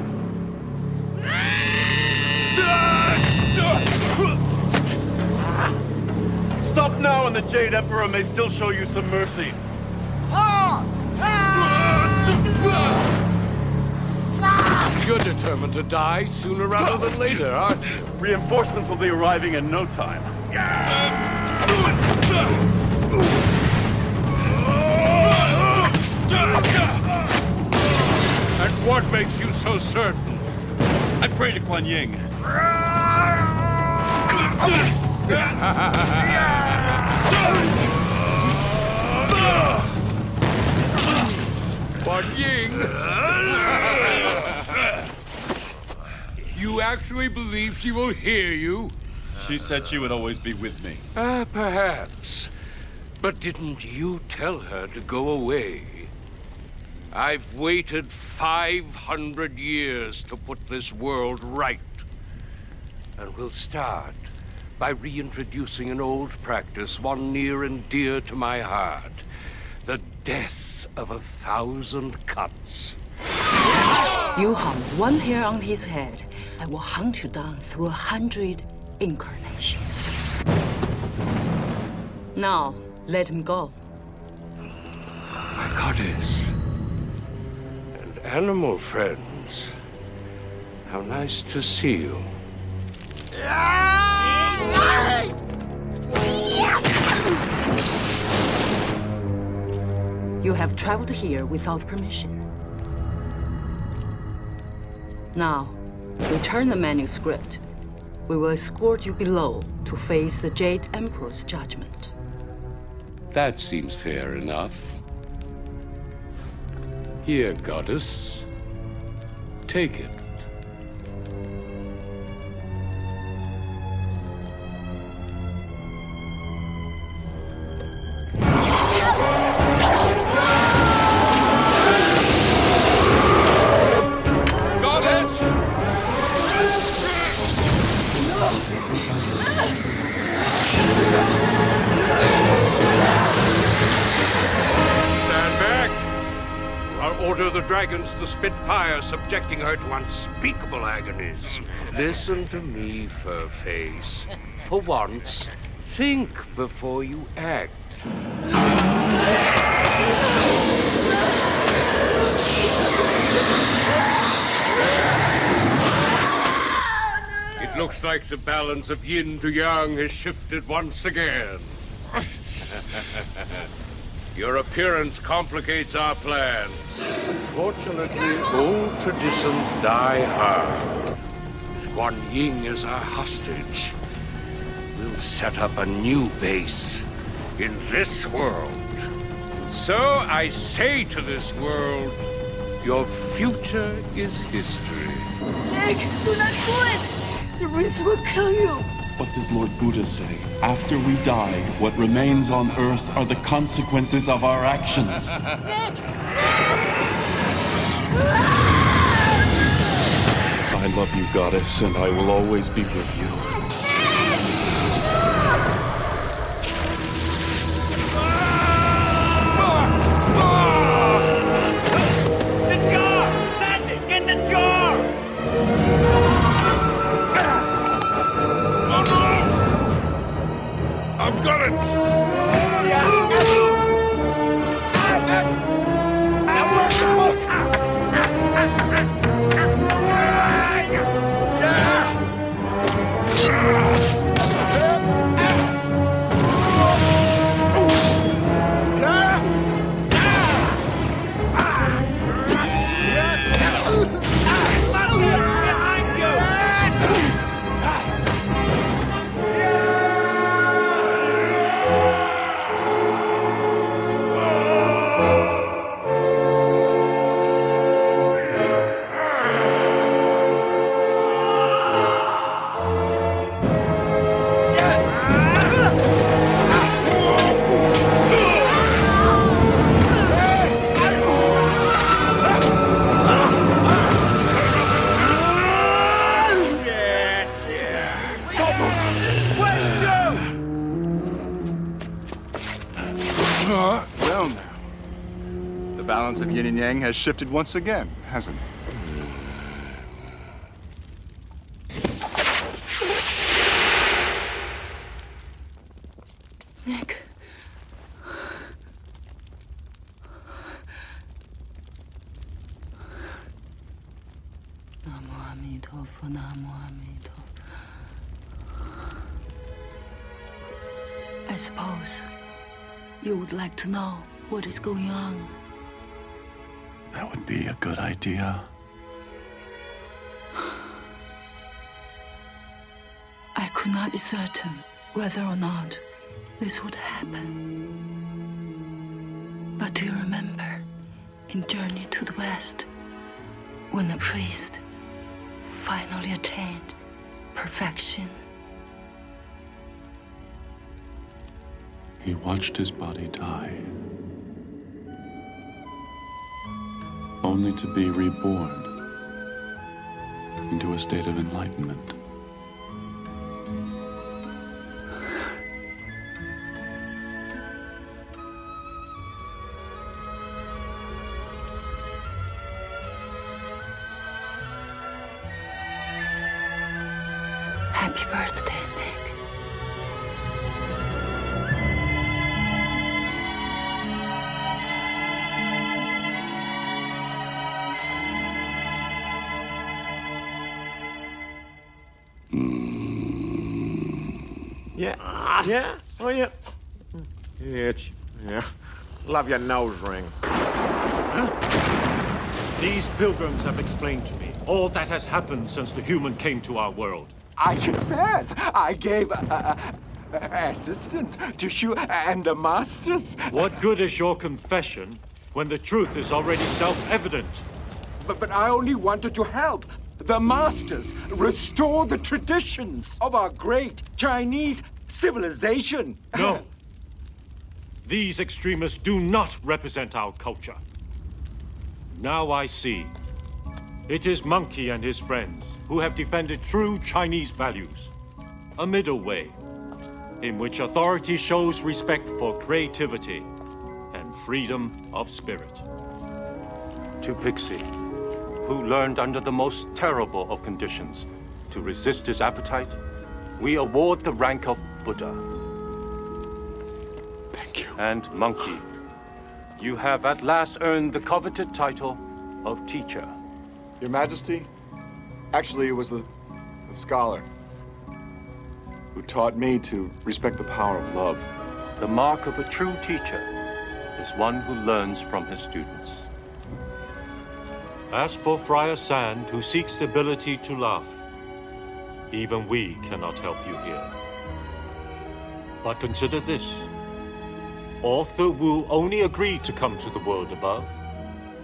Stop now and the Jade Emperor may still show you some mercy. You're determined to die sooner rather than later, aren't you? Reinforcements will be arriving in no time. And what makes you so certain? I pray to Kuan Yin. Kuan Yin? You actually believe she will hear you? She said she would always be with me. Perhaps. But didn't you tell her to go away? I've waited 500 years to put this world right. And we'll start by reintroducing an old practice, one near and dear to my heart. The death of 1,000 cuts. You harm one hair on his head, I will hunt you down through 100 incarnations. Now, let him go. My goddess. And animal friends. How nice to see you. You have traveled here without permission. Now, return the manuscript. We will escort you below to face the Jade Emperor's judgment. That seems fair enough. Here, goddess. Take it. Order the dragons to spit fire, subjecting her to unspeakable agonies. Listen to me, Furface. For once, think before you act. It looks like the balance of yin to yang has shifted once again. Your appearance complicates our plans. Unfortunately, old traditions die hard. Kuan Yin is our hostage. We'll set up a new base in this world. So I say to this world, your future is history. Nick, do not do it! The rings will kill you. What does Lord Buddha say? After we die, what remains on Earth are the consequences of our actions. I love you, Goddess, and I will always be with you. I've got it! Well, now. The balance of yin and yang has shifted once again, hasn't it? Nick. I suppose you would like to know what is going on. That would be a good idea. I could not be certain whether or not this would happen. But do you remember in Journey to the West, when a priest finally attained perfection? He watched his body die, only to be reborn into a state of enlightenment. Happy birthday, Nick. Yeah. Yeah? Oh, yeah. Itch. Yeah. Love your nose ring. These pilgrims have explained to me all that has happened since the human came to our world. I confess, I gave assistance to Shu and the masters. What good is your confession when the truth is already self-evident? But I only wanted to help the masters restore the traditions of our great Chinese civilization. No. These extremists do not represent our culture. Now I see. It is Monkey and his friends who have defended true Chinese values. A middle way, in which authority shows respect for creativity and freedom of spirit. To Pixie, who learned under the most terrible of conditions to resist his appetite, we award the rank of Buddha. Thank you. And Monkey, you have at last earned the coveted title of teacher. Your Majesty, actually it was the scholar who taught me to respect the power of love. The mark of a true teacher is one who learns from his students. As for Friar Sand, who seeks the ability to laugh, even we cannot help you here. But consider this. Author Wu only agreed to come to the world above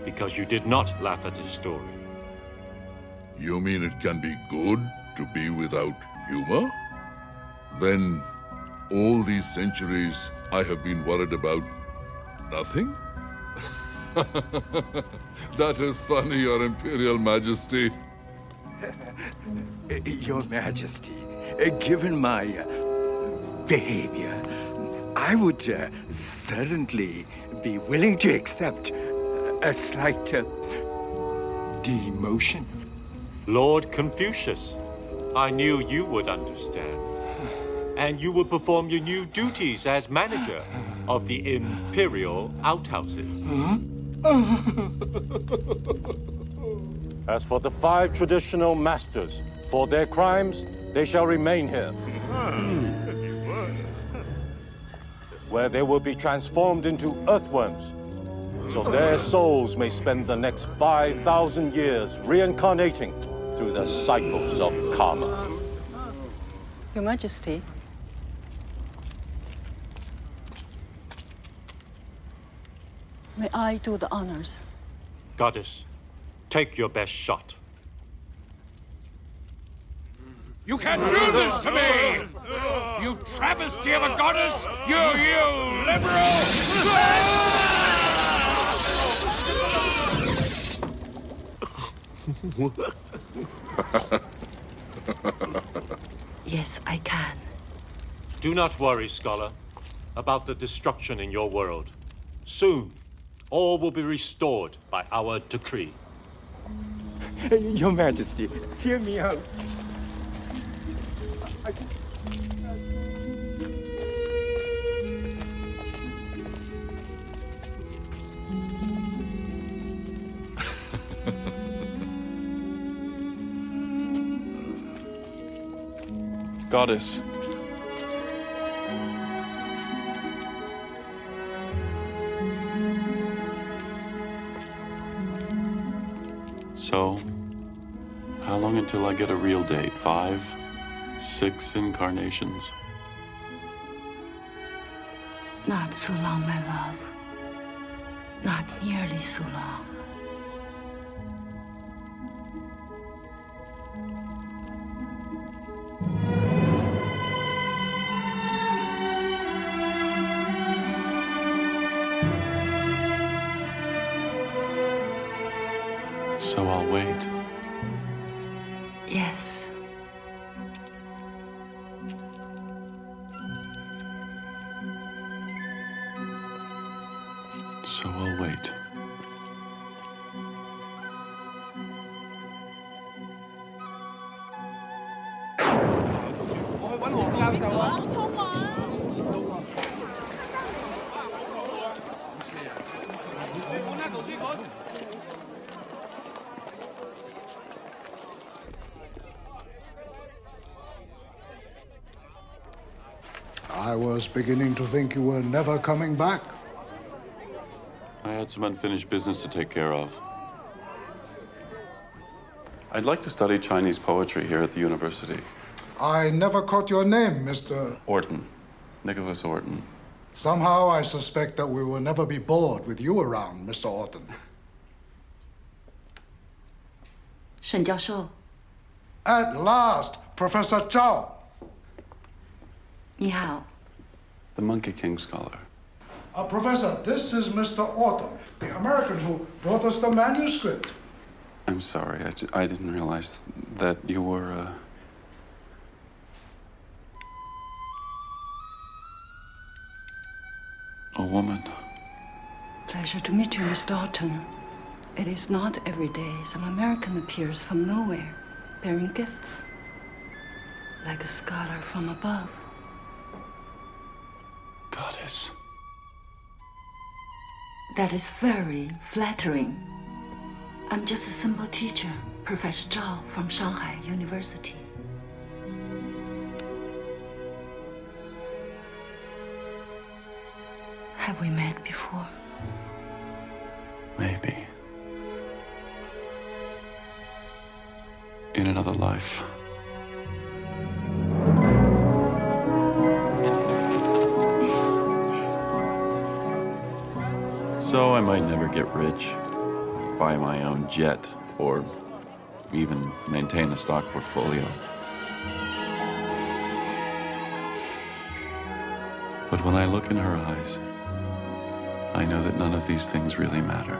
because you did not laugh at his story. You mean it can be good to be without humor? Then, all these centuries, I have been worried about nothing? That is funny, Your Imperial Majesty. Your Majesty, given my behavior, I would certainly be willing to accept a slight demotion. Lord Confucius, I knew you would understand. And you would perform your new duties as manager of the imperial outhouses. As for the 5 traditional masters, for their crimes, they shall remain here. Where they will be transformed into earthworms, so their souls may spend the next 5,000 years reincarnating through the cycles of karma. Your Majesty. May I do the honors? Goddess, take your best shot. You can't do this to me! You travesty of a goddess! You liberal! Yes, I can. Do not worry, scholar, about the destruction in your world. Soon, all will be restored by our decree. Your Majesty, hear me out. Goddess. So, how long until I get a real date? 5, 6 incarnations? Not so long, my love. Not nearly so long. So I'll wait. Yes. So I'll wait. I was beginning to think you were never coming back. I had some unfinished business to take care of. I'd like to study Chinese poetry here at the university. I never caught your name, Mr. Orton. Nicholas Orton. Somehow I suspect that we will never be bored with you around, Mr. Orton. 沈教授. At last, Professor Zhao. 你好. The Monkey King scholar. Professor, this is Mr. Orton, the American who brought us the manuscript. I'm sorry, I didn't realize that you were, a woman. Pleasure to meet you, Mr. Orton. It is not every day some American appears from nowhere, bearing gifts, like a scholar from above. Goddess. That is very flattering. I'm just a simple teacher, Professor Zhao from Shanghai University. Have we met before? Maybe. In another life. So I might never get rich, buy my own jet, or even maintain a stock portfolio. But when I look in her eyes, I know that none of these things really matter.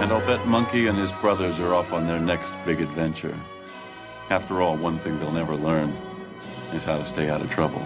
And I'll bet Monkey and his brothers are off on their next big adventure. After all, one thing they'll never learn is how to stay out of trouble.